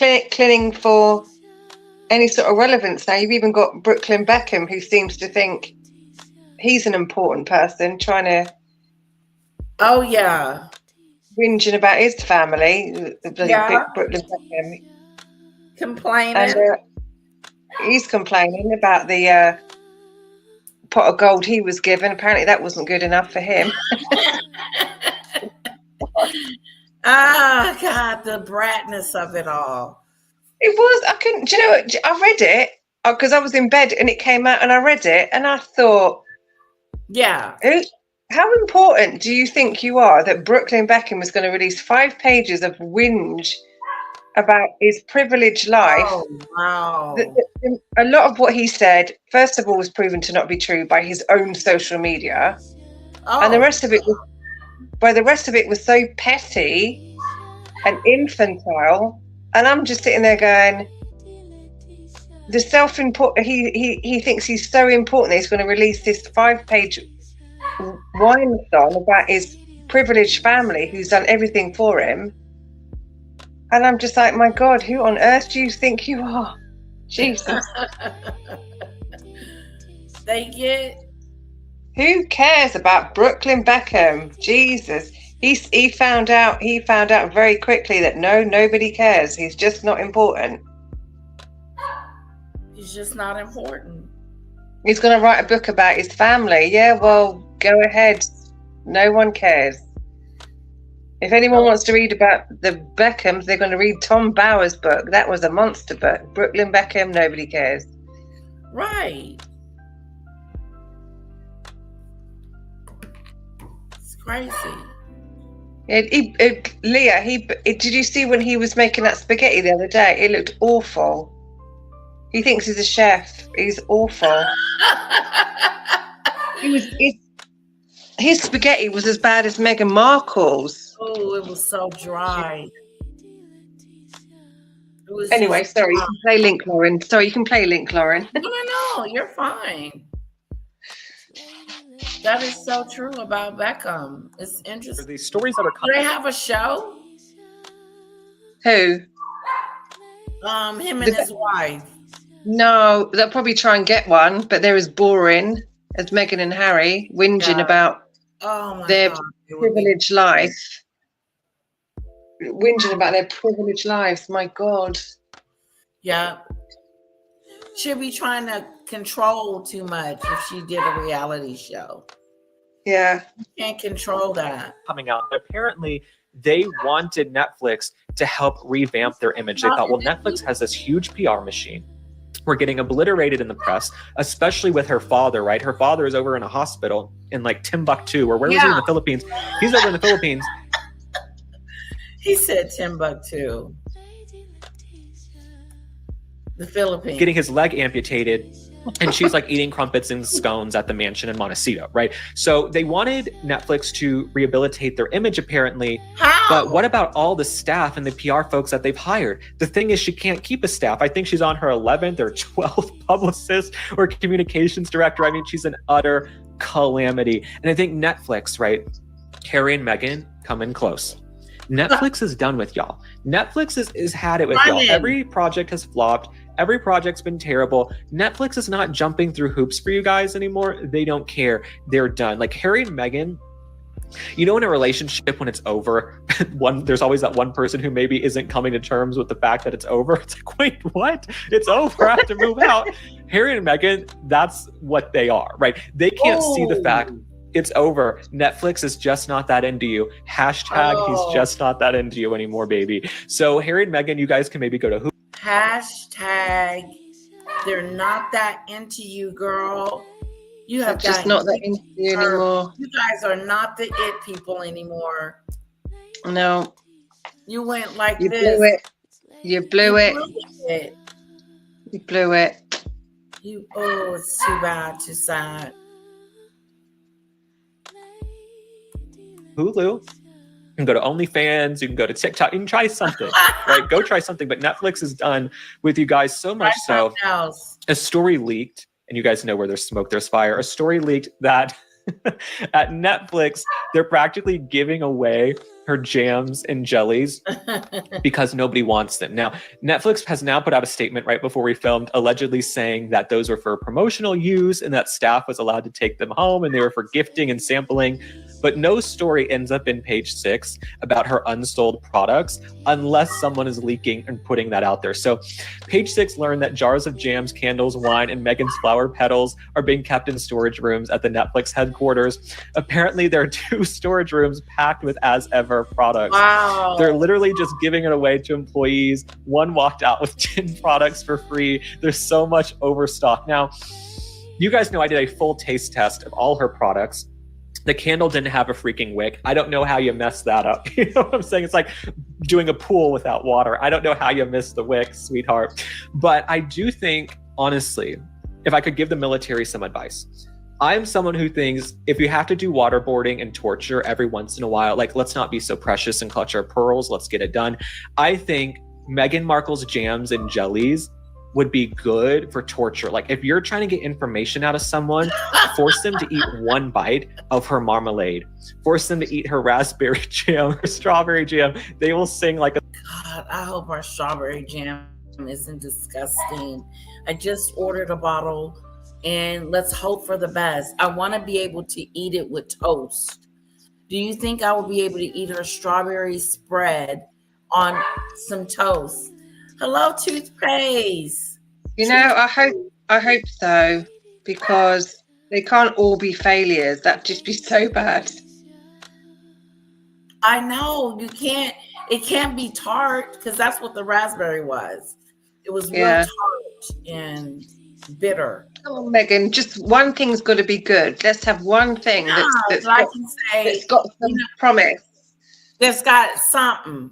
for any sort of relevance now. You've even got Brooklyn Beckham, who seems to think he's an important person, trying to. Oh yeah. Whinging about his family, Yeah. Brooklyn Beckham. Complaining. And he's complaining about the pot of gold he was given. Apparently that wasn't good enough for him. Ah, God, the bratness of it all. It was. I couldn't. Do you know what? I read it because I was in bed and it came out, and I read it and I thought, yeah. How important do you think you are that Brooklyn Beckham was going to release 5 pages of whinge about his privileged life? Oh, wow. A lot of what he said, first of all, was proven to not be true by his own social media. Oh. And the rest of it was so petty and infantile. And I'm just sitting there going, the self-important, he thinks he's so important that he's going to release this 5-page wine song about his privileged family who's done everything for him. And I'm just like, my God, who on earth do you think you are? Jesus. Who cares about Brooklyn Beckham? Jesus. He found out very quickly that nobody cares. He's just not important. He's just not important. He's going to write a book about his family. Yeah, well, go ahead. No one cares. If anyone wants to read about the Beckhams, they're going to read Tom Bower's book. That was a monster book. Brooklyn Beckham, nobody cares. Right. It's crazy. Leah, did you see when he was making that spaghetti the other day? It looked awful. He thinks he's a chef. He's awful. His spaghetti was as bad as Meghan Markle's. Oh, it was so dry. Anyway, sorry, you can play Link, Lauren. Sorry, you can play Link, Lauren. No, you're fine. That is so true about Beckham. It's interesting. These stories that are Do they have a show? Who? Him and his wife. No, they'll probably try and get one, but they're as boring as Meghan and Harry, whinging about their privileged life. Whinging about their privileged lives. My God. Yeah. She'll be trying to control too much if she did a reality show. Yeah. You can't control that. Coming out. Apparently, they wanted Netflix to help revamp their image. They thought, well, Netflix has this huge PR machine. We're getting obliterated in the press, especially with her father, right? Her father is over in a hospital in like Timbuktu, or where was he in the Philippines? He's over in the Philippines. He said Timbuktu. The Philippines. Getting his leg amputated. And she's like eating crumpets and scones at the mansion in Montecito, right? So they wanted Netflix to rehabilitate their image, apparently. How? But what about all the staff and the PR folks that they've hired? The thing is, she can't keep a staff. I think she's on her 11th or 12th publicist or communications director. I mean, she's an utter calamity. And I think Netflix, right? Harry and Meghan come in close. Netflix is done with y'all. Netflix is had it with y'all. Every project has flopped. Every project's been terrible. Netflix is not jumping through hoops for you guys anymore. They don't care. They're done. Like Harry and Meghan, you know, in a relationship when it's over, there's always that one person who maybe isn't coming to terms with the fact that it's over. It's like, wait, what? It's over. I have to move out. Harry and Meghan, that's what they are, right? They can't see the fact it's over. Netflix is just not that into you. Hashtag he's just not that into you anymore, baby. So Harry and Meghan, you guys can maybe go to who? Hashtag they're not that into you, girl. You have They're just not that into you anymore. You guys are not the it people anymore. No. You went like You this. blew it. You blew it. it. You blew it. Oh, it's too bad, too sad. Hulu. You can go to OnlyFans, you can go to TikTok, you can try something, right? Go try something. But Netflix is done with you guys so much so. A story leaked, and you guys know where there's smoke, there's fire. A story leaked that at Netflix, they're practically giving away her jams and jellies because nobody wants them. Now, Netflix has now put out a statement right before we filmed, allegedly saying that those were for promotional use and that staff was allowed to take them home and they were for gifting and sampling. But no story ends up in page 6 about her unsold products unless someone is leaking and putting that out there. So page 6 learned that jars of jams, candles, wine, and Meghan's flower petals are being kept in storage rooms at the Netflix headquarters. Apparently, there are 2 storage rooms packed with as ever products. Wow. They're literally just giving it away to employees. One walked out with 10 products for free. There's so much overstock. Now, you guys know I did a full taste test of all her products. The candle didn't have a freaking wick. I don't know how you messed that up. You know what I'm saying? It's like doing a pool without water. I don't know how you missed the wick, sweetheart. But I do think, honestly, if I could give the military some advice, I'm someone who thinks if you have to do waterboarding and torture every once in a while, like, let's not be so precious and clutch our pearls. Let's get it done. I think Meghan Markle's jams and jellies would be good for torture. Like if you're trying to get information out of someone, force them to eat one bite of her marmalade. Force them to eat her raspberry jam, her strawberry jam. They will sing like a... God, I hope our strawberry jam isn't disgusting. I just ordered a bottle and let's hope for the best. I want to be able to eat it with toast. Do you think I will be able to eat her strawberry spread on some toast? Hello, toothpaste. You know, I hope so, because they can't all be failures. That'd just be so bad. I know you can't. It can't be tart because that's what the raspberry was. It was real tart and bitter. Come on, Meghan. Just one thing's got to be good. Let's have one thing that's got some promise. That's got something.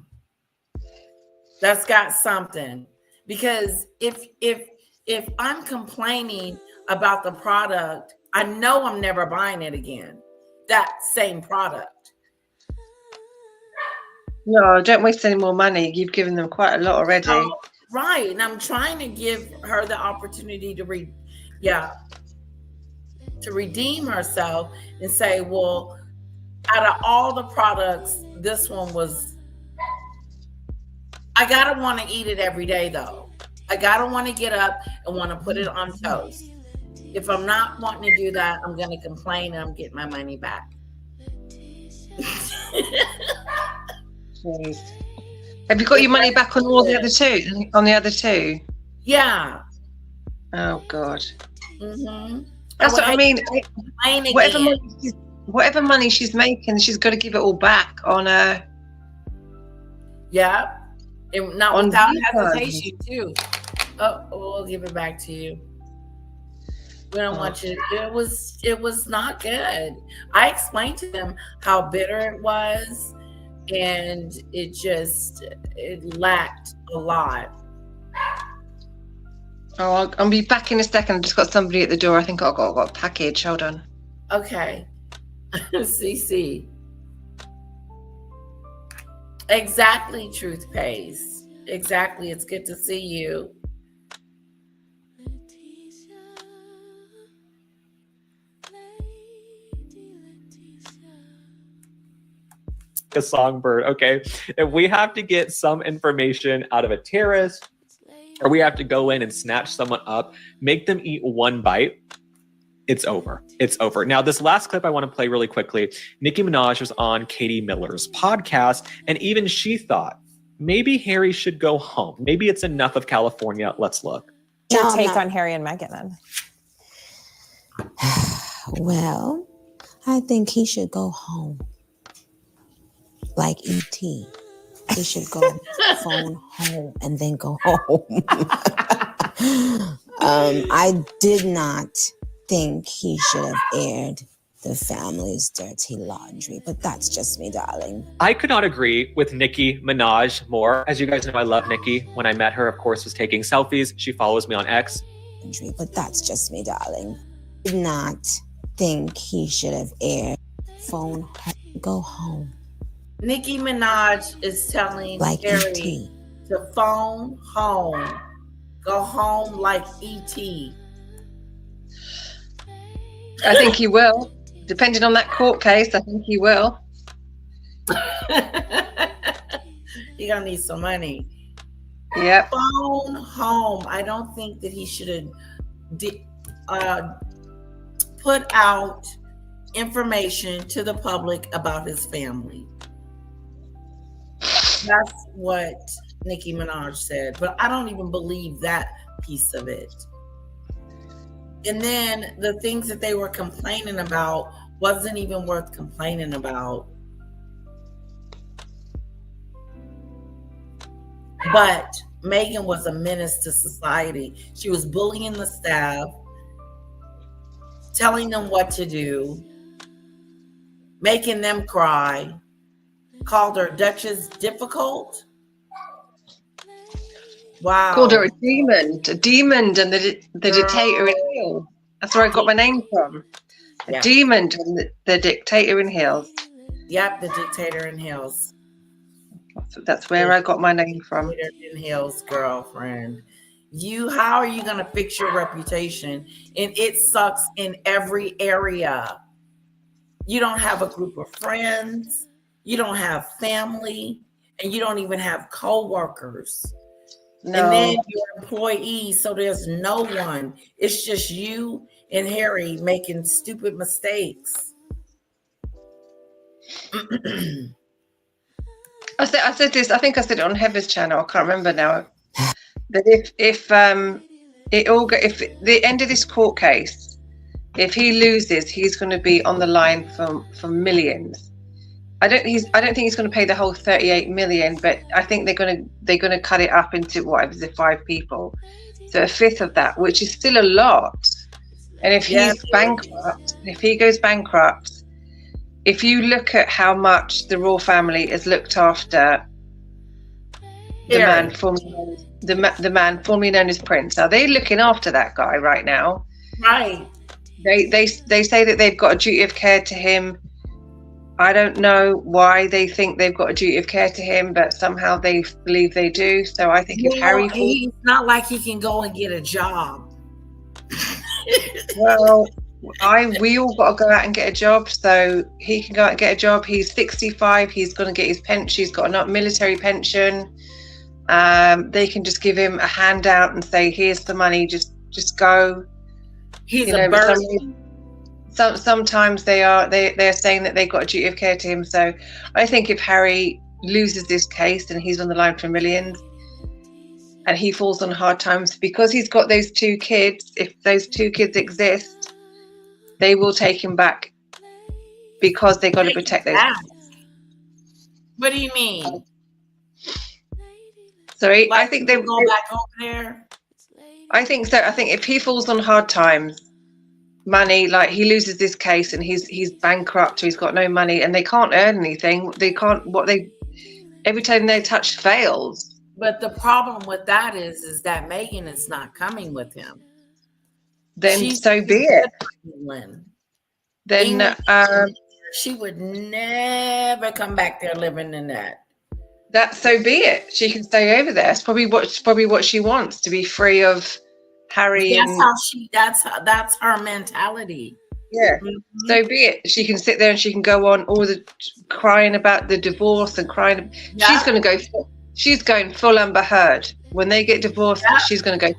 That's got something. Because if I'm complaining about the product, I know I'm never buying it again. That same product. No, don't waste any more money. You've given them quite a lot already. Oh, right. And I'm trying to give her the opportunity to redeem herself and say, well, out of all the products, this one was... I gotta want to eat it every day though. I gotta want to get up and want to put it on toast. If I'm not wanting to do that, I'm gonna complain and I'm getting my money back. Jeez. Have you got your money back on all the other two? On the other two? Yeah. Oh God. Mm-hmm. That's what I mean. whatever money she's making, she's got to give it all back on a. Yeah, and not On without refunds. hesitation too. Oh, we'll give it back to you. We don't want you. It was not good. I explained to them how bitter it was, and it lacked a lot. Oh, I'll be back in a second. I've just got somebody at the door. I think I've got a package. Hold on. Okay. CC. Exactly, Truth Pays. Exactly. It's good to see you. A songbird. Okay. If we have to get some information out of a terrorist, or we have to go in and snatch someone up, make them eat one bite, it's over. It's over. Now, this last clip I want to play really quickly. Nicki Minaj was on Katie Miller's podcast, and even she thought maybe Harry should go home. Maybe it's enough of California. Let's look. Your take on Harry and Meghan then? Well, I think he should go home. Like E.T. He should go phone home and then go home. I did not think he should have aired the family's dirty laundry, but that's just me, darling. I could not agree with Nicki Minaj more. As you guys know, I love Nicki. When I met her, of course, was taking selfies. She follows me on X. But that's just me, darling. Did not think he should have aired phone home, go home. Nicki Minaj is telling Like Harry E.T. to phone home. Go home like E.T. I think he will. Depending on that court case, I think he will. You're gonna need some money. Yeah. Phone home. I don't think that he should have put out information to the public about his family. That's what Nicki Minaj said, but I don't even believe that piece of it. And then the things that they were complaining about wasn't even worth complaining about. But Meghan was a menace to society. She was bullying the staff, telling them what to do, making them cry, called her Duchess difficult. Wow. Called her a demon and the dictator in heels. That's where I got my name from. A demon and the dictator in heels. Yep, the dictator in heels. That's where I got my name from. Dictator in heels, girlfriend. How are you gonna fix your reputation? And it sucks in every area. You don't have a group of friends, you don't have family, and you don't even have co-workers. No. And then your employees, so there's no one. It's just you and Harry making stupid mistakes. I said this. I think I said it on Heather's channel. I can't remember now. That if the end of this court case, if he loses, he's going to be on the line for millions. I don't think he's going to pay the whole 38 million, but I think they're going to cut it up into whatever the 5 people, so a fifth of that, which is still a lot. And if he's bankrupt, if he goes bankrupt, if you look at how much the royal family has looked after the man formerly known as Prince. Now they're looking after that guy right now. Right. They say that they've got a duty of care to him. I don't know why they think they've got a duty of care to him, but somehow they believe they do. So I think if Harry falls, it's not like he can go and get a job. well, we all got to go out and get a job, so he can go out and get a job. He's 65. He's going to get his pension. He's got a military pension. They can just give him a handout and say, "Here's the money. Just go." He's a burden. Sometimes they're saying that they've got a duty of care to him. So I think if Harry loses this case and he's on the line for millions, and he falls on hard times because he's got those 2 kids, if those 2 kids exist, they will take him back because they got to protect those. What do you mean? Sorry, Like I think they go back over there. I think so. I think if he falls on hard times, money, like he loses this case and he's bankrupt, he's got no money, and they can't earn anything. They can't. Every time they touch fails. But the problem with that is that Meghan is not coming with him. Then so be it. England. Then she would never come back there living in that. That so be it. She can stay over there. It's probably what she wants, to be free of Harry. That's her mentality. Yeah. So be it. She can sit there and she can go on all the crying about the divorce and crying. Yeah. She's going full Amber Heard. When they get divorced, she's going to go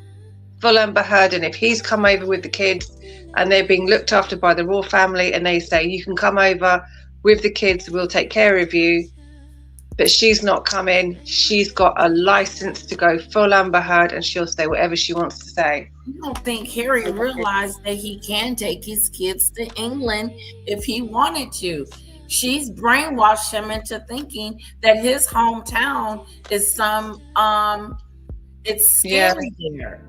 full Amber Heard. And if he's come over with the kids and they're being looked after by the royal family and they say, you can come over with the kids, we'll take care of you. But she's not coming. She's got a license to go full Amber Heard and she'll say whatever she wants to say. I don't think Harry realized that he can take his kids to England if he wanted to. She's brainwashed him into thinking that his hometown is it's scary there.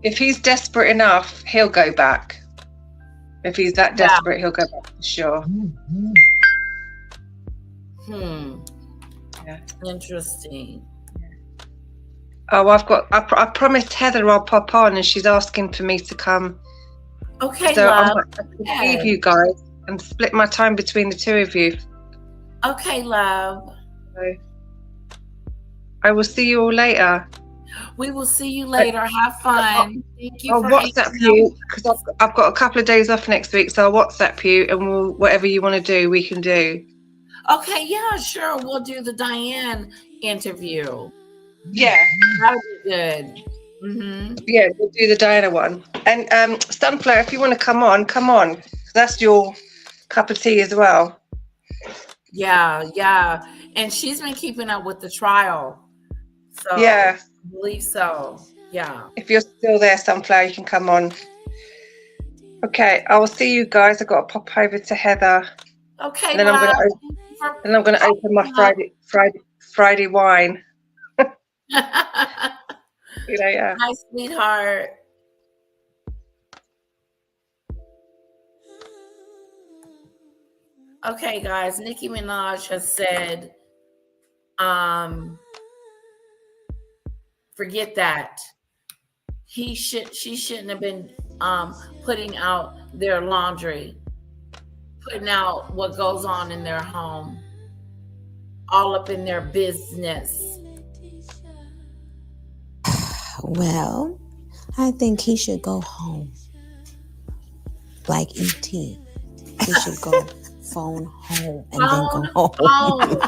If he's desperate enough, he'll go back. If he's that desperate, he'll go back for sure. Yeah. Interesting. Oh, I promised Heather I'll pop on and she's asking for me to come. Okay, so love. I'm going to leave you guys and split my time between the two of you. Okay, love. So, I will see you all later. We will see you later. Have fun. Thank you I'll for WhatsApp you because I've got a couple of days off next week, so I'll WhatsApp you and whatever you want to do, we can do. Okay, yeah, sure. We'll do the Diane interview. Yeah. That'll be good. Mm-hmm. Yeah, we'll do the Diana one. And Sunflower, if you want to come on. That's your cup of tea as well. Yeah. And she's been keeping up with the trial. So yeah. I believe so. Yeah. If you're still there, Sunflower, you can come on. Okay, I will see you guys. I've got to pop over to Heather. Okay. And then I'm going to open my Friday wine. Yeah. Hi, sweetheart. Okay, guys. Nicki Minaj has said, forget that. She shouldn't have been putting out their laundry, putting out what goes on in their home, all up in their business. Well, I think he should go home. Like E.T. He should go phone home and then go home.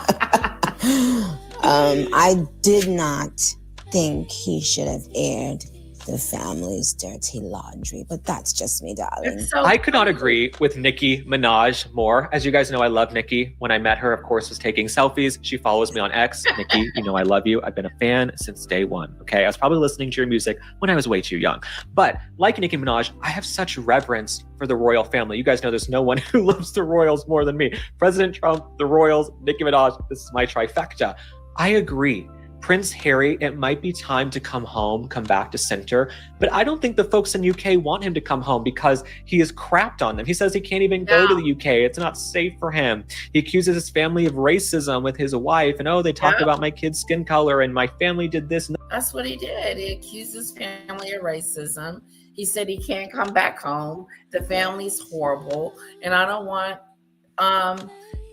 I did not think he should have aired the family's dirty laundry, but that's just me, darling. I could not agree with Nicki Minaj more. As you guys know, I love Nicki. When I met her, of course, was taking selfies. She follows me on X. Nicki, you know I love you. I've been a fan since day one, okay? I was probably listening to your music when I was way too young. But like Nicki Minaj, I have such reverence for the royal family. You guys know there's no one who loves the royals more than me. President Trump, the royals, Nicki Minaj, this is my trifecta. I agree. Prince Harry, it might be time to come home, come back to center. But I don't think the folks in UK want him to come home because he has crapped on them. He says he can't even go to the UK. It's not safe for him. He accuses his family of racism with his wife. And they talked about my kid's skin color and my family did this. That's what he did. He accused his family of racism. He said he can't come back home. The family's horrible. And I don't want,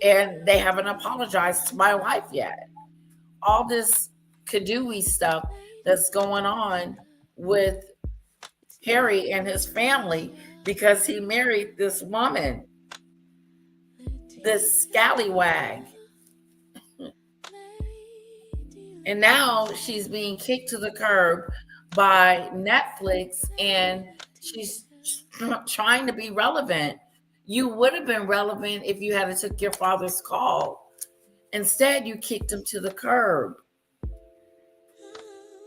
and they haven't apologized to my wife yet. All this Kadooey stuff that's going on with Harry and his family because he married this woman, this scallywag. And now she's being kicked to the curb by Netflix and she's trying to be relevant. You would have been relevant if you had took your father's call. Instead, you kicked him to the curb.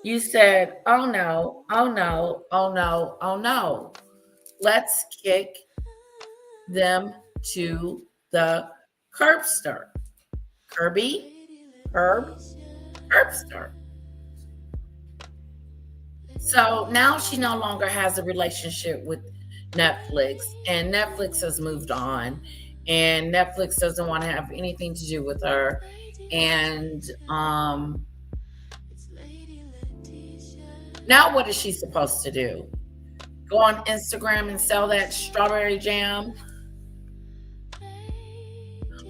You said, oh no, oh no, oh no, oh no. Let's kick them to the Curbster. Curbster. So now she no longer has a relationship with Netflix, and Netflix has moved on, and Netflix doesn't want to have anything to do with her. And now what is she supposed to do? Go on Instagram and sell that strawberry jam?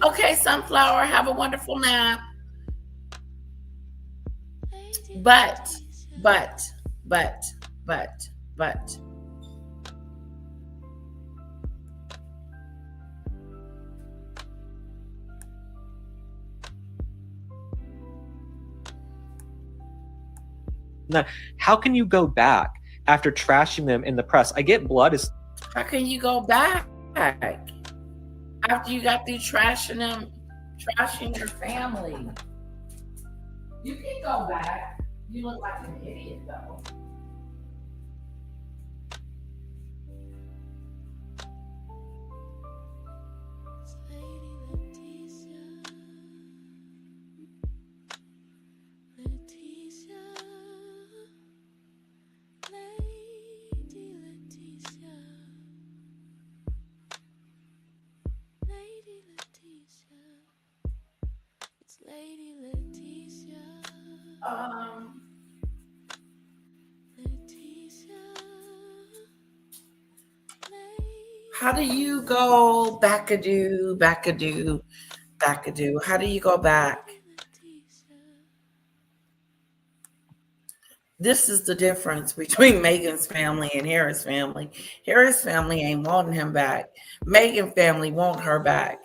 Okay, Sunflower, have a wonderful nap. But. Now, how can you go back after trashing them in the press? I get blood is. How can you go back after you got through trashing your family? You can go back. You look like an idiot, though. How do you go back-a-doo? How do you go back? This is the difference between Meghan's family and Harris family. Harris family ain't wanting him back. Meghan family want her back.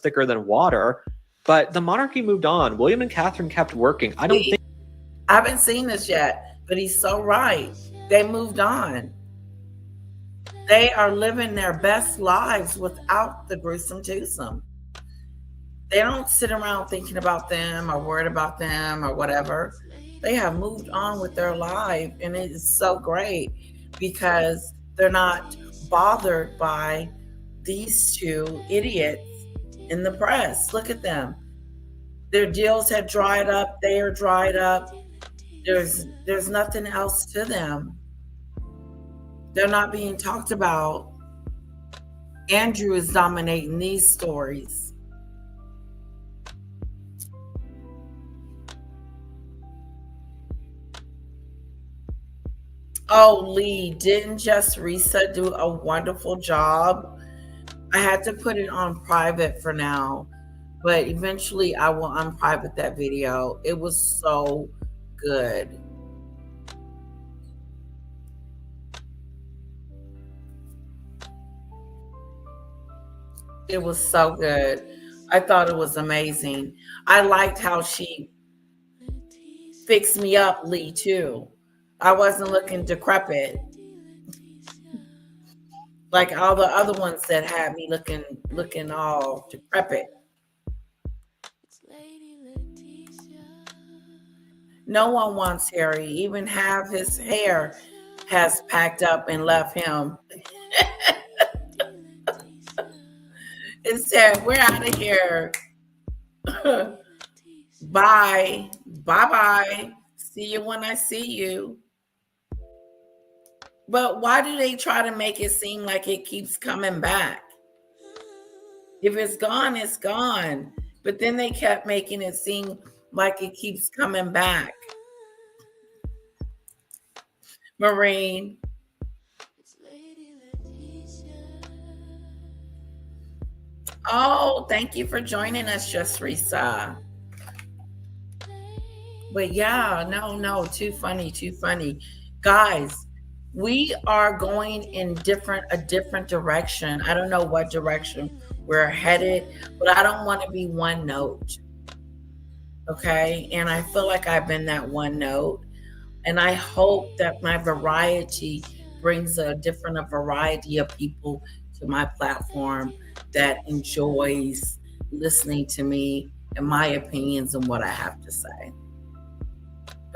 Thicker than water, but the monarchy moved on. William and Catherine kept working. I haven't seen this yet, but he's so right. They moved on. They are living their best lives without the gruesome twosome. They don't sit around thinking about them or worried about them or whatever. They have moved on with their life, and it is so great because they're not bothered by these two idiots in the press. Look at them. Their deals had dried up. They are dried up. There's nothing else to them. They're not being talked about. Andrew is dominating these stories. Oh, Lee, didn't just Risa do a wonderful job? I had to put it on private for now, but eventually I will unprivate that video. It was so good. It was so good. I thought it was amazing. I liked how she fixed me up, Lee, too. I wasn't looking decrepit like all the other ones that had me looking all decrepit. No one wants Harry. Even half his hair has packed up and left him. It said, we're out of here. Bye. Bye-bye. See you when I see you. But why do they try to make it seem like it keeps coming back? If it's gone, it's gone. But then they kept making it seem like it keeps coming back. Marine. Oh, thank you for joining us, Just Risa. But yeah, no, too funny. Guys, we are going in a different direction. I don't know what direction we're headed, but I don't want to be one note. Okay? And I feel like I've been that one note. And I hope that my variety brings a variety of people to my platform that enjoys listening to me and my opinions and what I have to say.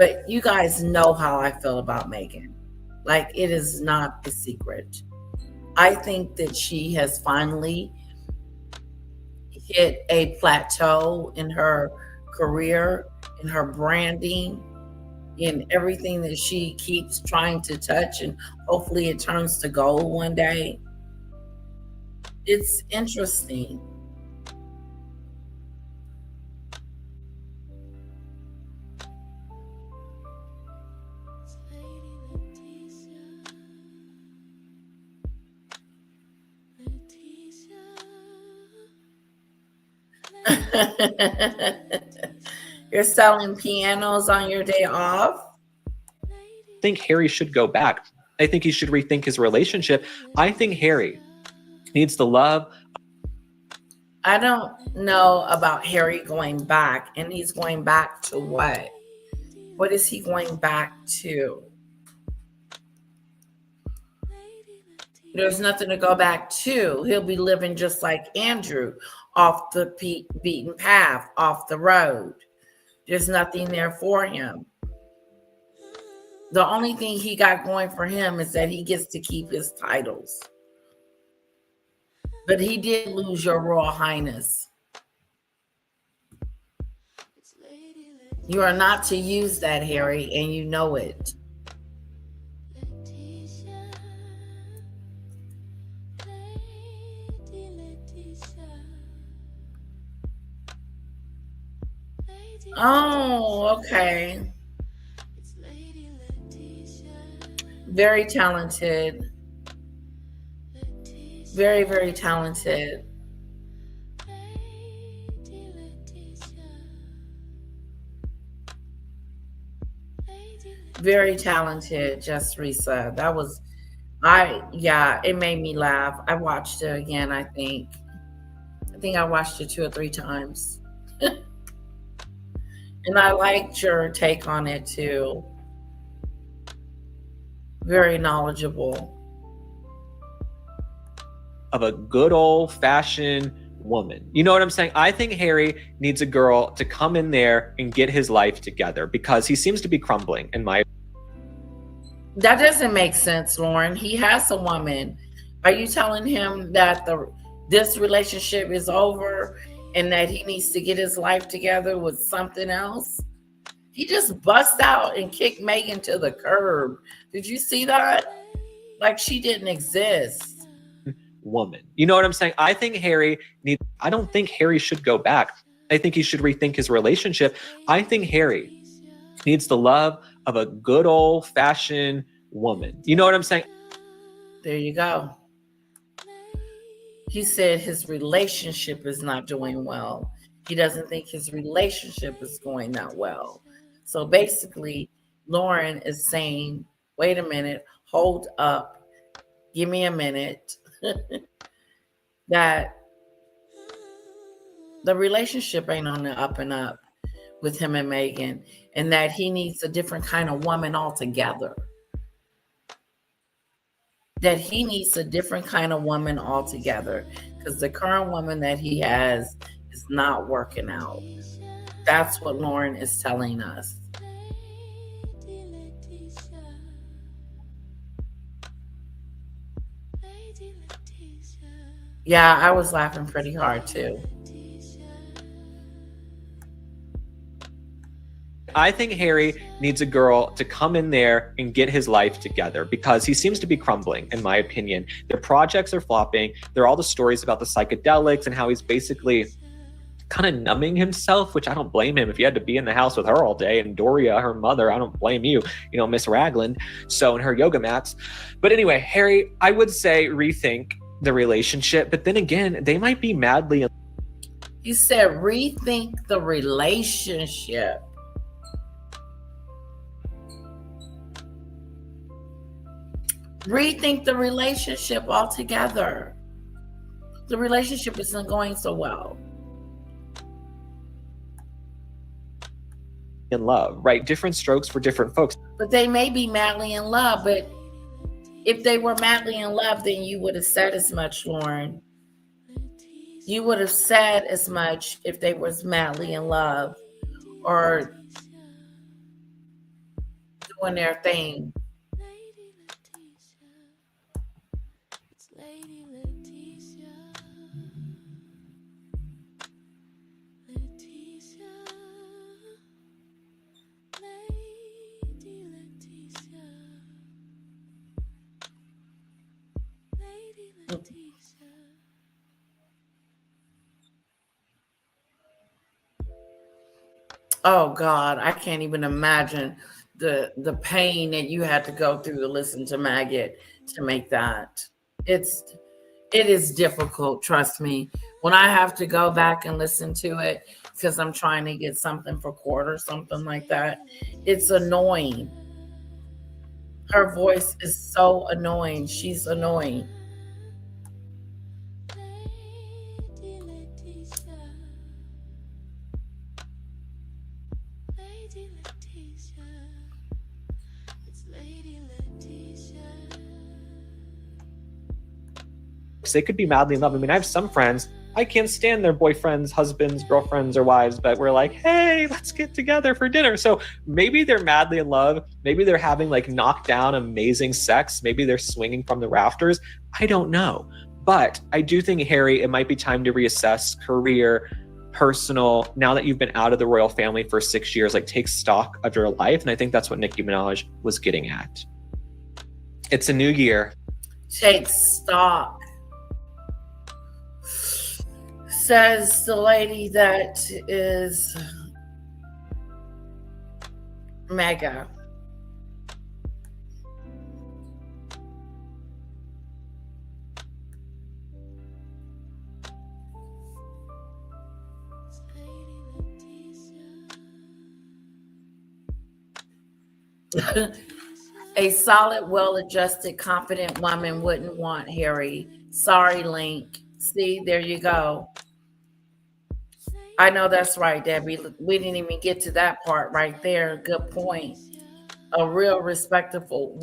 But you guys know how I feel about Meghan. Like, it is not a secret. I think that she has finally hit a plateau in her career, in her branding, in everything that she keeps trying to touch, and hopefully it turns to gold one day. It's interesting. You're selling pianos on your day off? I think Harry should go back. I think he should rethink his relationship. I think Harry needs the love. I don't know about Harry going back, and he's going back to what? What is he going back to? There's nothing to go back to. He'll be living just like Andrew, off the beaten path, off the road. There's nothing there for him. The only thing he got going for him is that he gets to keep his titles. But he did lose your Royal Highness. You are not to use that, Harry, and you know it. Oh, okay. Very talented. Very, very talented. Very talented, Just Risa. That was, it made me laugh. I watched it again, I think I watched it 2 or 3 times. And I liked your take on it too. Very knowledgeable. Of a good old-fashioned woman. You know what I'm saying? I think Harry needs a girl to come in there and get his life together because he seems to be crumbling in my. That doesn't make sense, Lauren. He has a woman. Are you telling him that this relationship is over and that he needs to get his life together with something else? He just bust out and kicked Meghan to the curb. Did you see that? Like she didn't exist. Woman. You know what I'm saying? I think I don't think Harry should go back. I think he should rethink his relationship. I think Harry needs the love of a good old-fashioned woman. You know what I'm saying? There you go. He said his relationship is not doing well. He doesn't think his relationship is going that well. So basically, Lauren is saying, wait a minute, hold up, give me a minute. That the relationship ain't on the up and up with him and Meghan, and that he needs a different kind of woman altogether. That he needs a different kind of woman altogether because the current woman that he has is not working out. That's what Lauren is telling us. Yeah, I was laughing pretty hard too. I think Harry needs a girl to come in there and get his life together because he seems to be crumbling, in my opinion. Their projects are flopping. There are all the stories about the psychedelics and how he's basically kind of numbing himself, which I don't blame him. If you had to be in the house with her all day and Doria, her mother, I don't blame you, Miss Ragland, so in her yoga mats. But anyway, Harry, I would say rethink the relationship, but then again, they might be madly. You said rethink the relationship. Rethink the relationship altogether. The relationship isn't going so well. In love, right? Different strokes for different folks. But they may be madly in love, but if they were madly in love, then you would have said as much, Lauren. You would have said as much if they was madly in love. Or doing their thing. Oh God, I can't even imagine the pain that you had to go through to listen to Maggot to make that. It is difficult, trust me. When I have to go back and listen to it because I'm trying to get something for court or something like that, it's annoying. Her voice is so annoying. She's annoying. They could be madly in love. I mean, I have some friends, I can't stand their boyfriends, husbands, girlfriends, or wives, but we're like, hey, let's get together for dinner. So maybe they're madly in love. Maybe they're having like knockdown, amazing sex. Maybe they're swinging from the rafters. I don't know. But I do think, Harry, it might be time to reassess career, personal. Now that you've been out of the royal family for 6 years, like take stock of your life. And I think that's what Nicki Minaj was getting at. It's a new year. Take stock. Says the lady that is Meghan. A solid, well-adjusted, confident woman wouldn't want Harry. Sorry, Link. See, there you go. I know that's right, Debbie. We didn't even get to that part right there. Good point. A real respectable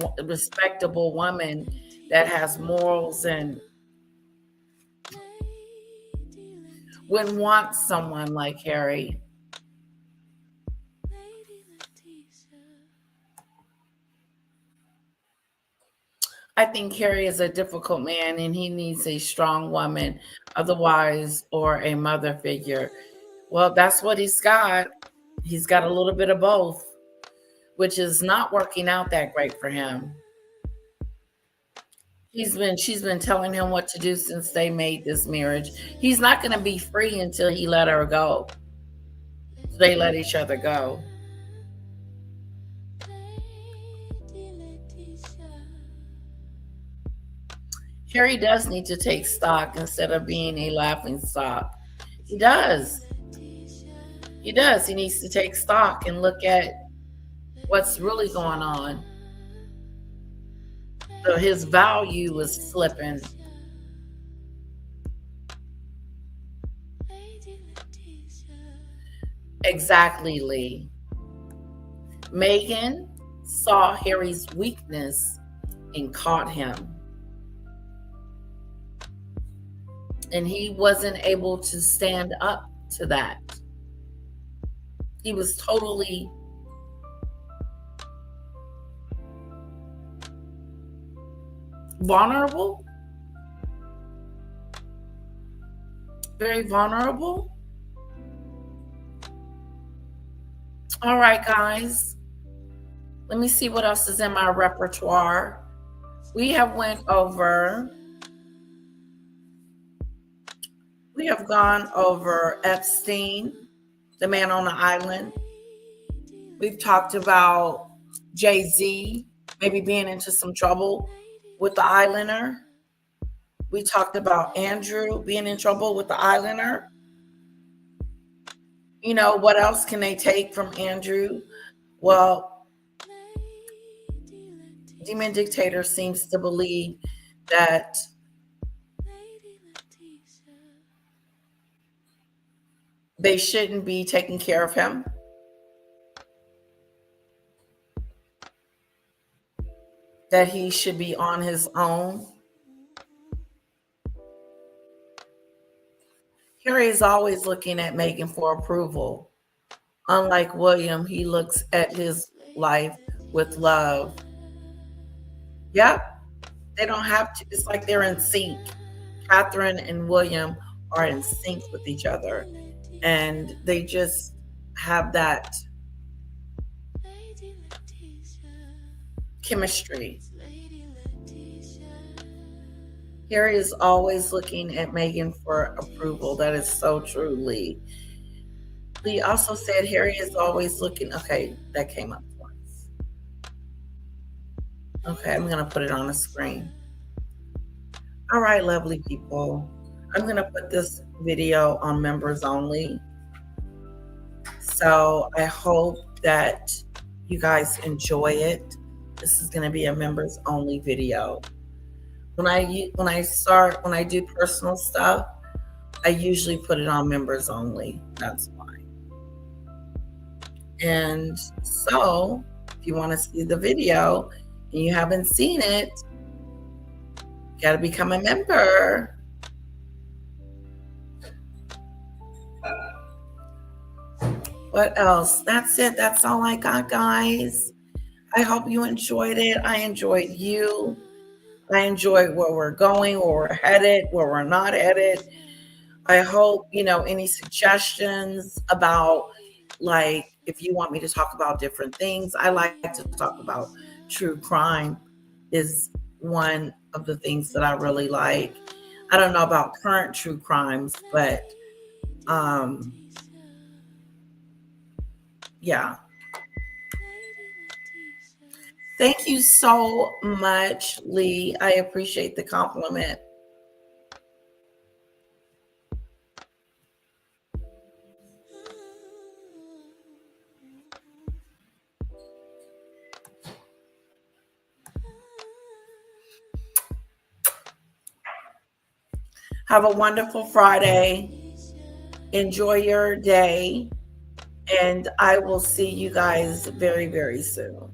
woman that has morals and wouldn't want someone like Harry. I think Harry is a difficult man and he needs a strong woman, otherwise, or a mother figure. Well, that's what he's got. He's got a little bit of both, which is not working out that great for him. She's been telling him what to do since they made this marriage. He's not going to be free until he let her go. They let each other go. Harry does need to take stock instead of being a laughing stock. He does. He does. He needs to take stock and look at what's really going on. So his value is slipping. Exactly, Lee. Meghan saw Harry's weakness and caught him. And he wasn't able to stand up to that. He was totally vulnerable. Very vulnerable. All right, guys. Let me see what else is in my repertoire. We have gone over Epstein, the man on the island. We've talked about Jay-Z maybe being into some trouble with the Islander. We talked about Andrew being in trouble with the Islander. You know, what else can they take from Andrew? Well, Demon Dictator seems to believe that they shouldn't be taking care of him. That he should be on his own. Harry is always looking at Meghan for approval. Unlike William, he looks at his life with love. Yep, they don't have to. It's like they're in sync. Catherine and William are in sync with each other, and they just have that chemistry. Harry is always looking at Meghan for approval. That is so true, Lee. Lee also said Harry is always looking. Okay, that came up once. Okay, I'm going to put it on the screen. All right, lovely people. I'm going to put this video on members only. So I hope that you guys enjoy it. This is going to be a members only video. When I do personal stuff, I usually put it on members only. That's why. And so if you want to see the video and you haven't seen it, you got to become a member. What else? That's it. That's all I got, guys. I hope you enjoyed it. I enjoyed you. I enjoyed where we're going, where we're headed, where we're not headed. I hope, any suggestions about, like, if you want me to talk about different things. I like to talk about true crime is one of the things that I really like. I don't know about current true crimes, but yeah. Thank you so much, Lee. I appreciate the compliment. Have a wonderful Friday. Enjoy your day. And I will see you guys very, very soon.